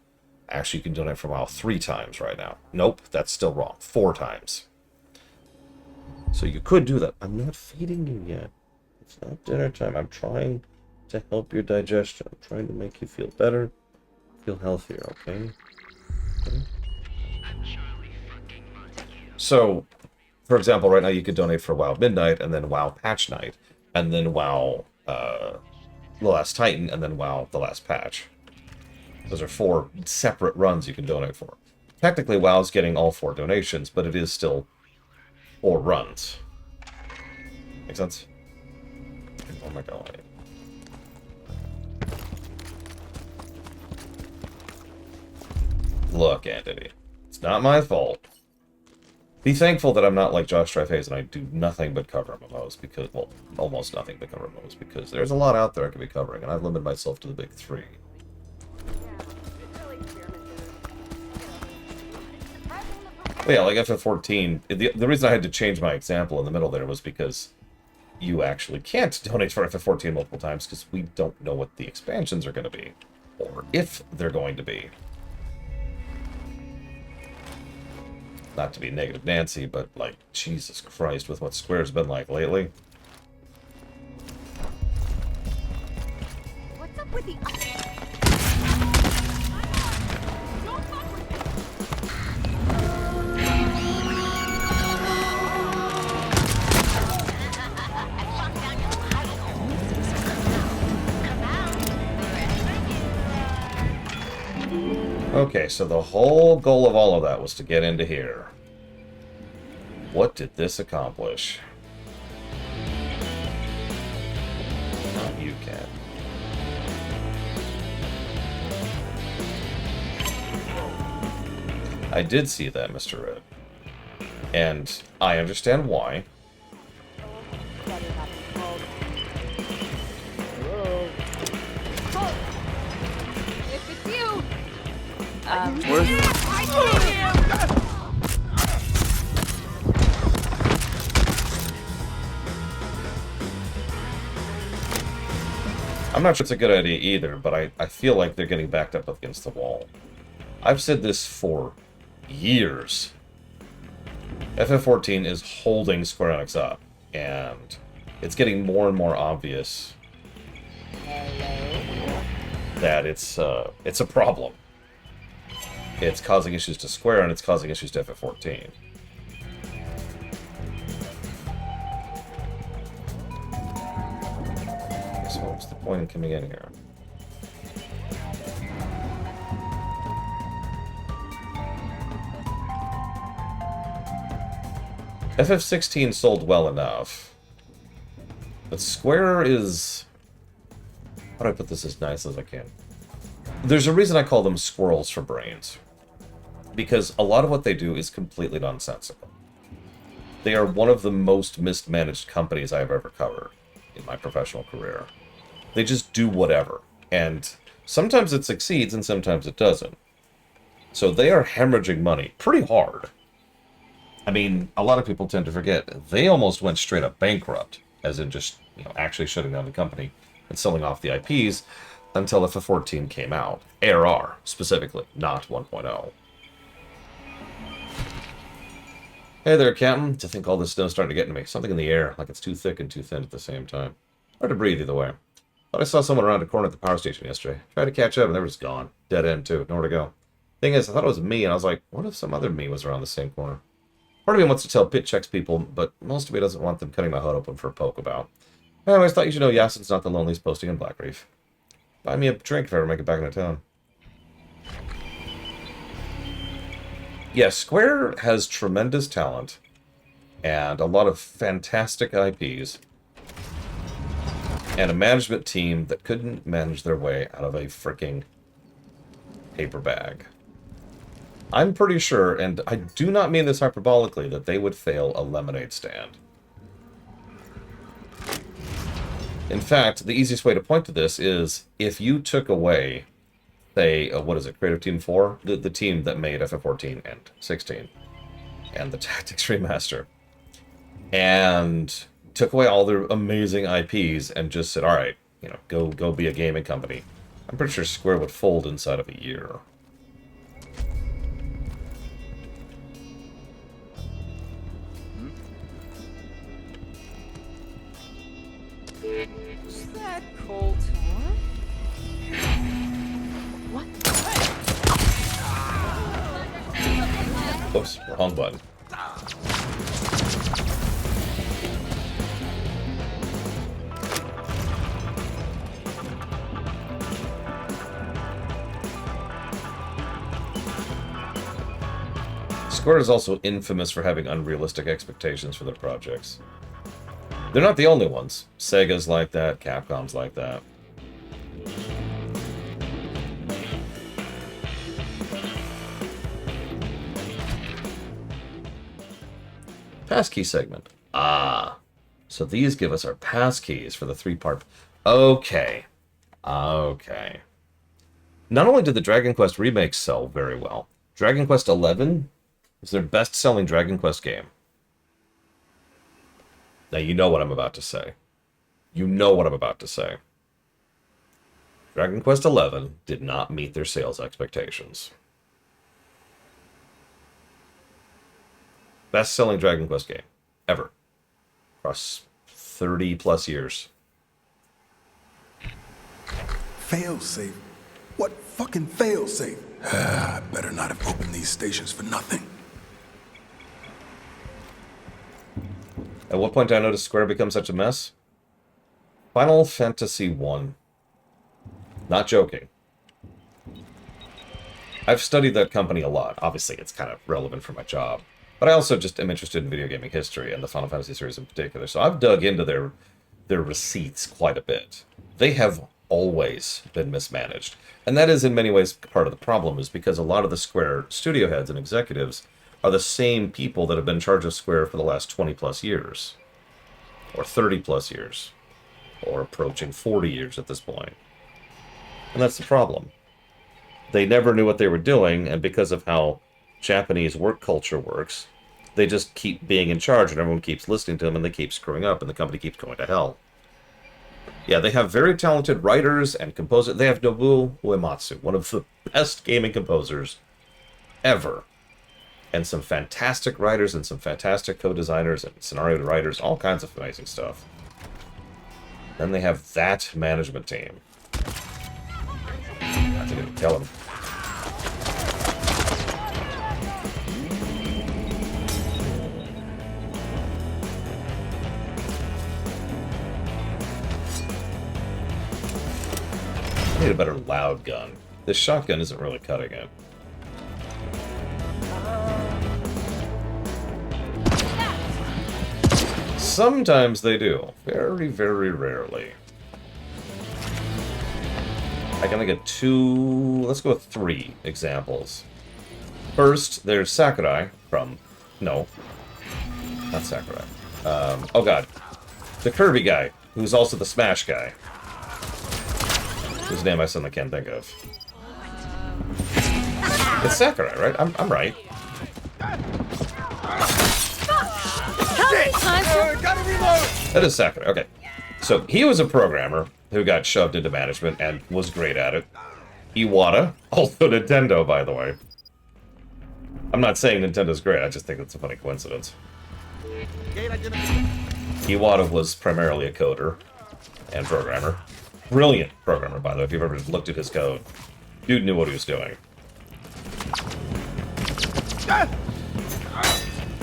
Speaker 1: Actually, you can donate for WoW 3 times right now. Nope, that's still wrong. 4 times. So you could do that. I'm not feeding you yet. It's not dinner time. I'm trying to help your digestion. I'm trying to make you feel better, feel healthier, okay? So, for example, right now you could donate for WoW Midnight, and then WoW Patch Night, and then WoW The Last Titan, and then WoW The Last Patch. Those are 4 separate runs you can donate for. Technically, WoW's getting all 4 donations, but it is still 4 runs. Make sense? Oh my god. Look, Anthony, it's not my fault. Be thankful that I'm not like Josh Strife-Hayes and I do nothing but cover MMOs because, well, almost nothing but cover MMOs because there's a lot out there I could be covering, and I've limited myself to the big 3. But yeah, like FF14, the reason I had to change my example in the middle there was because you actually can't donate for FF14 multiple times because we don't know what the expansions are going to be, or if they're going to be. Not to be negative Nancy, but like, Jesus Christ, with what Square's been like lately.
Speaker 10: What's up with the... Okay, so the whole goal of all of that was to get into here.
Speaker 1: What did this accomplish? Not you, cat. I did see that, Mr. Red. And I understand why.
Speaker 6: If it's you!
Speaker 1: I'm not sure it's a good idea either, but I feel like they're getting backed up against the wall. I've said this for years. FF14 is holding Square Enix up, and it's getting more and more obvious that it's a problem. It's causing issues to Square, and it's causing issues to FF14. So what's the point in coming in here? FF16 sold well enough, but Square is... How do I put this as nice as I can? There's a reason I call them squirrels for brains. Because a lot of what they do is completely nonsensical. They are one of the most mismanaged companies I've ever covered in my professional career. They just do whatever. And sometimes it succeeds and sometimes it doesn't. So they are hemorrhaging money pretty hard. I mean, a lot of people tend to forget, they almost went straight up bankrupt, as in just, actually shutting down the company and selling off the IPs until FF14 came out. ARR, specifically, not 1.0. Hey there, Captain. To think all this snow's starting to get into me. Something in the air, like it's too thick and too thin at the same time. Hard to breathe either way. Thought I saw someone around a corner at the power station yesterday. Tried to catch up and they were just gone. Dead end, too. Nowhere to go. Thing is, I thought it was me, and I was like, what if some other me was around the same corner? Part of me wants to tell pit checks people, but most of me doesn't want them cutting my hood open for a poke about. I always thought you should know Yasin's not the loneliest posting in Black Reef. Buy me a drink if I ever make it back into town. Yes, Square has tremendous talent and a lot of fantastic IPs and a management team that couldn't manage their way out of a freaking paper bag. I'm pretty sure, and I do not mean this hyperbolically, that they would fail a lemonade stand. In fact, the easiest way to point to this is if you took away, say, what is it, Creative Team 4? The team that made FF14 and 16, and the Tactics Remaster, and took away all their amazing IPs and just said, alright, go be a gaming company. I'm pretty sure Square would fold inside of a year.
Speaker 7: Is that cold tomorrow?
Speaker 6: What?
Speaker 1: Oops, wrong button. Square is also infamous for having unrealistic expectations for their projects. They're not the only ones. Sega's like that, Capcom's like that. Passkey segment. Ah. So these give us our passkeys for the three-part... Okay. Okay. Not only did the Dragon Quest remakes sell very well, Dragon Quest XI is their best-selling Dragon Quest game. Now, you know what I'm about to say. You know what I'm about to say. Dragon Quest XI did not meet their sales expectations. Best-selling Dragon Quest game. Ever. Across 30-plus years.
Speaker 8: Failsafe? What fucking failsafe? I better not have opened these stations for nothing.
Speaker 1: At what point did I notice Square become such a mess? Final Fantasy 1. Not joking. I've studied that company a lot. Obviously, it's kind of relevant for my job. But I also just am interested in video gaming history and the Final Fantasy series in particular. So I've dug into their receipts quite a bit. They have always been mismanaged. And that is in many ways part of the problem, is because a lot of the Square studio heads and executives are the same people that have been in charge of Square for the last 20 plus years. Or 30 plus years. Or approaching 40 years at this point. And that's the problem. They never knew what they were doing, and because of how Japanese work culture works, they just keep being in charge, and everyone keeps listening to them, and they keep screwing up, and the company keeps going to hell. Yeah, they have very talented writers and composers. They have Nobuo Uematsu, one of the best gaming composers ever. And some fantastic writers and some fantastic co-designers and scenario writers, all kinds of amazing stuff. Then they have that management team. I have to go tell them. I need a better loud gun. This shotgun isn't really cutting it. Sometimes they do. Very, very rarely. I can only get two... Let's go with 3 examples. First, there's Sakurai from... No. Not Sakurai. Oh god. The Kirby guy, who's also the Smash guy. Whose name I suddenly can't think of. It's Sakurai, right? I'm right. That is Sakurai, okay. So, he was a programmer who got shoved into management and was great at it. Iwata, also Nintendo, by the way. I'm not saying Nintendo's great, I just think it's a funny coincidence. Iwata was primarily a coder and programmer. Brilliant programmer, by the way, if you've ever looked at his code. Dude knew what he was doing.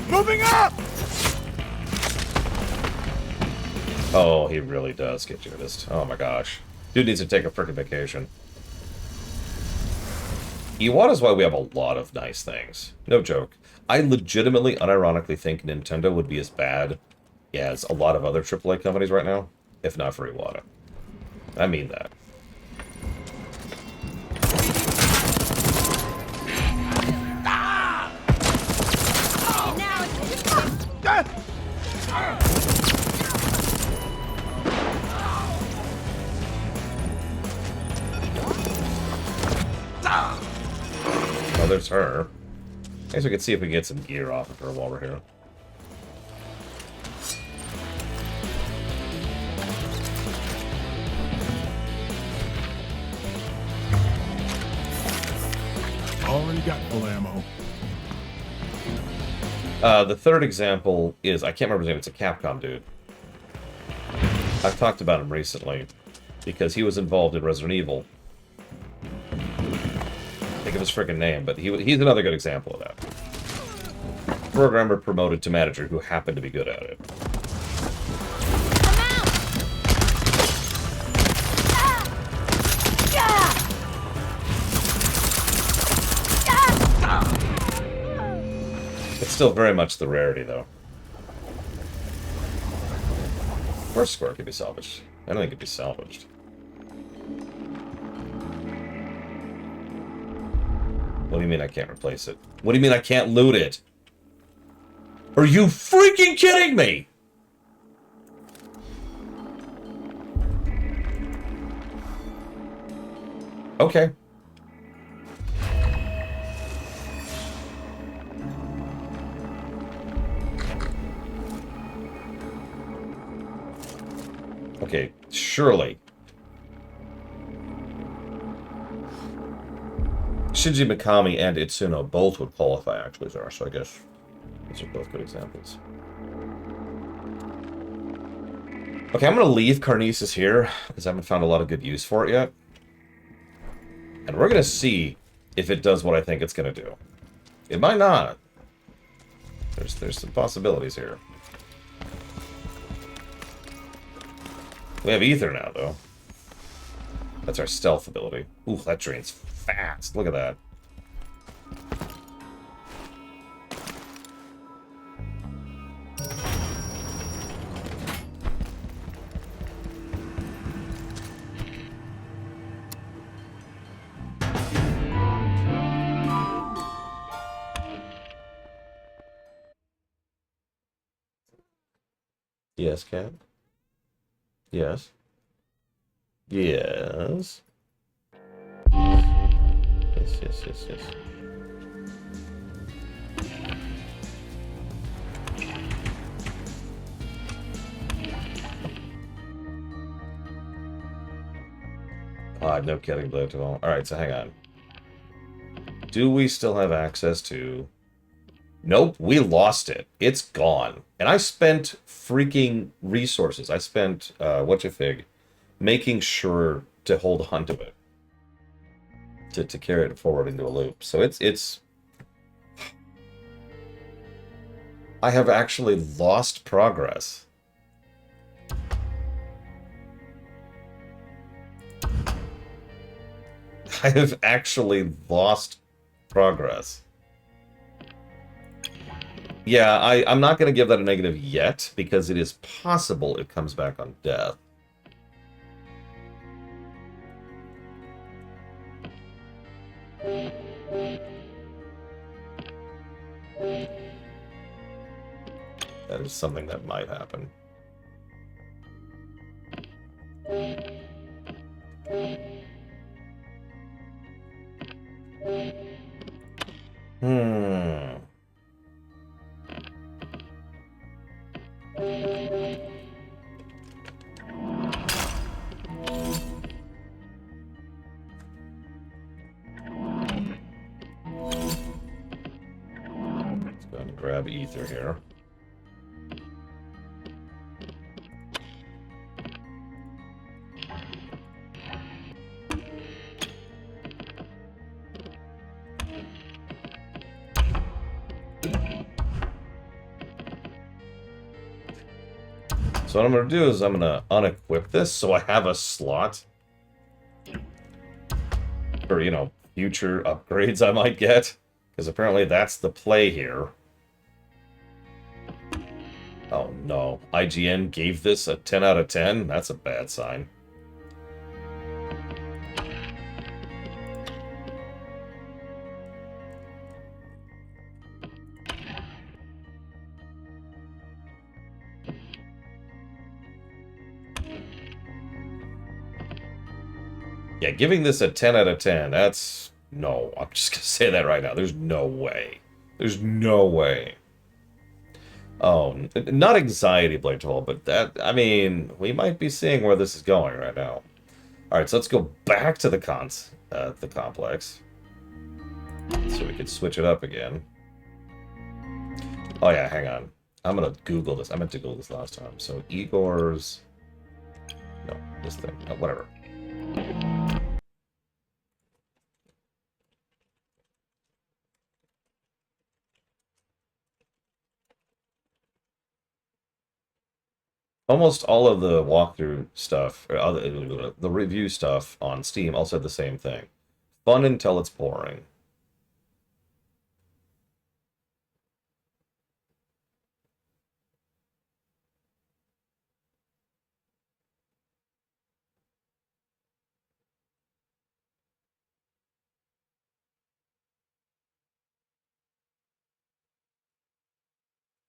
Speaker 2: Moving up!
Speaker 1: Oh, he really does get Judas. Oh my gosh. Dude needs to take a freaking vacation. Iwata's why we have a lot of nice things. No joke. I legitimately, unironically think Nintendo would be as bad as a lot of other AAA companies right now, if not for Iwata. I mean that. Oh, there's her. I guess we could see if we can get some gear off of her while we're here.
Speaker 8: Already got full ammo.
Speaker 1: The third example is, I can't remember his name, it's a Capcom dude. I've talked about him recently, because he was involved in Resident Evil. Think of his freaking name, but he's another good example of that. Programmer promoted to manager who happened to be good at it. It's still very much the rarity, though. Of course Square could be salvaged. I don't think it could be salvaged. What do you mean I can't replace it? What do you mean I can't loot it? Are you freaking kidding me? Okay. Okay, surely. Shinji Mikami and Itsuno both would qualify, actually, Zara, so I guess those are both good examples. Okay, I'm going to leave Carnesis here, because I haven't found a lot of good use for it yet. And we're going to see if it does what I think it's going to do. It might not. There's some possibilities here. We have Ether now, though. That's our stealth ability. Ooh, that drains fast. Look at that. Yes, Cat? Yes. Yes. Yes, yes, yes, yes. No kidding, Blade. Alright, so hang on. Do we still have access to... Nope, we lost it. It's gone. And I spent freaking resources. I spent, whatcha-fig, making sure to hold on to it. To carry it forward into a loop. So it's... I have actually lost progress. I have actually lost progress. Yeah, I'm not going to give that a negative yet, because it is possible it comes back on death. That is something that might happen. Let's go ahead and grab ether here. So what I'm going to do is I'm going to unequip this so I have a slot for, you know, future upgrades I might get. Because apparently that's the play here. Oh no. IGN gave this a 10 out of 10? That's a bad sign. Yeah, giving this a 10 out of 10, that's... No, I'm just going to say that right now. There's no way. There's no way. Oh, not anxiety, Blade Troll, but that... I mean, we might be seeing where this is going right now. Alright, so let's go back to the complex. So we can switch it up again. Oh yeah, hang on. I'm going to Google this. I meant to Google this last time. So Igor's... No, this thing. Oh, whatever. Almost all of the walkthrough stuff, or the review stuff on Steam all said the same thing. Fun until it's boring.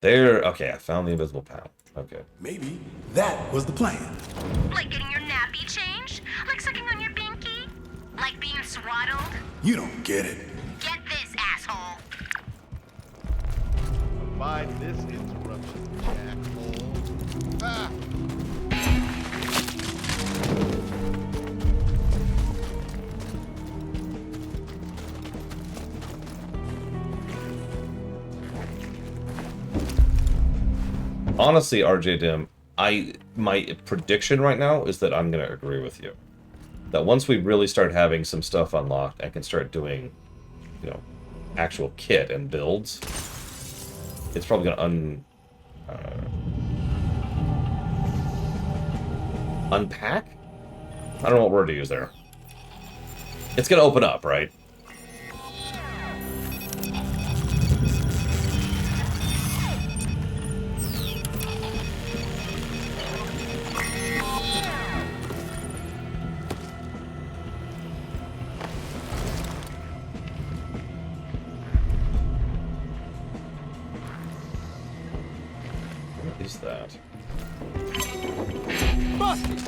Speaker 1: There, okay, I found the invisible panel. Okay.
Speaker 2: Maybe that was the plan.
Speaker 3: Like getting your nappy changed? Like sucking on your binky? Like being swaddled?
Speaker 2: You don't get it.
Speaker 3: Get this, asshole!
Speaker 15: Avoid this interruption, jackhole. Ah!
Speaker 1: Honestly, RJ Dim, my prediction right now is that I'm going to agree with you. That once we really start having some stuff unlocked, I can start doing, you know, actual kit and builds. It's probably going to unpack? I don't know what word to use there. It's going to open up, right? What is that?
Speaker 13: hostage.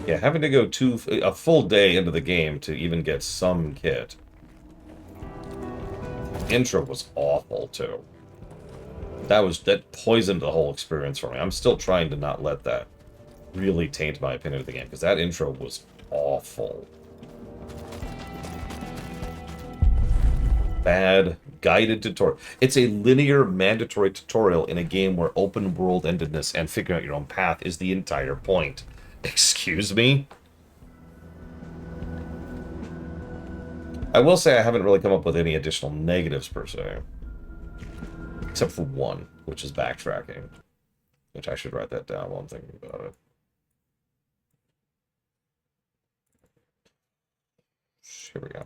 Speaker 1: Yeah, having to go a full day into the game to even get some kit. Intro was awful too. That poisoned the whole experience for me. I'm still trying to not let that really taint my opinion of the game, because that intro was awful. Bad guided tutorial. It's a linear mandatory tutorial in a game where open world endedness and figuring out your own path is the entire point. Excuse me? I will say I haven't really come up with any additional negatives per se. Except for one, which is backtracking. Which I should write that down while I'm thinking about it. Here we go.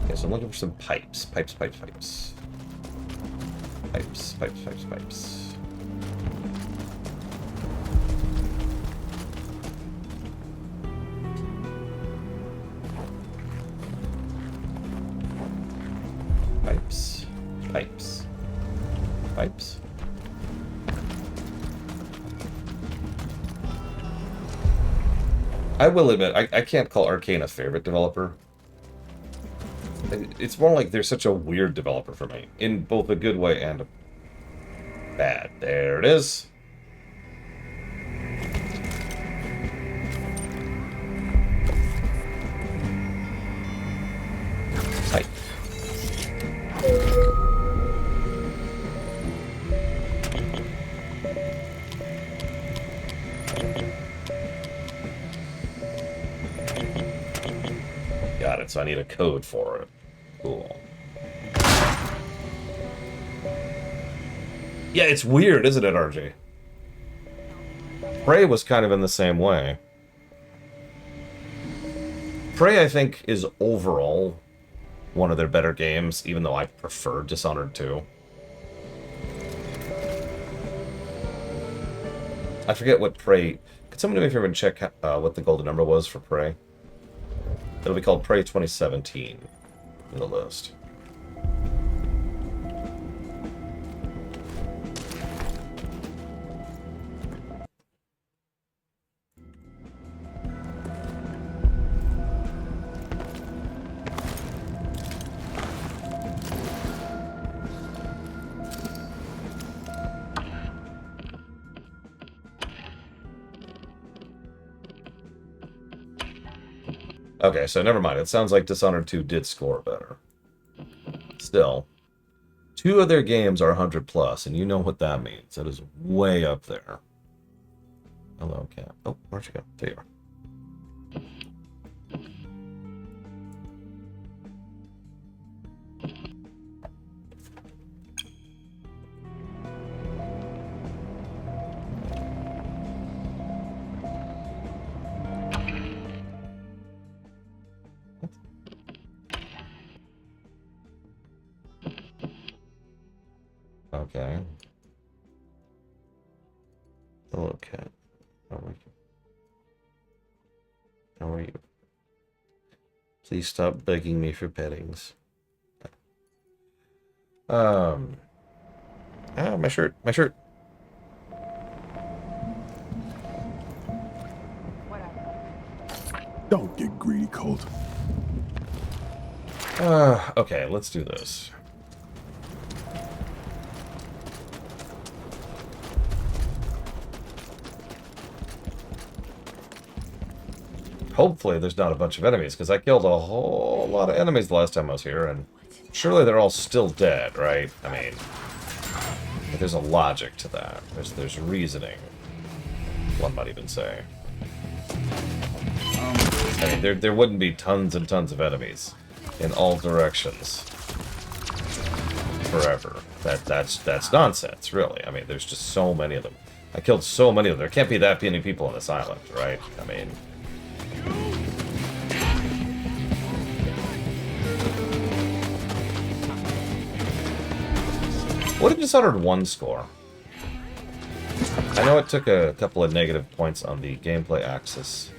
Speaker 1: Okay, so I'm looking for some pipes. Pipes. Pipes. I will admit, I can't call Arcane a favorite developer. It's more like they're such a weird developer for me, in both a good way and a bad. There it is. Pipe. Got it, so I need a code for it. Cool. Yeah, it's weird, isn't it, RJ? Prey was kind of in the same way. Prey, I think, is overall one of their better games, even though I prefer Dishonored 2. I forget what Prey... Could someone do me a favor and check what the golden number was for Prey? It'll be called Prey 2017 in the list. Okay, so never mind. It sounds like Dishonored 2 did score better. Still, 2 of their games are 100+, and you know what that means. That is way up there. Hello, cat. Oh, where'd you go? There you are. Okay. Hello, cat. How are you? How are you? Please stop begging me for pettings. Ah, my shirt. My shirt.
Speaker 8: Don't get greedy, Colt.
Speaker 1: Okay, let's do this. Hopefully there's not a bunch of enemies, because I killed a whole lot of enemies the last time I was here, and surely they're all still dead, right? I mean, there's a logic to that. There's reasoning, one might even say. I mean, there wouldn't be tons and tons of enemies in all directions forever. That's nonsense, really. I mean, there's just so many of them. I killed so many of them. There can't be that many people on this island, right? I mean... What did Dishonored 1 score? I know it took a couple of negative points on the gameplay axis.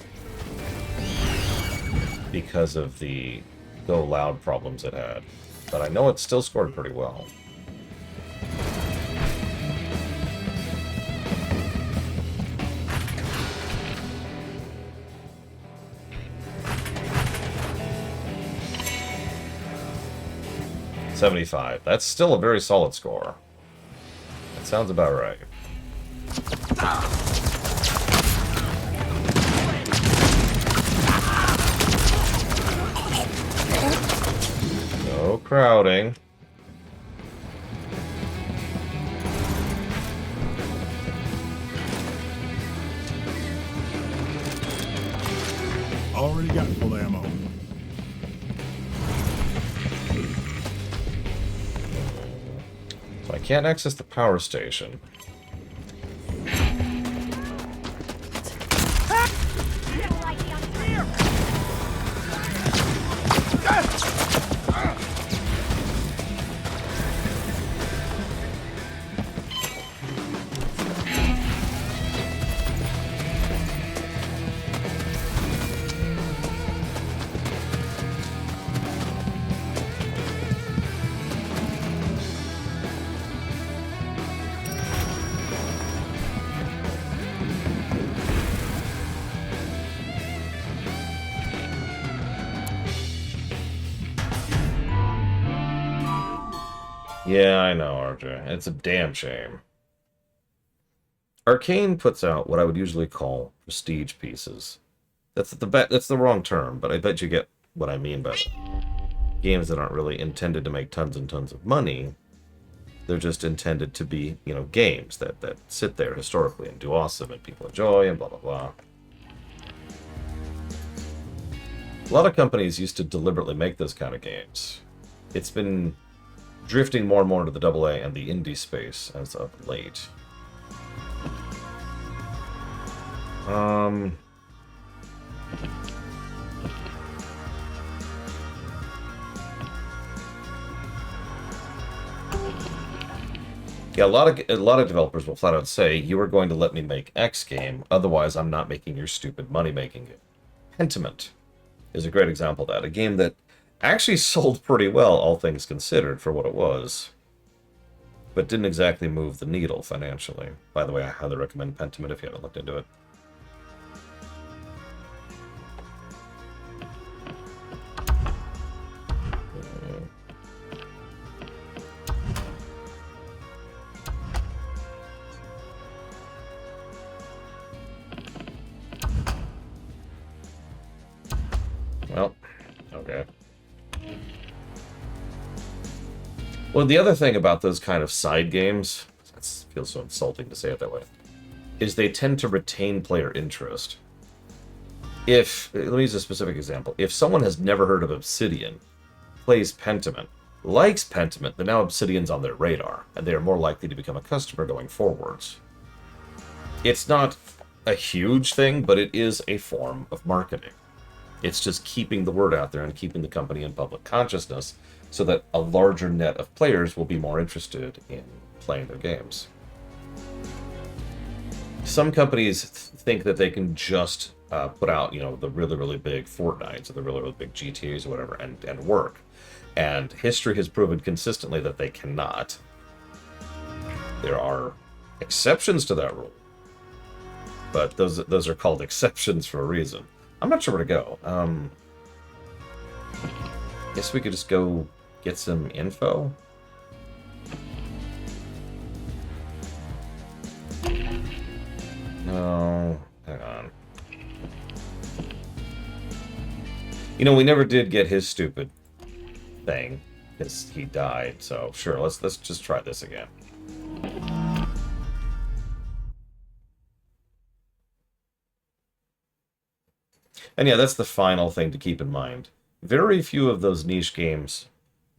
Speaker 1: because of the Go Loud problems it had. But I know it still scored pretty well. $75. That's still a very solid score. That sounds about right. No crowding.
Speaker 8: Already got full ammo.
Speaker 1: So I can't access the power station. Yeah, I know, RJ. It's a damn shame. Arcane puts out what I would usually call prestige pieces. That's the wrong term, but I bet you get what I mean by that. Games that aren't really intended to make tons and tons of money. They're just intended to be, you know, games that sit there historically and do awesome and people enjoy and blah, blah, blah. A lot of companies used to deliberately make those kind of games. It's been drifting more and more into the AA and the indie space as of late. Yeah, a lot of developers will flat out say, you are going to let me make X game, otherwise I'm not making your stupid money-making game. Pentiment is a great example of that. A game that actually sold pretty well, all things considered, for what it was. But didn't exactly move the needle financially. By the way, I highly recommend Pentiment if you haven't looked into it. Well, okay. Well, the other thing about those kind of side games, that feels so insulting to say it that way, is they tend to retain player interest. Let me use a specific example. If someone has never heard of Obsidian, plays Pentiment, likes Pentiment, then now Obsidian's on their radar, and they are more likely to become a customer going forwards. It's not a huge thing, but it is a form of marketing. It's just keeping the word out there and keeping the company in public consciousness so that a larger net of players will be more interested in playing their games. Some companies think that they can just put out, you know, the really, really big Fortnites or the really, really big GTAs or whatever and work. And history has proven consistently that they cannot. There are exceptions to that rule. But those are called exceptions for a reason. I'm not sure where to go. Guess we could just go get some info. No, hang on. You know, we never did get his stupid thing because he died. So sure, let's just try this again. And yeah, that's the final thing to keep in mind. Very few of those niche games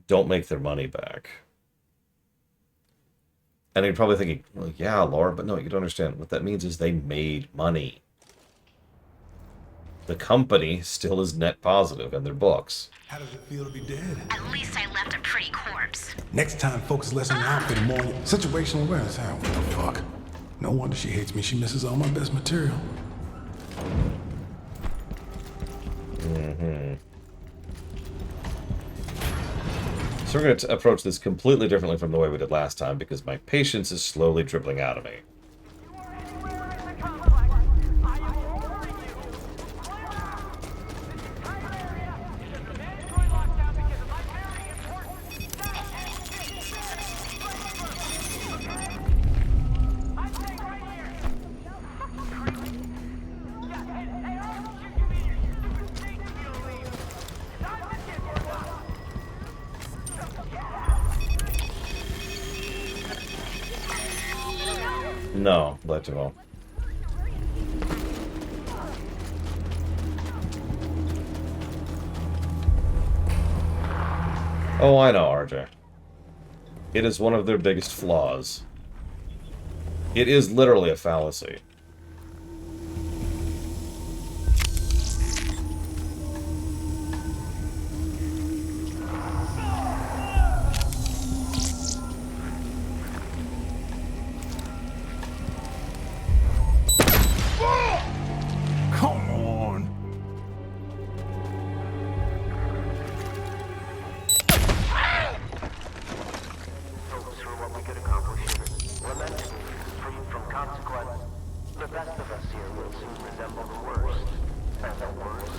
Speaker 1: don't make their money back. And you're probably thinking, well, yeah, Laura, but no, you don't understand. What that means is they made money. The company still is net positive in their books.
Speaker 8: How does it feel to be dead?
Speaker 3: At least I left a pretty corpse.
Speaker 8: Next time, focus less on the outfit and more on situational awareness. What the fuck? No wonder she hates me. She misses all my best material.
Speaker 1: Hmm. So we're going to approach this completely differently from the way we did last time, because my patience is slowly dribbling out of me. No, let you all. Oh, I know, RJ. It is one of their biggest flaws. It is literally a fallacy.
Speaker 8: Come on.
Speaker 14: Focus for what we could accomplish here. Lamentably, free from consequence. The best of us here will soon resemble the worst. And the worst.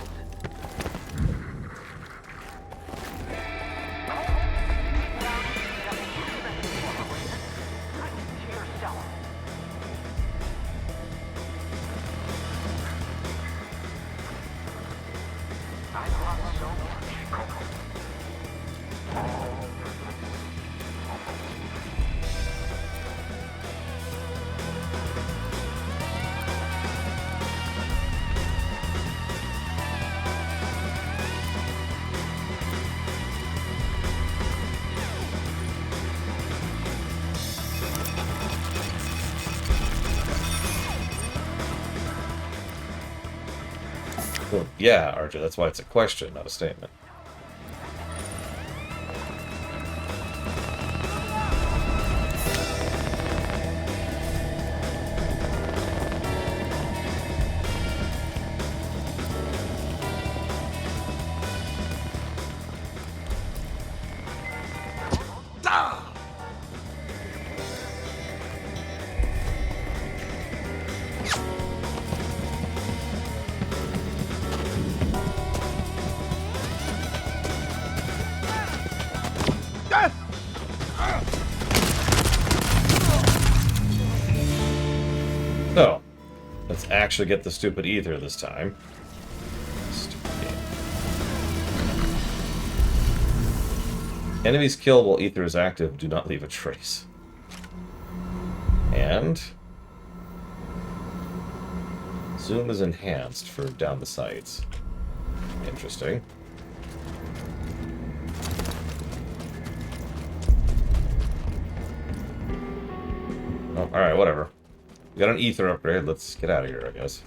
Speaker 1: Well, yeah, RJ, that's why it's a question, not a statement. So, let's actually get the stupid ether this time. Stupid game. Enemies killed while ether is active do not leave a trace. And zoom is enhanced for down the sights. Interesting. Oh, alright, whatever. We got an ether upgrade. Let's get out of here, I guess.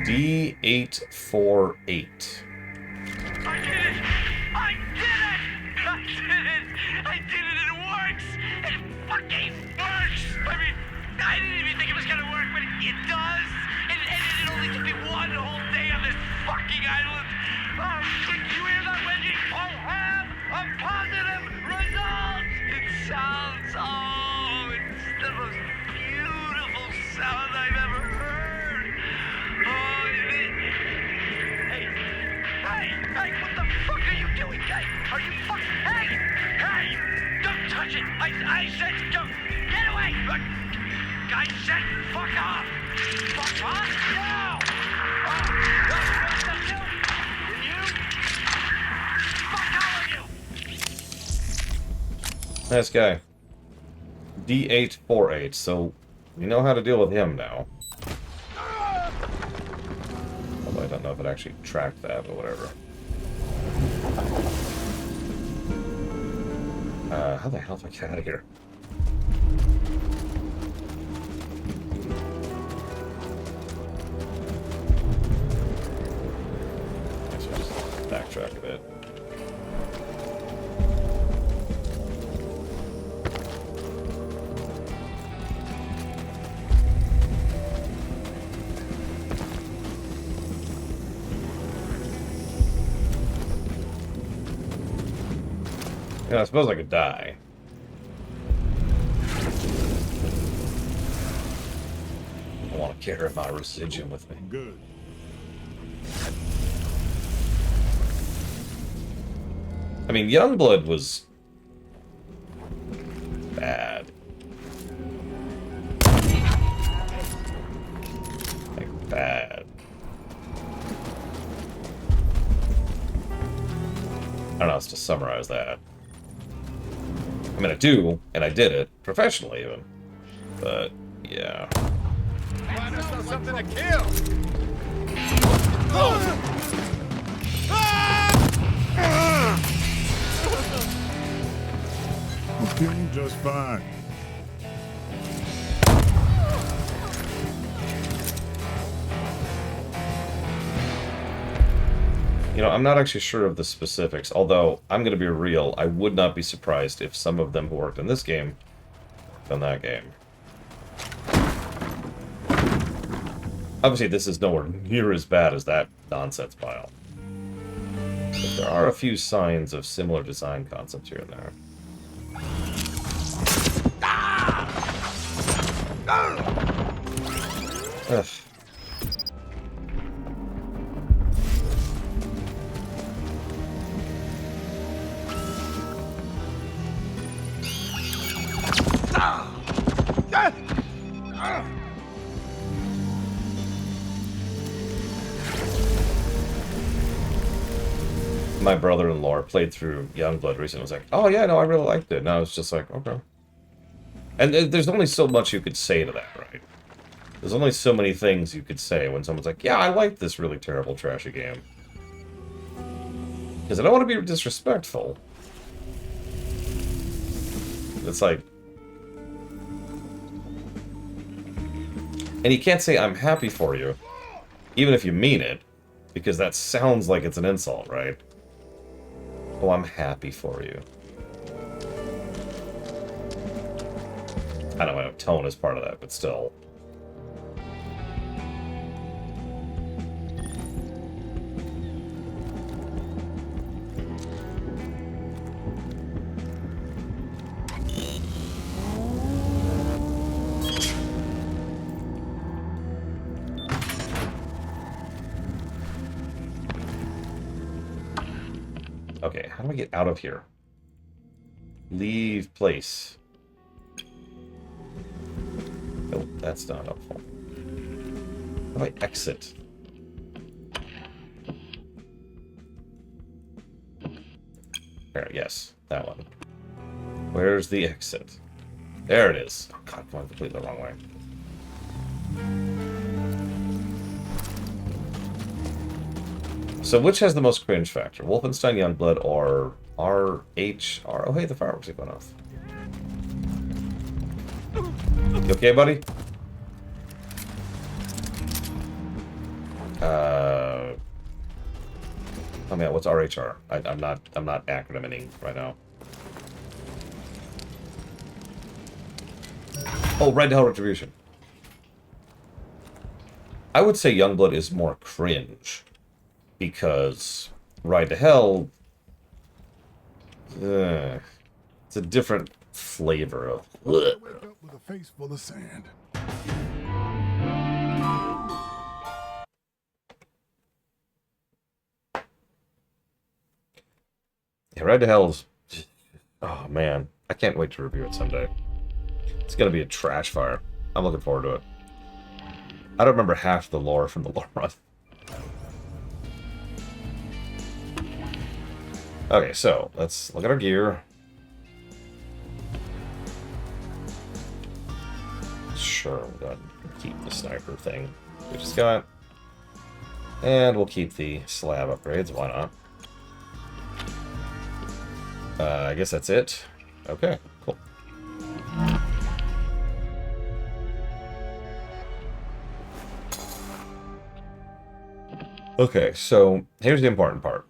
Speaker 1: D848.
Speaker 14: I did it! I did it! It works! It fucking works! I mean, I didn't even think it was gonna work, but it does! And it only took me one whole day on this fucking island! Oh, did you hear that, Wendy? I have a positive result! It sounds, it's the most beautiful sound I've ever heard! Oh, Hey, what the fuck are you doing, guy? Are you fucking... Hey! Don't touch it! I said don't... Get away! I said fuck off! Fuck off now! You?
Speaker 1: Nice guy. D848, so we know how to deal with him now. Although I don't know if it actually tracked that or whatever. How the hell do I get out of here? Actually, I'll just backtrack a bit. I suppose I could die. I want to carry my residuum with me.
Speaker 8: Good.
Speaker 1: I mean, Youngblood was bad. Like, bad. I don't know how else to summarize that. I mean, I do, and I did it, professionally even. But, yeah.
Speaker 15: Find ourselves something to kill!
Speaker 8: Okay, just fine.
Speaker 1: You know, I'm not actually sure of the specifics, although, I'm going to be real, I would not be surprised if some of them who worked in this game worked on that game. Obviously, this is nowhere near as bad as that nonsense pile. But there are a few signs of similar design concepts here and there. Ugh. My brother-in-law played through Youngblood recently. Was like, "Oh yeah, no, I really liked it." And I was just like, "Okay." And there's only so much you could say to that, right? There's only so many things you could say when someone's like, "Yeah, I like this really terrible, trashy game." Because I don't want to be disrespectful. It's like... And you can't say, "I'm happy for you," even if you mean it, because that sounds like it's an insult, right? Oh, I'm happy for you. I don't know, tone is part of that, but still. Okay, how do I get out of here? Leave place. Oh, that's not helpful. How do I exit? There, yes, that one. Where's the exit? There it is. Oh god, I'm going completely the wrong way. So which has the most cringe factor? Wolfenstein Youngblood or RHR? Oh hey, the fireworks are going off. You okay, buddy? Oh man, what's RHR? I'm not acronyming right now. Oh, Red Hell Retribution. I would say Youngblood is more cringe. Because Ride to Hell, it's a different flavor of.
Speaker 8: Wake up with a face full of sand.
Speaker 1: Yeah, Ride to Hell's. Oh man, I can't wait to review it someday. It's gonna be a trash fire. I'm looking forward to it. I don't remember half the lore from the lore run. Okay, so let's look at our gear. Sure, we're gonna keep the sniper thing we just got. And we'll keep the slab upgrades, why not? I guess that's it. Okay, cool. Okay, so here's the important part.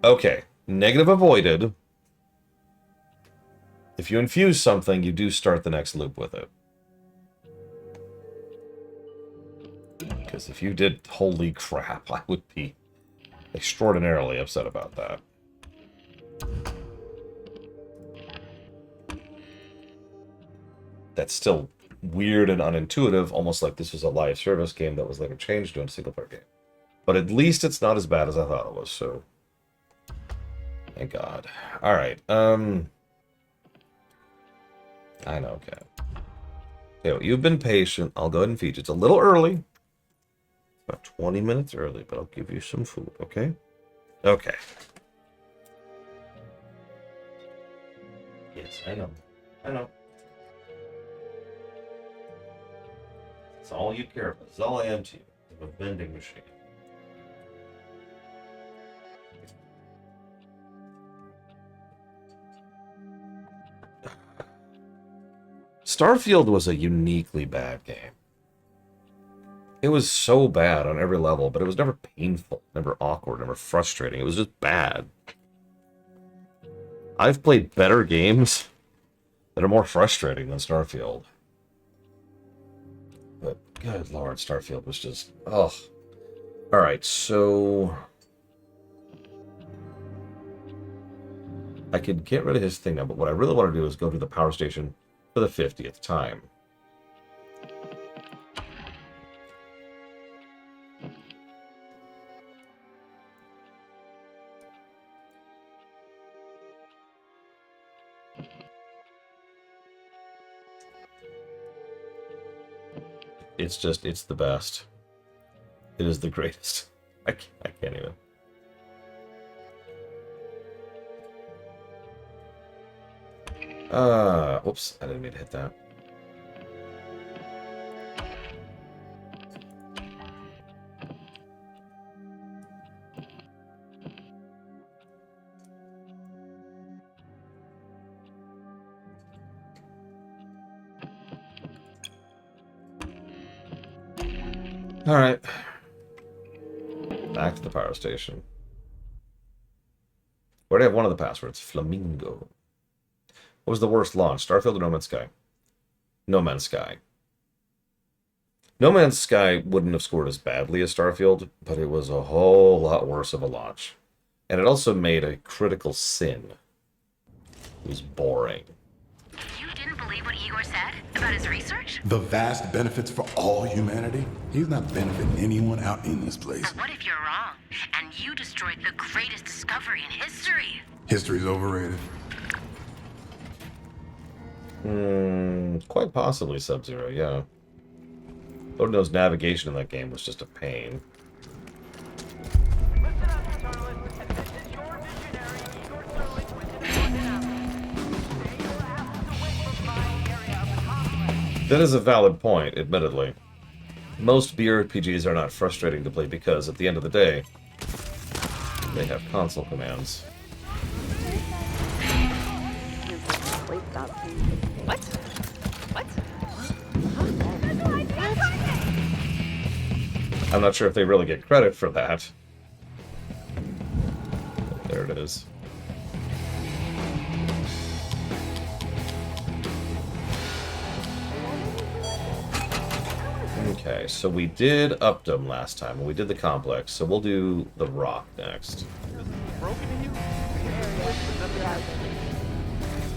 Speaker 1: Okay, negative avoided. If you infuse something, you do start the next loop with it. Because if you did, holy crap, I would be extraordinarily upset about that. That's still weird and unintuitive, almost like this was a live service game that was later changed to a single-player game. But at least it's not as bad as I thought it was, so... Thank God. Alright, I know, okay. Okay, well, you've been patient. I'll go ahead and feed you. It's a little early. About 20 minutes early, but I'll give you some food, okay? Okay. Yes, I know. I know. It's all you care about. It's all I am to you. I'm a vending machine. Starfield was a uniquely bad game. It was so bad on every level, but it was never painful, never awkward, never frustrating. It was just bad. I've played better games that are more frustrating than Starfield. But, good lord, Starfield was just... ugh. Alright, so... I could get rid of his thing now, but what I really want to do is go to the power station for the 50th time. It's just, it's the best. It is the greatest. I can't even. Whoops, I didn't mean to hit that. Alright. Back to the power station. We already have one of the passwords. Flamingo. What was the worst launch? Starfield or No Man's Sky? No Man's Sky. No Man's Sky wouldn't have scored as badly as Starfield, but it was a whole lot worse of a launch. And it also made a critical sin. It was boring.
Speaker 3: You didn't believe what Igor said about his research?
Speaker 2: The vast benefits for all humanity? He's not benefiting anyone out in this place.
Speaker 3: But what if you're wrong, and you destroyed the greatest discovery in history?
Speaker 2: History's overrated.
Speaker 1: Quite possibly Sub-Zero, yeah. Lord knows navigation in that game was just a pain. That is a valid point, admittedly. Most BRPGs are not frustrating to play because, at the end of the day, they have console commands.
Speaker 6: What? What?
Speaker 1: I'm not sure if they really get credit for that. But there it is. Okay, so we did Updom last time, and we did the complex, so we'll do the rock next.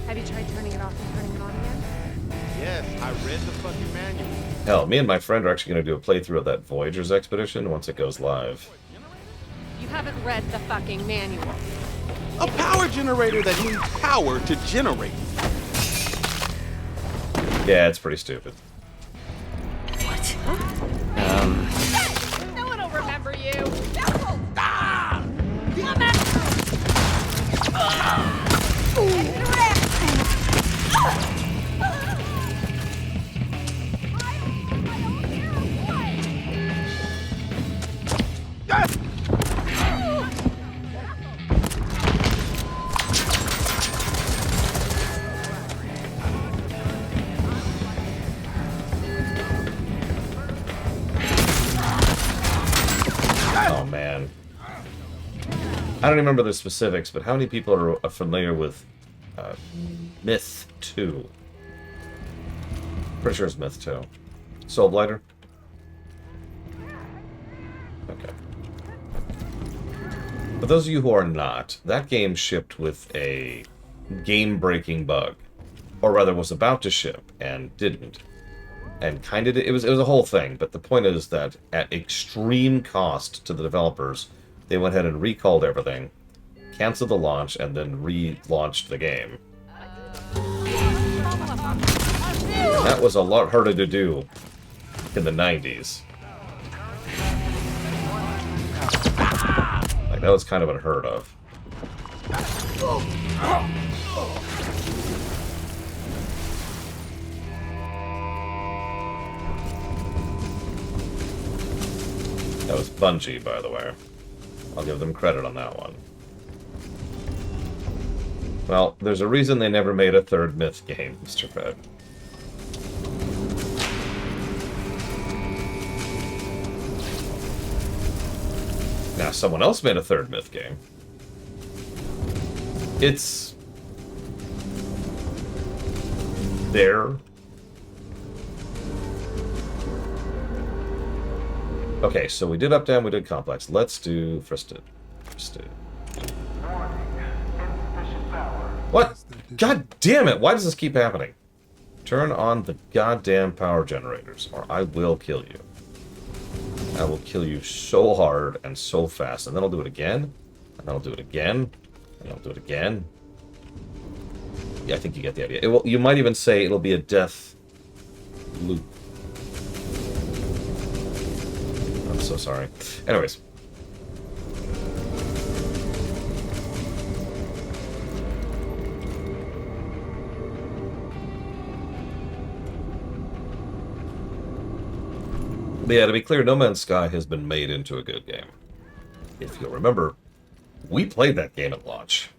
Speaker 6: Have you tried turning it off and turning it on again?
Speaker 15: Yes, I read the fucking manual.
Speaker 1: Hell, me and my friend are actually going to do a playthrough of that Voyager's expedition once it goes live.
Speaker 6: You haven't read the fucking manual.
Speaker 15: A power generator that needs power to generate.
Speaker 1: Yeah, it's pretty stupid.
Speaker 6: What? No one will remember you.
Speaker 1: Oh, man. I don't remember the specifics, but how many people are familiar with Myth 2? Pretty sure it's Myth 2. Soul Blighter? Okay. For those of you who are not, that game shipped with a game-breaking bug. Or rather, was about to ship and didn't. And kind of, it was a whole thing, but the point is that at extreme cost to the developers, they went ahead and recalled everything, canceled the launch, and then relaunched the game. And that was a lot harder to do in the 90s. Like, that was kind of unheard of. That was Bungie, by the way. I'll give them credit on that one. Well, there's a reason they never made a third Myth game, Mr. Fed. Now, someone else made a third Myth game. It's there. Okay, so we did Up Down, we did Complex. Let's do Fristed. What? God damn it! Why does this keep happening? Turn on the goddamn power generators, or I will kill you. I will kill you so hard and so fast, and then I'll do it again, and then I'll do it again, and I'll do it again. Yeah, I think you get the idea. It will, you might even say it'll be a death loop. I'm so sorry. Anyways. But yeah, to be clear, No Man's Sky has been made into a good game. If you'll remember, we played that game at launch.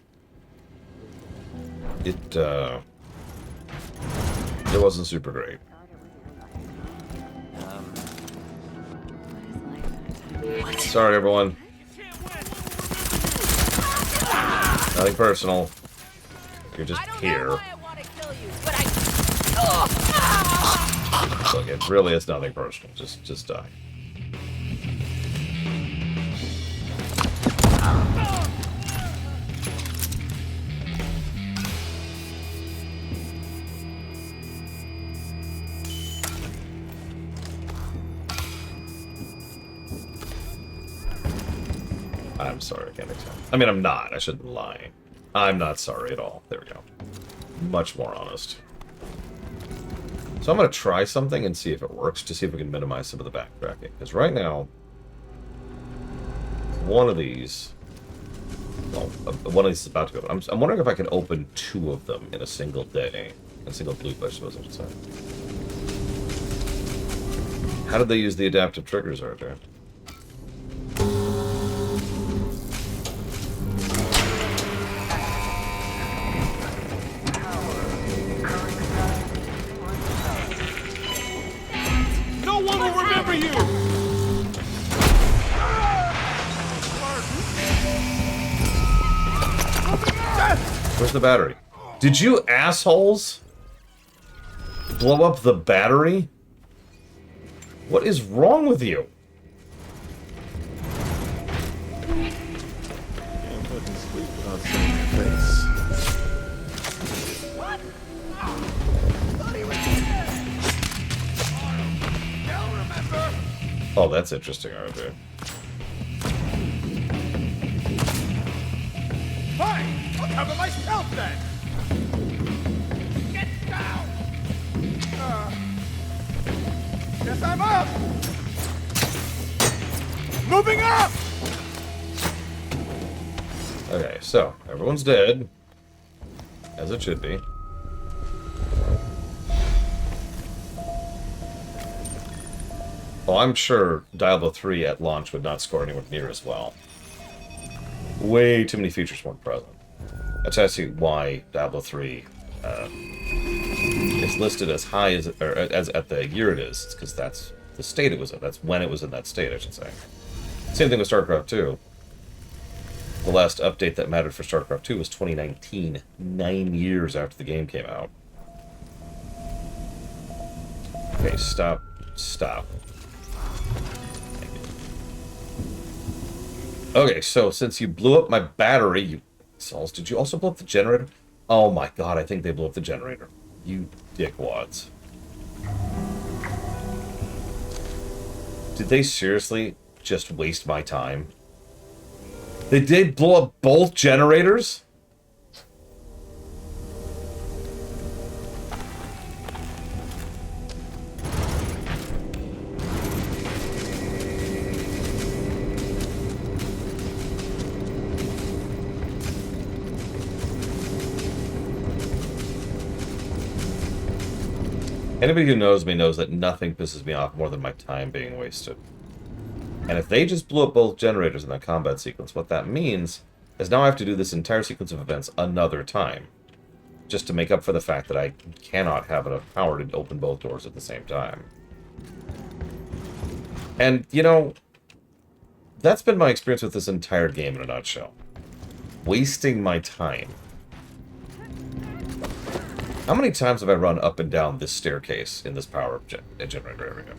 Speaker 1: It wasn't super great. Sorry, everyone. Nothing personal. You're just here. Look, it really is nothing personal. Just die. I'm sorry, I can't accept. I mean, I'm not. I shouldn't lie. I'm not sorry at all. There we go. Much more honest. So I'm going to try something and see if it works, to see if we can minimize some of the backtracking. Because right now, one of these... Well, one of these is about to go. I'm wondering if I can open 2 of them in a single day. In a single loop, I suppose I should say. How did they use the adaptive triggers, RJ?
Speaker 15: No one will remember you!
Speaker 1: Where's the battery? Did you assholes blow up the battery? What is wrong with you?
Speaker 15: Can't fucking sleep without seeing your face.
Speaker 1: Oh, that's interesting, RJ.
Speaker 2: Fine! I'll cover myself then! Get down! Guess I'm up! Moving up!
Speaker 1: Okay, so, everyone's dead. As it should be. Well, I'm sure Diablo 3 at launch would not score anywhere near as well. Way too many features weren't present. That's actually why Diablo 3 is listed as high as at the year it is. It's because that's the state it was in. That's when it was in that state, I should say. Same thing with StarCraft 2. The last update that mattered for StarCraft 2 was 2019, 9 years after the game came out. Okay, stop. Okay, so since you blew up my battery, you assholes, did you also blow up the generator? Oh my god, I think they blew up the generator. You dickwads. Did they seriously just waste my time? They did blow up both generators? Anybody who knows me knows that nothing pisses me off more than my time being wasted. And if they just blew up both generators in that combat sequence, what that means is now I have to do this entire sequence of events another time. Just to make up for the fact that I cannot have enough power to open both doors at the same time. And, you know, that's been my experience with this entire game in a nutshell. Wasting my time. How many times have I run up and down this staircase in this power generator area?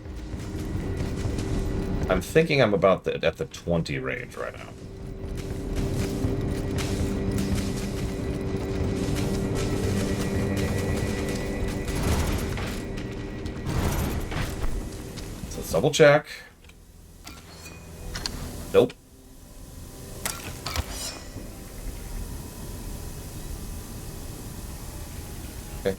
Speaker 1: I'm thinking I'm about at the 20 range right now. So let's double check. Nope. Okay.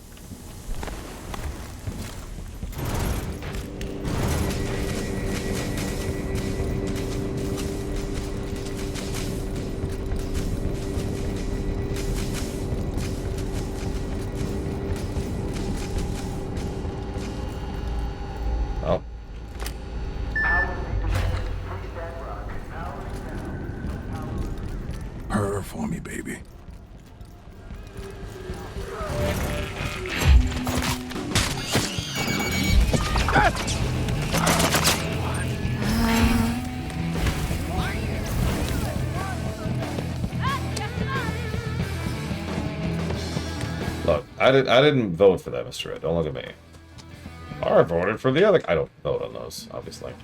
Speaker 1: Oh.
Speaker 8: Her for me, baby.
Speaker 1: Look, I didn't vote for that, Mr. Red. Don't look at me. I voted for the other. I don't vote on those, obviously.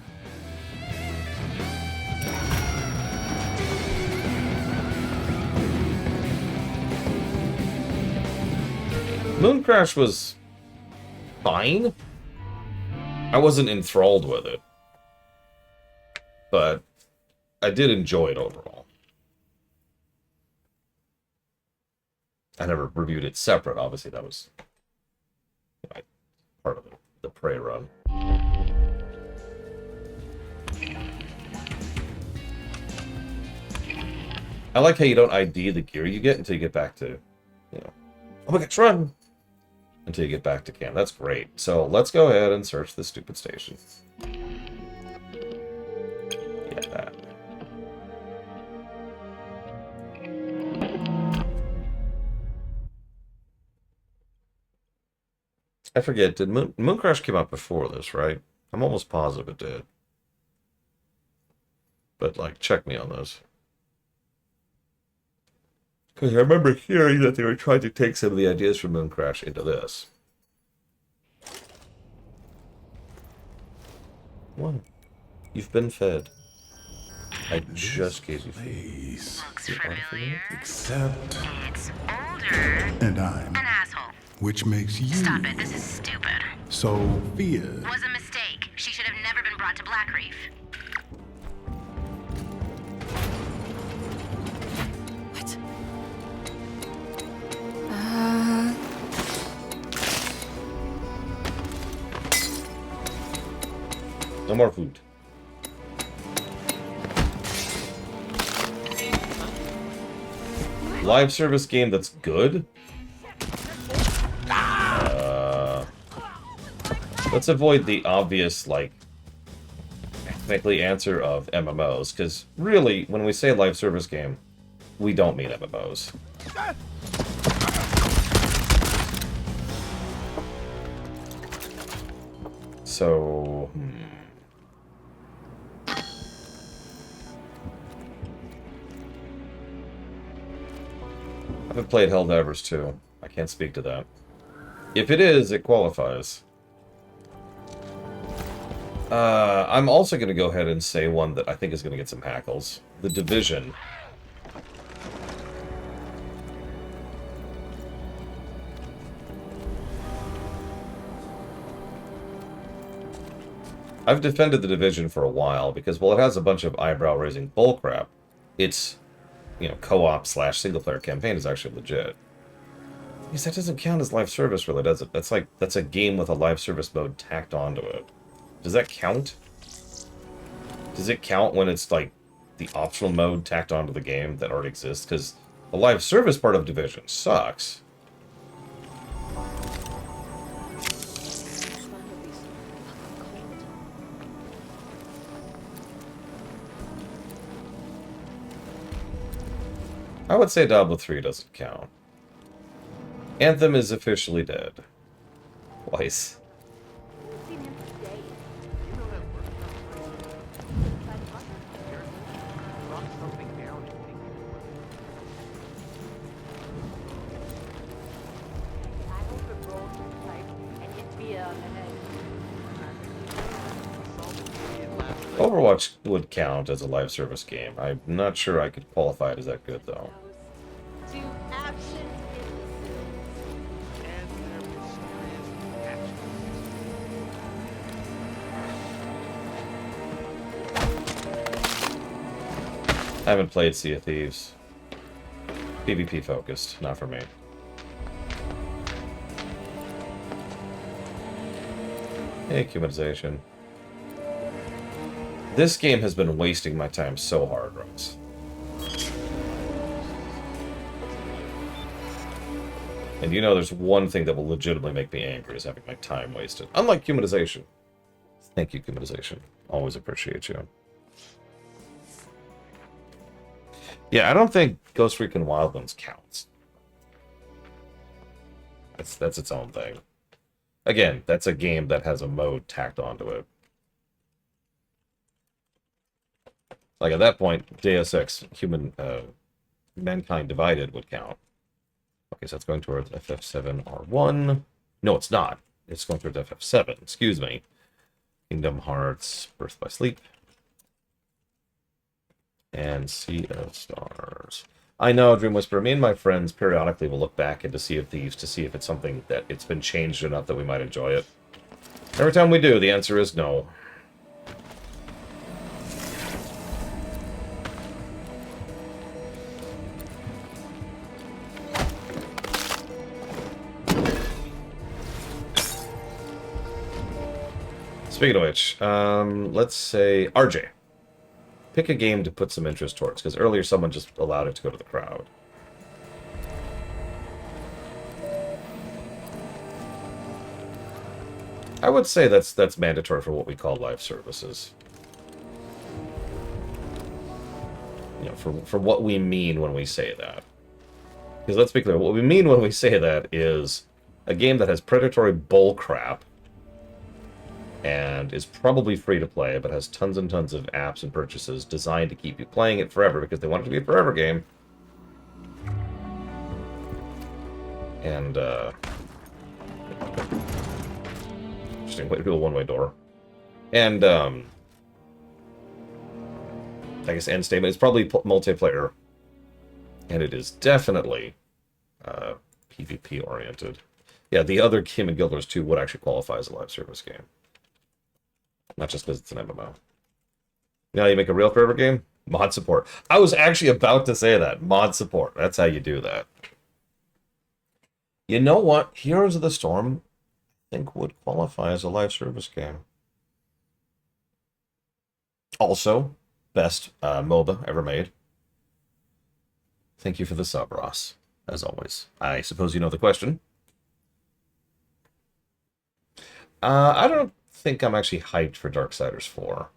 Speaker 1: Moon Crash was fine. I wasn't enthralled with it, but I did enjoy it overall. I never reviewed it separate. Obviously, that was part of the Prey run. I like how you don't ID the gear you get until you get back to, you know, oh my gosh, run! Until you get back to camp. That's great. So let's go ahead and search this stupid station. Yeah, that. I forget, did Moon Crash came out before this, right? I'm almost positive it did. But, like, check me on this. Because I remember hearing that they were trying to take some of the ideas from Moon Crash into this. What? You've been fed. I just gave you food.
Speaker 8: Please.
Speaker 3: Looks familiar.
Speaker 8: Except.
Speaker 3: It's older.
Speaker 8: And I'm.
Speaker 3: An asshole.
Speaker 8: Which makes you.
Speaker 3: Stop it. This is stupid.
Speaker 8: Sophia.
Speaker 3: Was a mistake. She should have never been brought to Black Reef.
Speaker 6: What?
Speaker 1: No more food. Live service game that's good? Let's avoid the obvious, like, technically answer of MMOs, because really, when we say live service game, we don't mean MMOs. So, I haven't played Helldivers 2. I can't speak to that. If it is, it qualifies. I'm also going to go ahead and say one that I think is going to get some hackles. The Division. I've defended The Division for a while because, while it has a bunch of eyebrow-raising bullcrap, its, you know, co-op slash single-player campaign is actually legit. Because that doesn't count as live service, really, does it? That's a game with a live service mode tacked onto it. Does that count? Does it count when it's, like, the optional mode tacked onto the game that already exists? Because the live service part of Division sucks. I would say Diablo 3 doesn't count. Anthem is officially dead. Twice. Overwatch would count as a live service game. I'm not sure I could qualify it as that good, though. I haven't played Sea of Thieves. PvP focused, not for me. Hey, humanization. This game has been wasting my time so hard, Rose. And you know there's one thing that will legitimately make me angry, is having my time wasted. Unlike humanization. Thank you, humanization. Always appreciate you. Yeah, I don't think Ghost Recon Wildlands counts. That's its own thing. Again, that's a game that has a mode tacked onto it. Like, at that point, Deus Ex, Mankind Divided would count. Okay, so it's going towards FF7R1. No, it's not. It's going towards FF7, excuse me. Kingdom Hearts, Birth by Sleep. And Sea of Stars. I know, Dream Whisperer, me and my friends periodically will look back into Sea of Thieves to see if it's something that it's been changed enough that we might enjoy it. Every time we do, the answer is no. Speaking of which, let's say RJ. Pick a game to put some interest towards, because earlier someone just allowed it to go to the crowd. I would say that's mandatory for what we call live services. You know, for what we mean when we say that. Because let's be clear, what we mean when we say that is a game that has predatory bullcrap and is probably free to play, but has tons and tons of apps and purchases designed to keep you playing it forever because they want it to be a forever game. And, interesting way to do a one-way door. And, I guess end statement is probably multiplayer. And it is definitely, PvP-oriented. Yeah, the other Kim and Guild Wars 2 would actually qualify as a live service game. Not just because it's an MMO. Now you make a real forever game? Mod support. I was actually about to say that. Mod support. That's how you do that. You know what? Heroes of the Storm, I think, would qualify as a live service game. Also, best MOBA ever made. Thank you for the sub, Ross. As always. I suppose you know the question. I don't think I'm actually hyped for Darksiders 4.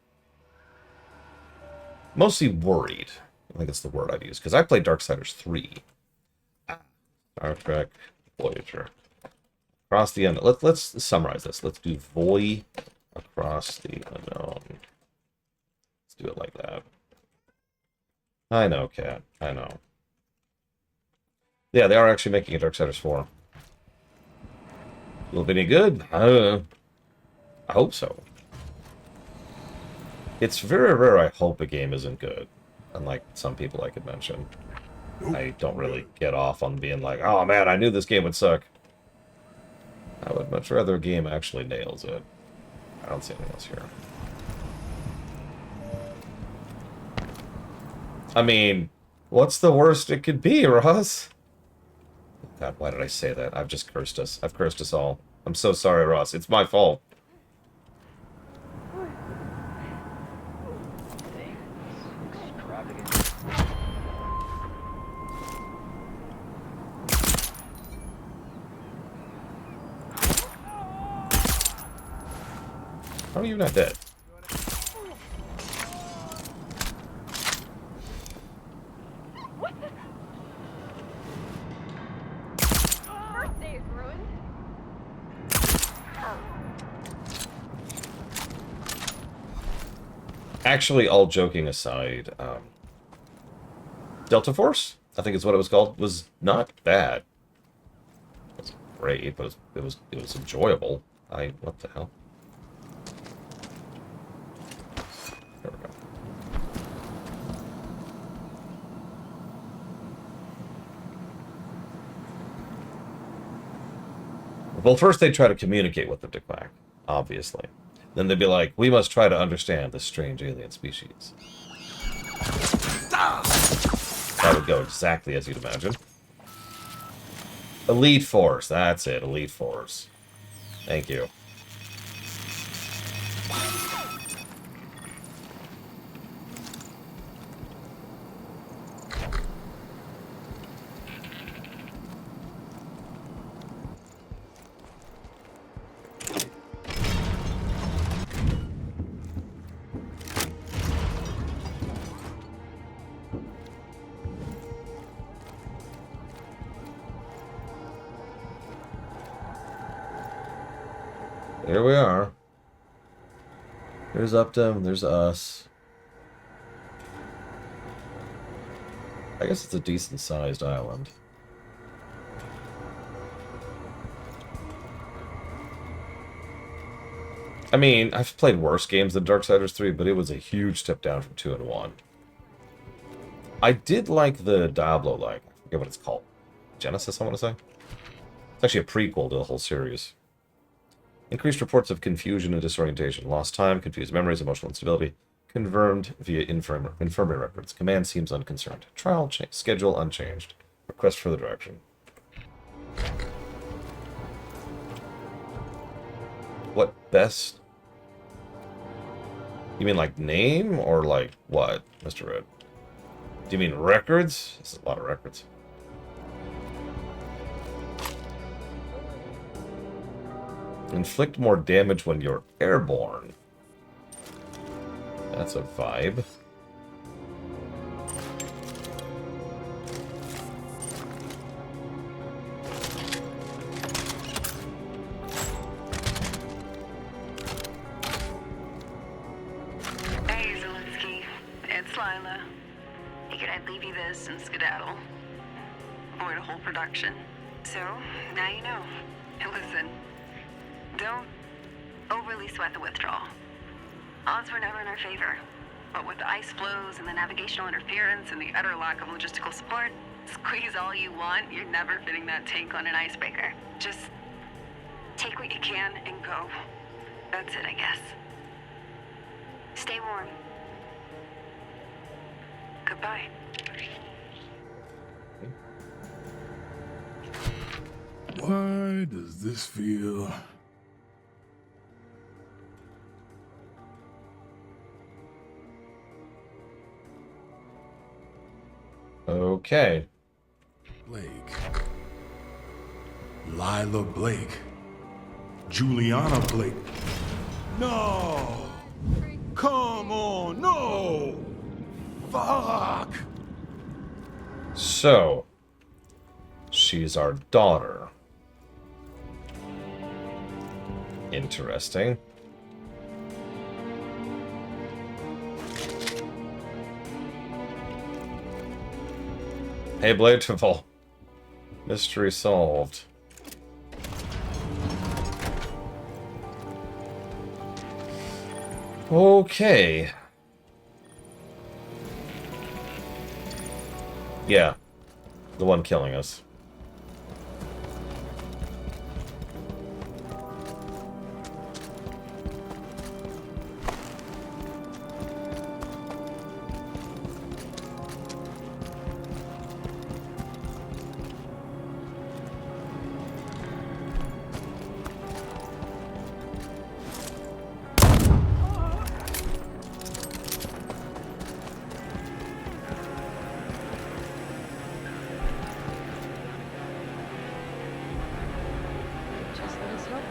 Speaker 1: Mostly worried. I think that's the word I'd use. Because I played Darksiders 3. Star Trek Voyager. Across the Unknown. Let's summarize this. Let's do Voy Across the Unknown. Let's do it like that. I know, Cat. I know. Yeah, they are actually making a Darksiders 4. Will it be any good? I hope so. It's very rare I hope a game isn't good. Unlike some people I could mention. I don't really get off on being like, oh man, I knew this game would suck. I would much rather a game actually nails it. I don't see anything else here. I mean, what's the worst it could be, Ross? God, why did I say that? I've just cursed us. I've cursed us all. I'm so sorry, Ross. It's my fault. How are you not dead?
Speaker 6: Birthday is ruined.
Speaker 1: Actually, all joking aside, Delta Force, I think is what it was called, was not bad. It was great, but it was enjoyable. What the hell? There we go. Well, first they try to communicate with the Dikmak, obviously. Then they'd be like, we must try to understand this strange alien species. That would go exactly as you'd imagine. Elite Force, that's it, Elite Force. Thank you. Here we are. There's Upton, there's us. I guess it's a decent-sized island. I mean, I've played worse games than Darksiders 3, but it was a huge step down from 2 and 1. I did like the Diablo-like. I forget what it's called. Genesis, I want to say? It's actually a prequel to the whole series. Increased reports of confusion and disorientation. Lost time, confused memories, emotional instability. Confirmed via infirmary records. Command seems unconcerned. Trial schedule unchanged. Request further direction. What best? You mean like name or like what, Mr. Red? Do you mean records? This is a lot of records. Inflict more damage when you're airborne. That's a vibe.
Speaker 4: Hey, Zelensky. It's Lila. Figured I'd leave you this and skedaddle. Avoid a whole production. So, now you know. And listen, don't overly sweat the withdrawal. Odds were never in our favor. But with the ice flows and the navigational interference and the utter lack of logistical support, squeeze all you want, you're never fitting that tank on an icebreaker. Just take what you can and go. That's it, I guess. Stay warm. Goodbye.
Speaker 8: Why does this feel...
Speaker 1: Okay.
Speaker 8: Blake. Lila Blake. Juliana Blake. No! Come on, no! Fuck!
Speaker 1: So, she's our daughter. Interesting. Hey, Bladeful. Mystery solved. Yeah. The one killing us.
Speaker 6: Just let us help you.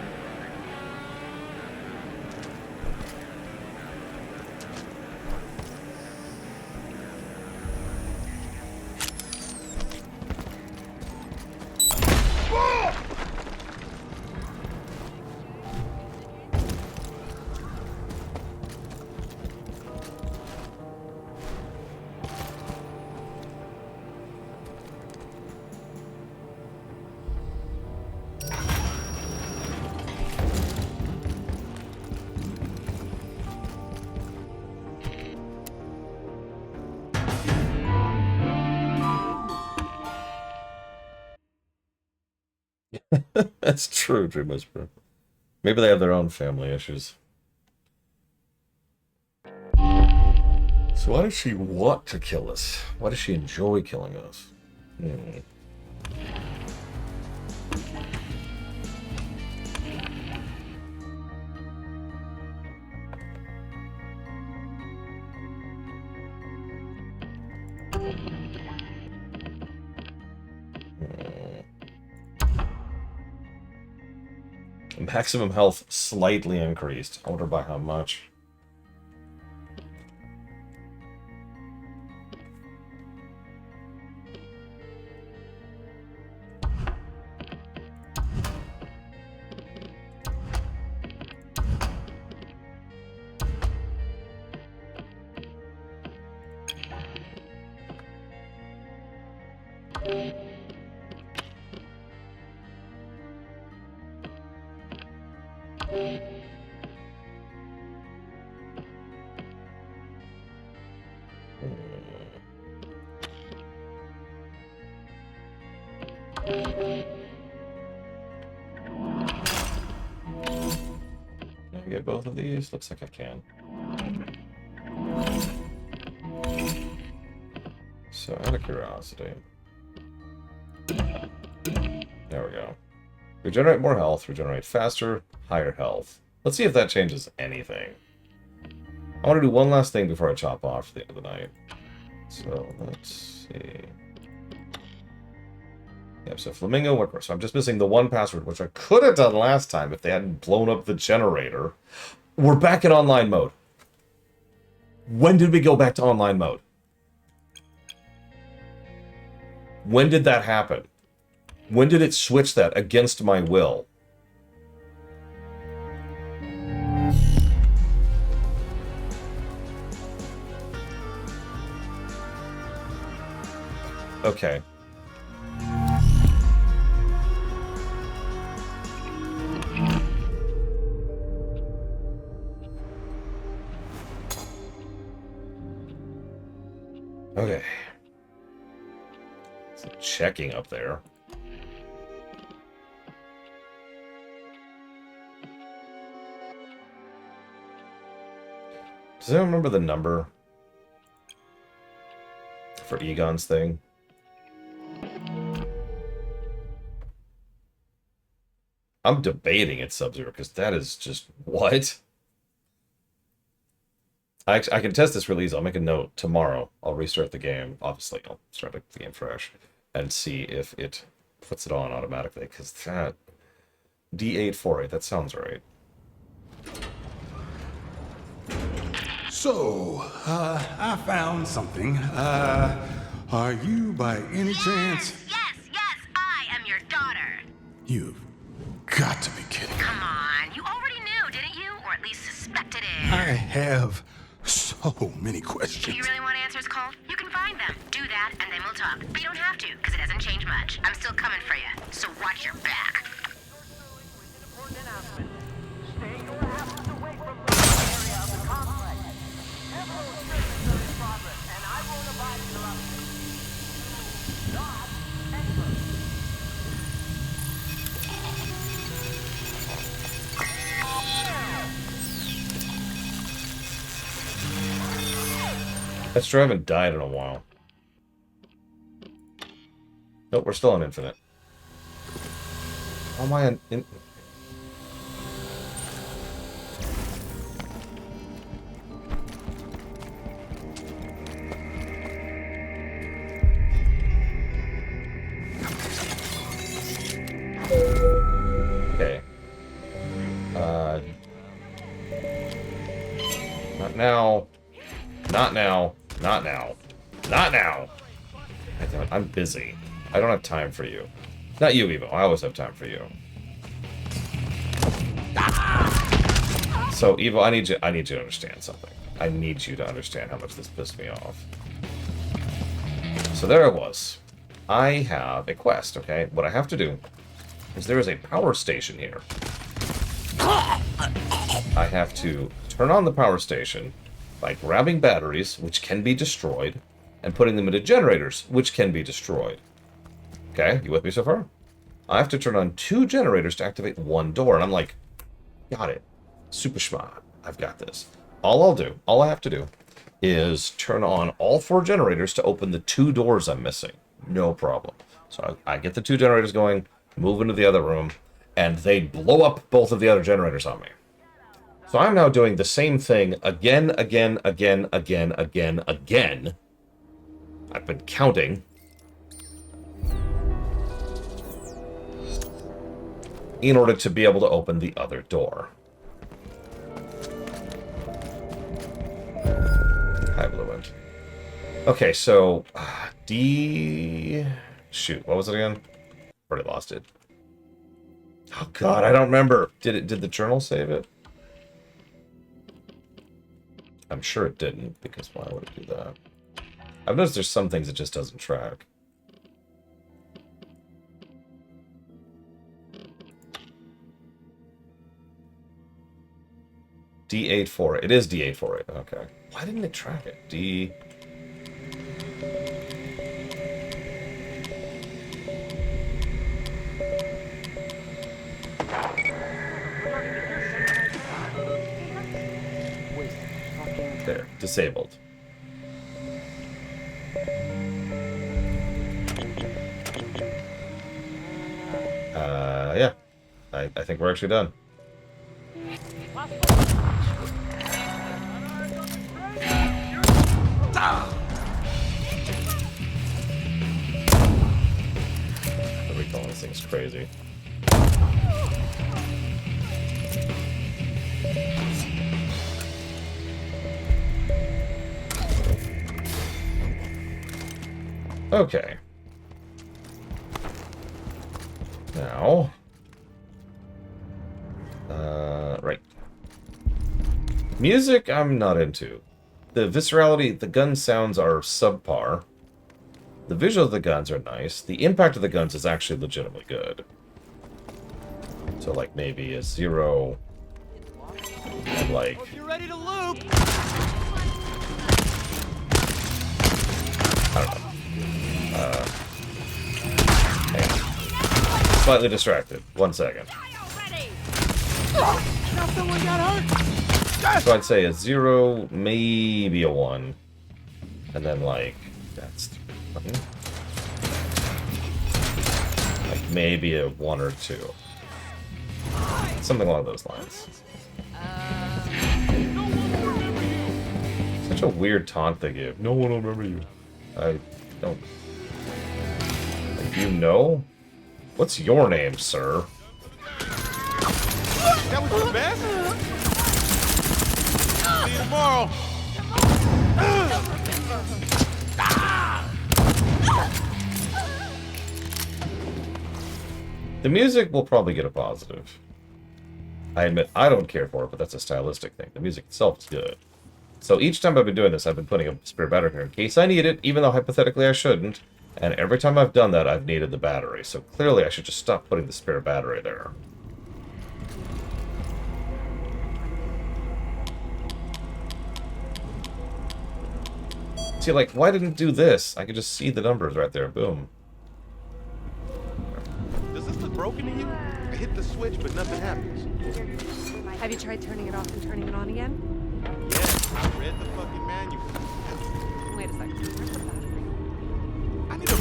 Speaker 1: That's true, Dream Whisperer. Maybe they have their own family issues. So why does she want to kill us? Why does she enjoy killing us? Maximum health slightly increased. I wonder by how much. Can I get both of these? Looks like I can. So, out of curiosity. There we go. Regenerate more health, regenerate faster, higher health. Let's see if that changes anything. I want to do one last thing before I chop off at the end of the night. So, let's see. Yep, so Flamingo Worker. So I'm just missing the one password, which I could have done last time if they hadn't blown up the generator. We're back in online mode. When did we go back to online mode? When did that happen? When did it switch that against my will? Okay. Okay. Some checking up there. Does anyone remember the number for Egon's thing? I'm debating it's Sub-Zero because that is just what? I can test this release. I'll make a note tomorrow. I'll restart the game. Obviously, I'll start the game fresh and see if it puts it on automatically. Because that D848, that sounds right.
Speaker 2: So, I found something. Are you by any chance?
Speaker 3: Yes, I am your daughter.
Speaker 2: You've got to be kidding.
Speaker 3: Come on, you already knew, didn't you? Or at least suspected it.
Speaker 2: I have so many questions.
Speaker 3: Do you really want answers, Colt? You can find them. Do that, and then we'll talk. But you don't have to, because it doesn't change much. I'm still coming for you, so watch your back.
Speaker 1: That's true, I haven't died in a while. Nope, we're still on infinite. How am I on... Okay. Not now. Not now. Not now. Not now! I'm busy. I don't have time for you. Not you, Evo. I always have time for you. So, Evo, I need you to understand something. I need you to understand how much this pissed me off. So there I was. I have a quest, okay? What I have to do is there is a power station here. I have to turn on the power station by grabbing batteries, which can be destroyed, and putting them into generators, which can be destroyed. Okay, you with me so far? I have to turn on 2 generators to activate 1 door, and I'm like, got it. Super smart. I've got this. All I have to do, is turn on all 4 generators to open the 2 doors I'm missing. No problem. So I get the 2 generators going, move into the other room, and they blow up both of the other generators on me. So I'm now doing the same thing again. I've been counting. In order to be able to open the other door. Hi, Blue Wind. Okay, so... Shoot, what was it again? Already lost it. Oh god, I don't remember. Did the journal save it? I'm sure it didn't, because why would it do that? I've noticed there's some things it just doesn't track. D848. It is D848. Okay. Why didn't it track it? D... There. Disabled. Yeah. I think we're actually done. The recall on this thing's crazy. Okay. Now... right. Music, I'm not into. The viscerality, the gun sounds are subpar. The visual of the guns are nice. The impact of the guns is actually legitimately good. So, like, maybe a 0... and, like...
Speaker 13: Hope you're ready to loop!
Speaker 1: I don't know. Hang on. Slightly distracted. 1 second.
Speaker 13: Now someone got hurt!
Speaker 1: So I'd say a 0, maybe a 1. And then, like, that's... like, maybe a 1 or 2. Something along those lines. Such a weird taunt they give. No one will remember you. I don't... Like, you know? What's your name, sir?
Speaker 15: That was the best? See you tomorrow.
Speaker 1: The music will probably get a positive. I admit I don't care for it, but that's a stylistic thing. The music itself is good. So each time I've been doing this, I've been putting a spare battery here in case I need it, even though hypothetically I shouldn't. And every time I've done that, I've needed the battery. So clearly I should just stop putting the spare battery there. See, like, why didn't it do this? I could just see the numbers right there. Boom.
Speaker 15: Does this look broken to you? I hit the switch, but nothing happens.
Speaker 6: Have you tried turning it off and turning it on again?
Speaker 15: Yeah, I read the fucking manual.
Speaker 6: Wait a second. Where's the battery?
Speaker 2: I need a...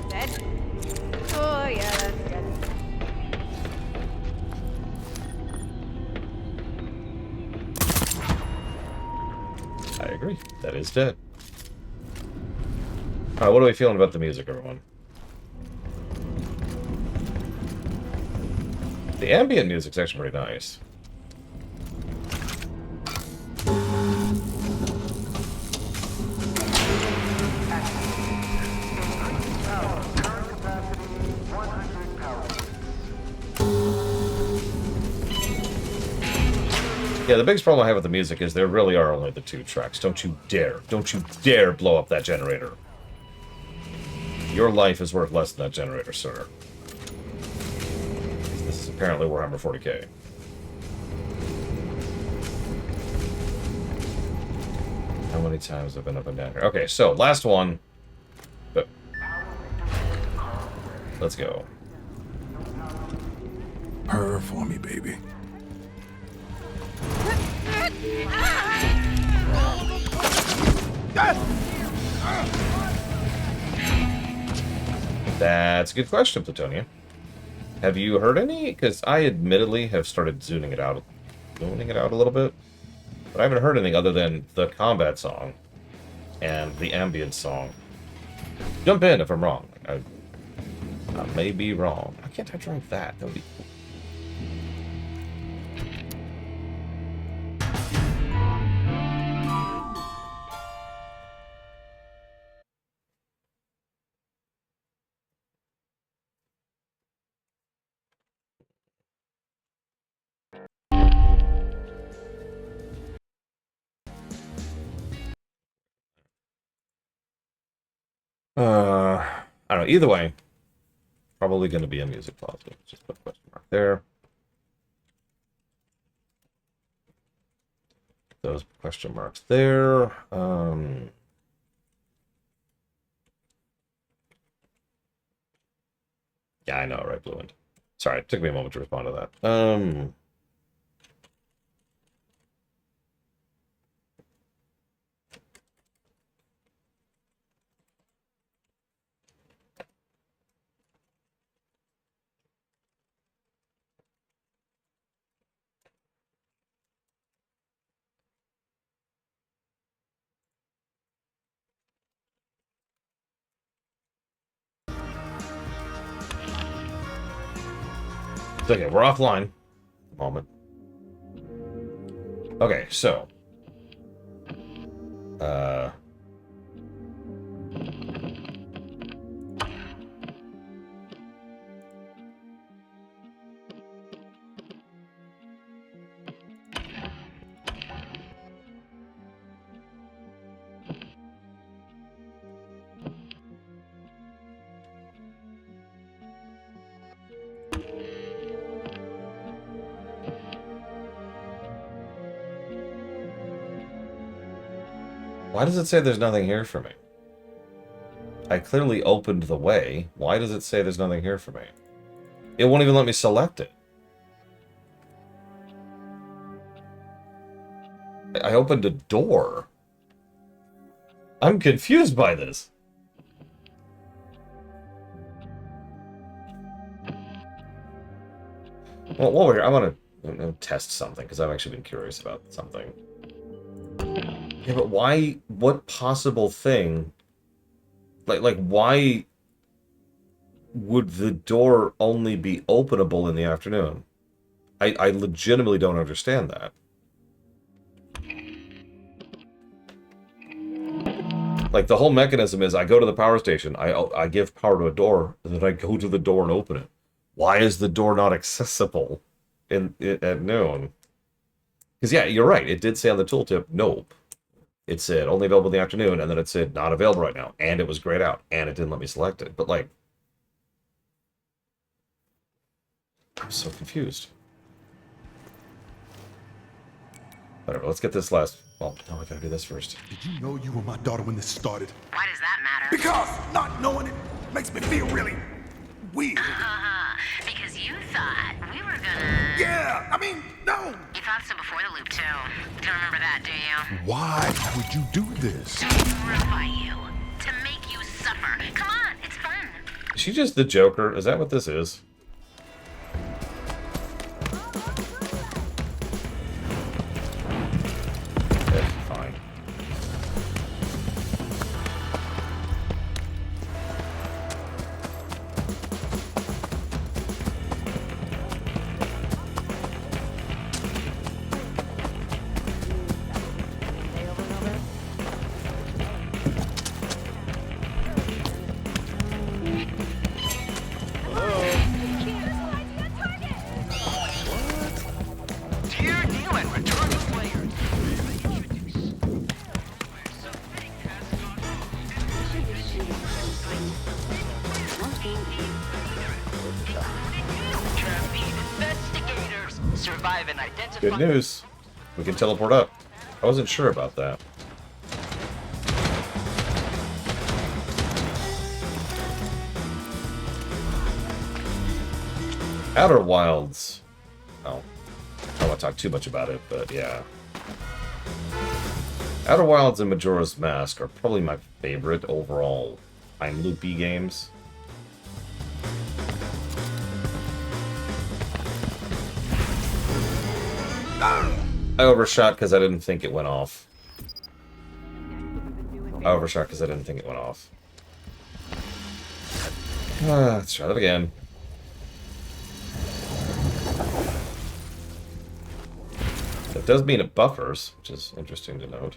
Speaker 10: Dead? Oh, yeah, that's dead.
Speaker 1: I agree. That is dead. Alright, what are we feeling about the music, everyone? The ambient music's actually pretty nice. Yeah, the biggest problem I have with the music is there really are only the 2 tracks. Don't you dare blow up that generator. Your life is worth less than that generator, sir. This is apparently Warhammer 40k. How many times have I been up and down here? Okay, so, last one. Let's go.
Speaker 8: Purr for me, baby.
Speaker 1: That's a good question, Plutonium. Have you heard any? Because I admittedly have started zooming it out a little bit. But I haven't heard anything other than the combat song and the ambient song. Jump in if I'm wrong. I may be wrong. Why can't I drive that? That would be cool. I don't know. Either way, probably going to be a music pause. Just put a question mark there. Those question marks there. Yeah, I know, right, Blue Wind. Sorry, it took me a moment to respond to that. Okay, we're offline. Moment. Okay, so. Why does it say there's nothing here for me? I clearly opened the way. Why does it say there's nothing here for me? It won't even let me select it. I opened a door. I'm confused by this. Well, while we're here, I want to test something, because I've actually been curious about something. Yeah, but why? What possible thing? Like, why would the door only be openable in the afternoon? I legitimately don't understand that. Like, the whole mechanism is I go to the power station, I give power to a door, and then I go to the door and open it. Why is the door not accessible at noon? Because, yeah, you're right. It did say on the tooltip, nope. It said only available in the afternoon, and then it said not available right now, and it was grayed out, and it didn't let me select it. But, like, I'm so confused. Whatever, let's get this last... Well, no, I gotta do this first.
Speaker 2: Did you know you were my daughter when this started?
Speaker 12: Why does that matter?
Speaker 2: Because not knowing it makes me feel really weird.
Speaker 3: Because you thought we were gonna...
Speaker 2: Yeah, I mean, no.
Speaker 3: You thought so before the loop, too. Don't remember that, do you?
Speaker 2: Why would you do this?
Speaker 3: To horrify you. To make you suffer. Come on, it's fun.
Speaker 1: Is she just the Joker? Is that what this is? Okay, fine.
Speaker 11: Dear new and returning players. Investigators survive and identify.
Speaker 1: Good news. We can teleport up. I wasn't sure about that. Outer Wilds. Oh, I don't want to talk too much about it, but yeah. Outer Wilds and Majora's Mask are probably my favorite overall time loopy games. I overshot because I didn't think it went off. I overshot because I didn't think it went off. Let's try that again. That does mean it buffers, which is interesting to note.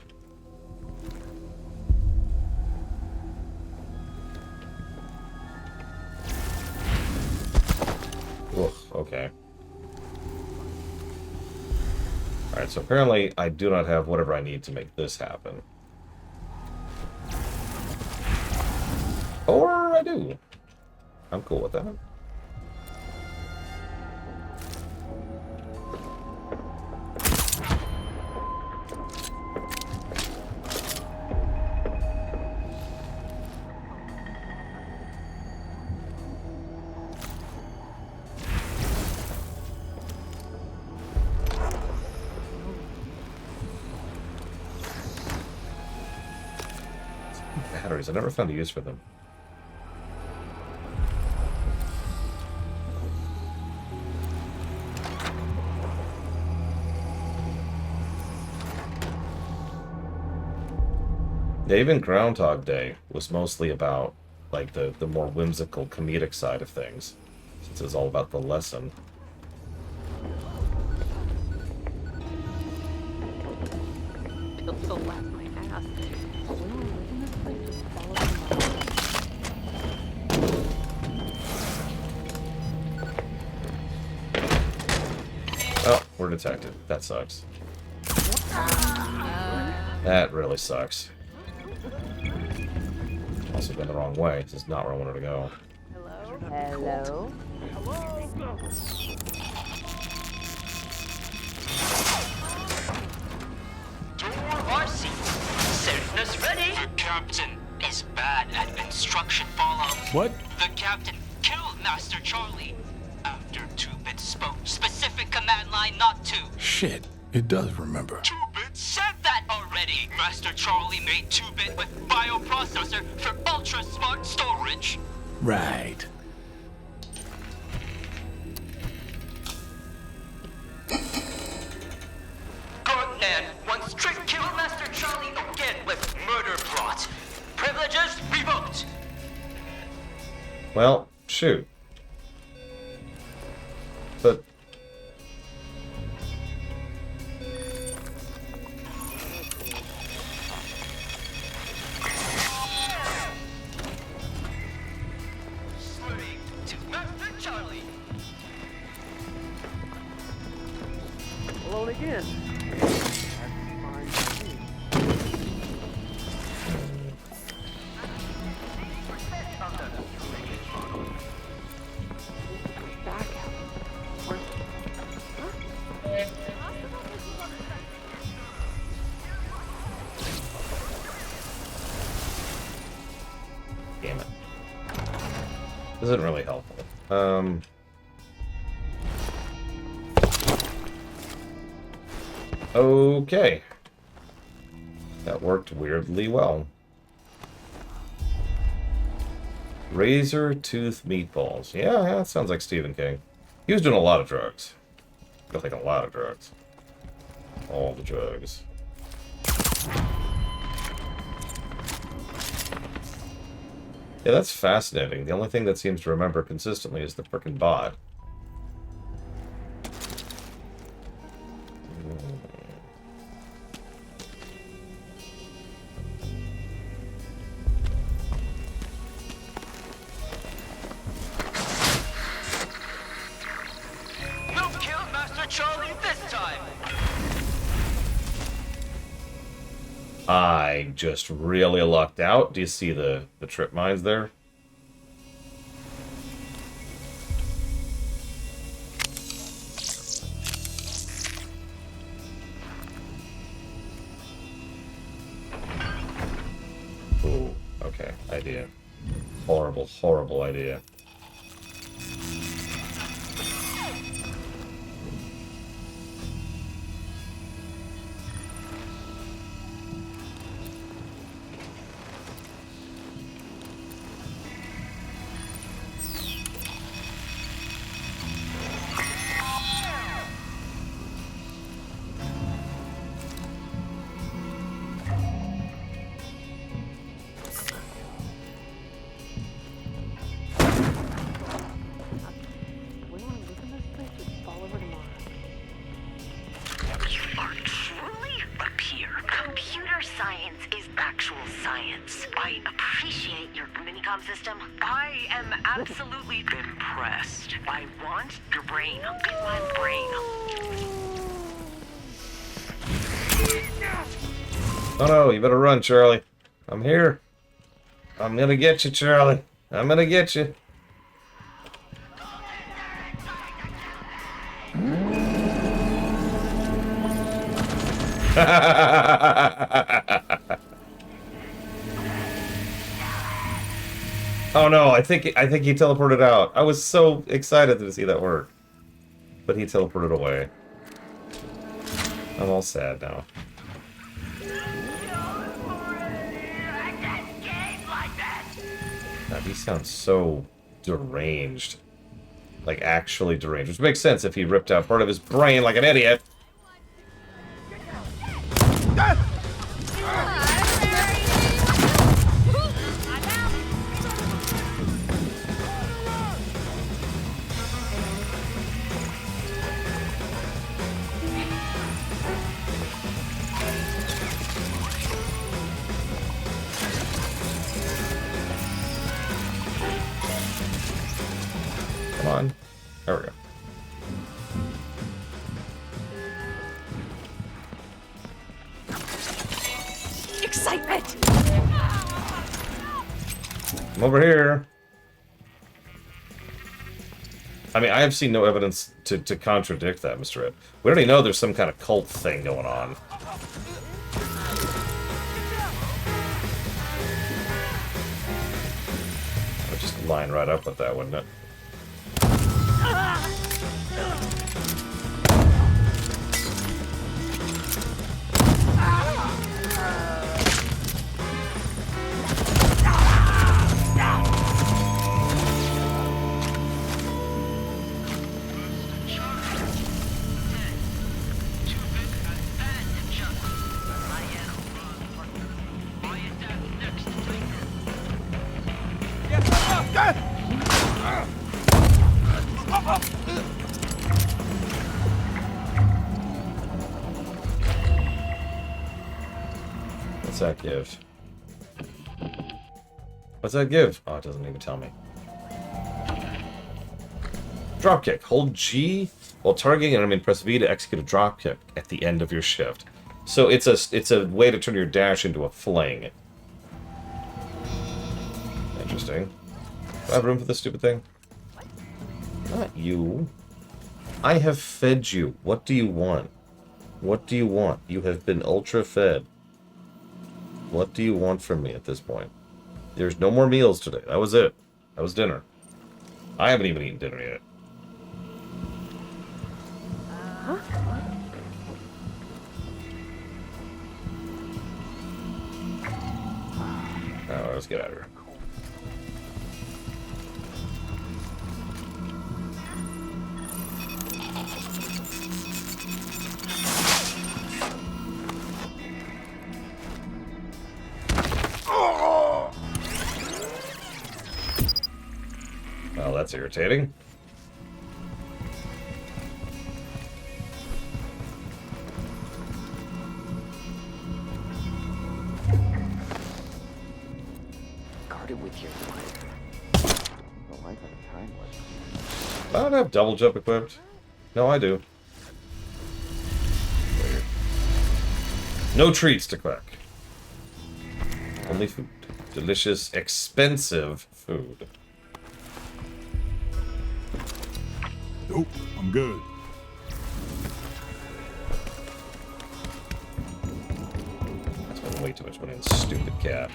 Speaker 1: Ugh, okay. Alright, so apparently I do not have whatever I need to make this happen. Or I do. I'm cool with that. Batteries. I never found a use for them. Yeah, even Groundhog Day was mostly about like the more whimsical comedic side of things, since it was all about the lesson.
Speaker 9: He'll still laugh my ass. When we live in this place, just follow them.
Speaker 1: Oh, we're detected. That sucks. That really sucks. Also been the wrong way. This is not where I wanted to go.
Speaker 9: Hello?
Speaker 11: Door RC. Safeness ready. The captain is bad at instruction follow.
Speaker 8: What?
Speaker 11: The captain killed Master Charlie after 2-Bit spoke specific command line not to.
Speaker 8: Shit, it does remember.
Speaker 11: 2-Bit said that already. Master Charlie made 2-Bit with bioprocessor for ultra smart storage.
Speaker 8: Right.
Speaker 11: Gordon wants to kill Master Charlie again with murder plot. Privileges revoked.
Speaker 1: Well, shoot. But
Speaker 11: Slave to Master Charlie.
Speaker 9: Alone again. Back out.
Speaker 1: damn it. This isn't really helpful. Okay. That worked weirdly well. Razor tooth meatballs. Yeah, that sounds like Stephen King. He was doing a lot of drugs. Like a lot of drugs. All the drugs. Yeah, that's fascinating. The only thing that seems to remember consistently is the frickin' bot.
Speaker 11: No kill Master Charlie this time!
Speaker 1: I just really lucked out. Do you see the trip mines there? Ooh, okay, idea. Horrible, horrible idea.
Speaker 3: You are truly a peer. Computer science is actual science. I appreciate your minicom system. I am absolutely impressed. I want your brain in my brain.
Speaker 1: Oh no, you better run, Charlie. I'm here. I'm gonna get you, Charlie. I'm gonna get you. Oh no, I think he teleported out. I was so excited to see that work. But he teleported away. I'm all sad now. God, he sounds so deranged. Like, actually deranged. Which makes sense if he ripped out part of his brain like an idiot. Come on. There we go.
Speaker 10: Excitement!
Speaker 1: I'm over here. I mean, I have seen no evidence to contradict that, Mr. Ed. We already know there's some kind of cult thing going on. I would just line right up with that, wouldn't it? What's that give? What's that give? Oh, it doesn't even tell me. Dropkick. Hold G while targeting an enemy and press V to execute a dropkick at the end of your shift. So it's a way to turn your dash into a fling. Interesting. Do I have room for this stupid thing? Not you. I have fed you. What do you want? What do you want? You have been ultra fed. What do you want from me at this point? There's no more meals today. That was it. That was dinner. I haven't even eaten dinner yet. Oh, let's get out of here. Well, that's irritating.
Speaker 7: Guarded with your life. The life of a time was.
Speaker 1: I don't have double jump equipped. No, I do. Weird. No treats to Quack. Only food. Delicious, expensive food.
Speaker 8: Nope, I'm good.
Speaker 1: I spent way too much money on this stupid cat.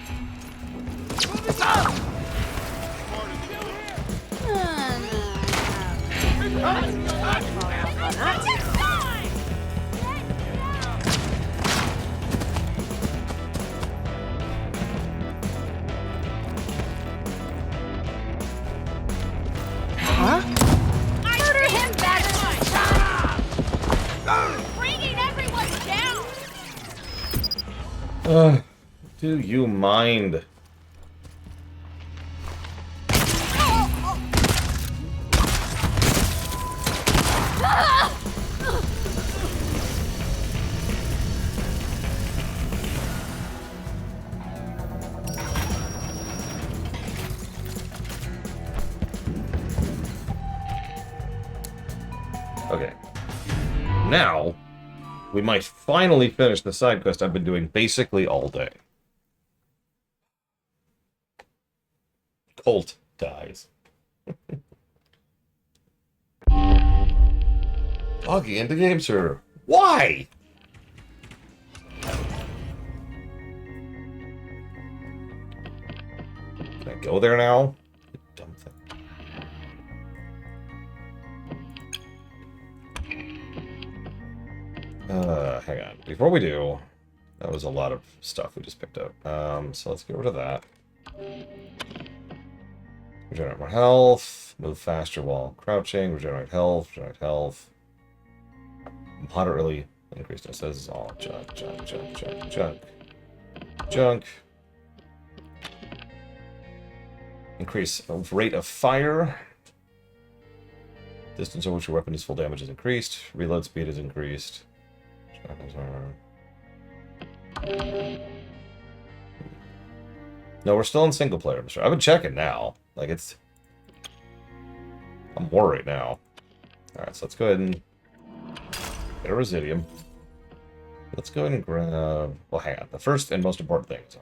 Speaker 10: Murder him, bastard! Bringing everyone down!
Speaker 1: Do you mind? Okay. Now, we might finally finish the side quest I've been doing basically all day. Colt dies. Loggy into game server. Why? Can I go there now? You dumb thing. Hang on. Before we do, that was a lot of stuff we just picked up. So let's get rid of that. Regenerate more health. Move faster while crouching. Regenerate health. Regenerate health. Moderately increased. It says all junk. Increase rate of fire. Distance over which your weapon is full damage is increased. Reload speed is increased. No, we're still in single player. I'm sure. I've been checking now. Like it's. I'm worried now. Alright, so let's go ahead and get a Residium. Let's go ahead and grab. Well, hang on. The first and most important thing is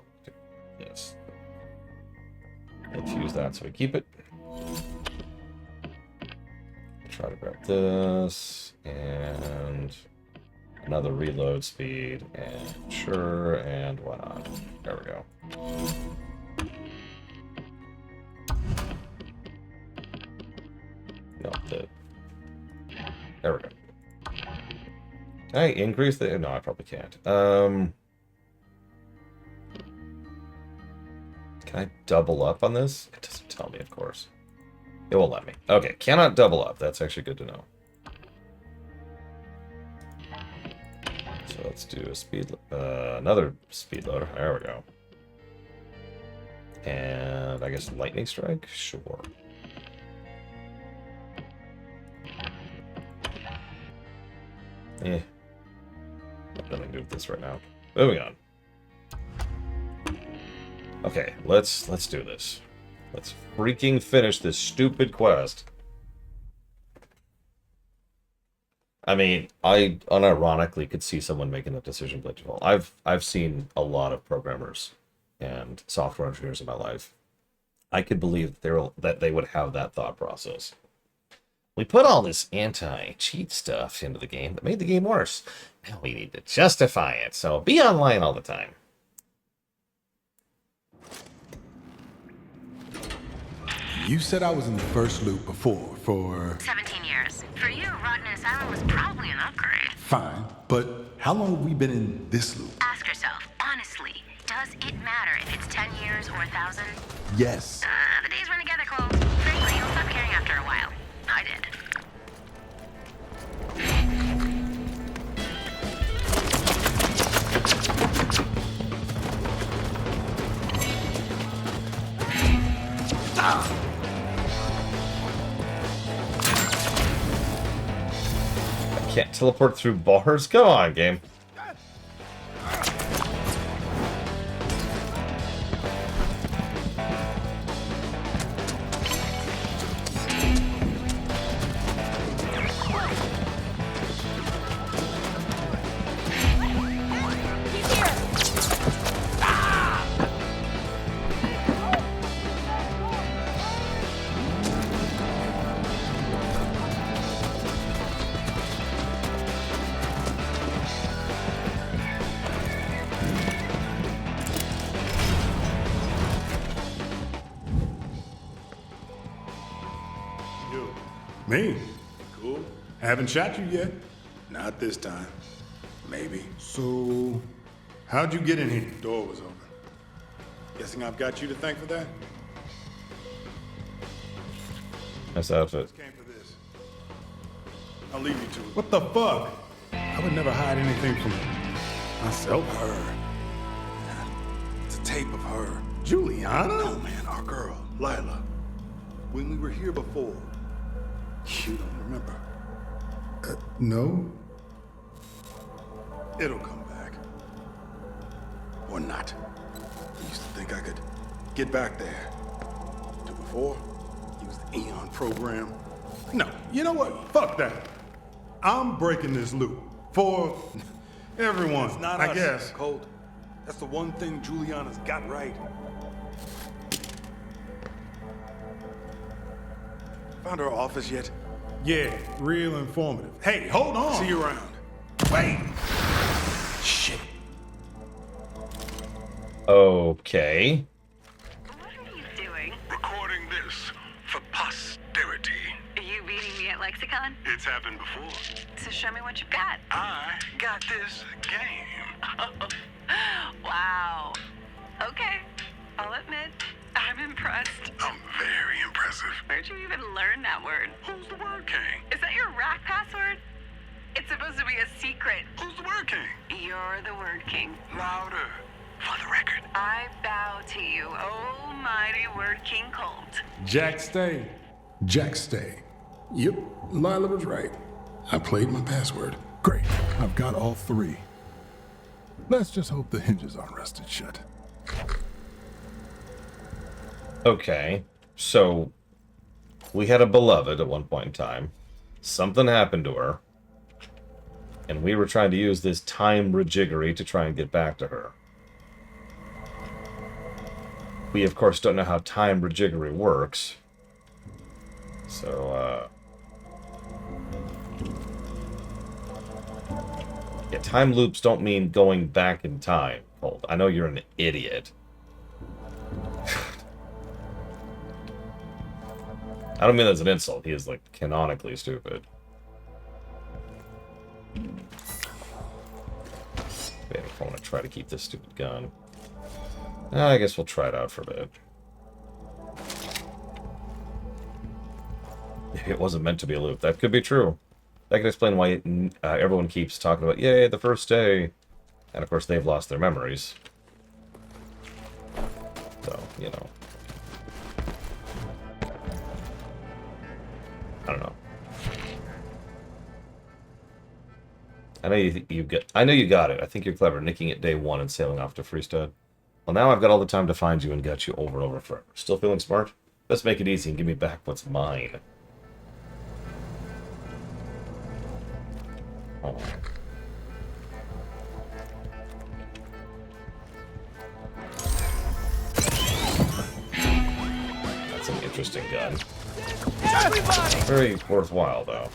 Speaker 1: this. Infuse that so we keep it. Try to grab this and another reload speed and sure and why not? There we go. No, there we go. Can I increase the? No, I probably can't. Can I double up on this? It doesn't tell me, of course. It won't let me. Okay, cannot double up. That's actually good to know. So let's do a speed, another speed loader. There we go. And I guess lightning strike. Sure. Nothing to do with this right now. Moving on. Okay, let's do this. Let's freaking finish this stupid quest. I mean, I unironically could see someone making that decision by default. I've seen a lot of programmers and software engineers in my life. I could believe that they would have that thought process. We put all this anti-cheat stuff into the game that made the game worse. Now we need to justify it, so be online all the time.
Speaker 8: You said I was in the first loop before for...
Speaker 3: 17 years. For you, Rotten Asylum was probably an upgrade.
Speaker 8: Fine, but how long have we been in this loop?
Speaker 3: Ask yourself, honestly, does it matter if it's 10 years or 1,000?
Speaker 8: Yes.
Speaker 3: The days run together, Cole. Frankly, you'll stop caring after a while. I did.
Speaker 1: Can't teleport through bars? Come on, game.
Speaker 8: Me? Cool. Haven't shot you yet. Not this time. Maybe. So, how'd you get in here? Door was open. Guessing I've got you to thank for that?
Speaker 1: Nice outfit.
Speaker 8: Came for this. I'll leave you to it. What the fuck? I would never hide anything from myself. Her. It's a tape of her. Juliana? No, man, our girl, Lila. When we were here before. You don't remember? No. It'll come back. Or not. I used to think I could get back there. To before, use the Eon program. No, you know what? Fuck that. I'm breaking this loop. For everyone, it's not I guess. Colt. That's the one thing Juliana's got right. Found her office yet? Yeah, real informative. Hey, hold on. See you around. Wait. Shit.
Speaker 1: Okay.
Speaker 4: What are you doing?
Speaker 2: Recording this for posterity.
Speaker 4: Are you beating me at Lexicon?
Speaker 2: It's happened before.
Speaker 4: So show me what you've got.
Speaker 2: I got this game.
Speaker 4: Wow. Okay, I'll admit, I'm impressed.
Speaker 2: I'm very impressive.
Speaker 4: Where'd you even learn that word?
Speaker 2: Who's the Word King?
Speaker 4: Is that your rack password? It's supposed to be a secret.
Speaker 2: Who's the Word King?
Speaker 4: You're the Word King.
Speaker 2: Louder. For the record.
Speaker 4: I bow to you, almighty Word King Colt.
Speaker 8: Jack Stay. Jack Stay. Yep, Lila was right. I played my password. Great, I've got all three. Let's just hope the hinges aren't rusted shut.
Speaker 1: Okay, so we had a beloved at one point in time. Something happened to her. And we were trying to use this time rejiggery to try and get back to her. We, of course, don't know how time rejiggery works. So, yeah, time loops don't mean going back in time, Colt. I know you're an idiot. I don't mean that as an insult. He is, like, canonically stupid. Maybe if I want to try to keep this stupid gun. I guess we'll try it out for a bit. Maybe it wasn't meant to be a loop. That could be true. That could explain why everyone keeps talking about, yay, the first day. And, of course, they've lost their memories. So, you know. I don't know. I know you got it. I think you're clever, nicking it day one and sailing off to Freestad. Well, now I've got all the time to find you and got you over and over forever. Still feeling smart? Let's make it easy and give me back what's mine. Oh. That's an interesting gun. Very worthwhile, though.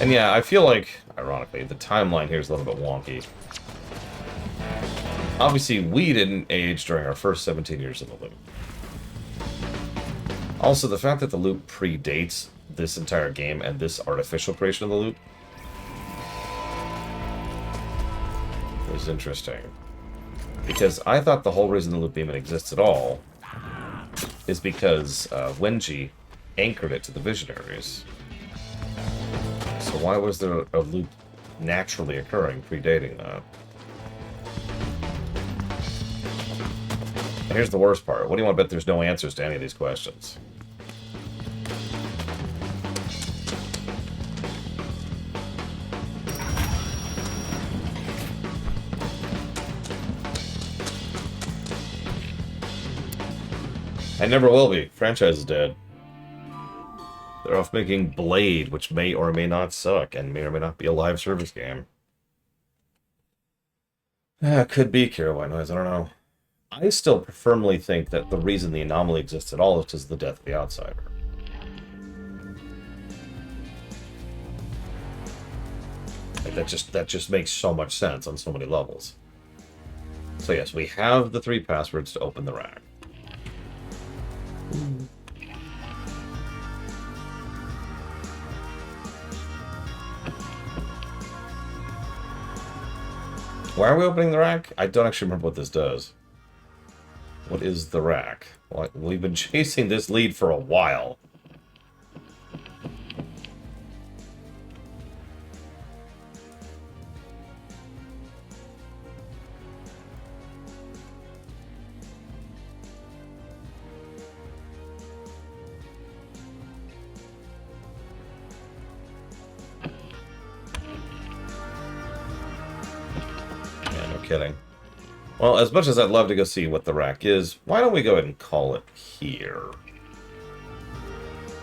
Speaker 1: And yeah, I feel like, ironically, the timeline here is a little bit wonky. Obviously, we didn't age during our first 17 years in the loop. Also, the fact that the loop predates this entire game and this artificial creation of the loop is interesting. Because I thought the whole reason the loop even exists at all is because Wenji anchored it to the visionaries. So why was there a loop naturally occurring, predating that? And here's the worst part. What do you want to bet there's no answers to any of these questions? I never will be. Franchise is dead. They're off making Blade, which may or may not suck, and may or may not be a live service game. Could be Kira White Noise, I don't know. I still firmly think that the reason the anomaly exists at all is because of the death of the outsider. Like that just makes so much sense on so many levels. So yes, we have the 3 passwords to open the rack. Why are we opening the rack? I don't actually remember what this does. What is the rack? Well, we've been chasing this lead for a while. Kidding. Well, as much as I'd love to go see what the rack is, why don't we go ahead and call it here?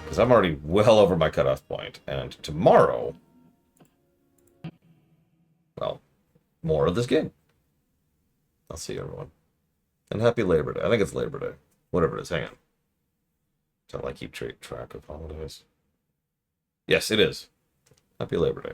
Speaker 1: Because I'm already well over my cutoff point, and tomorrow, well, more of this game. I'll see you, everyone. And happy Labor Day. I think it's Labor Day. Whatever it is, hang on. Until I keep track of holidays. Yes, it is. Happy Labor Day.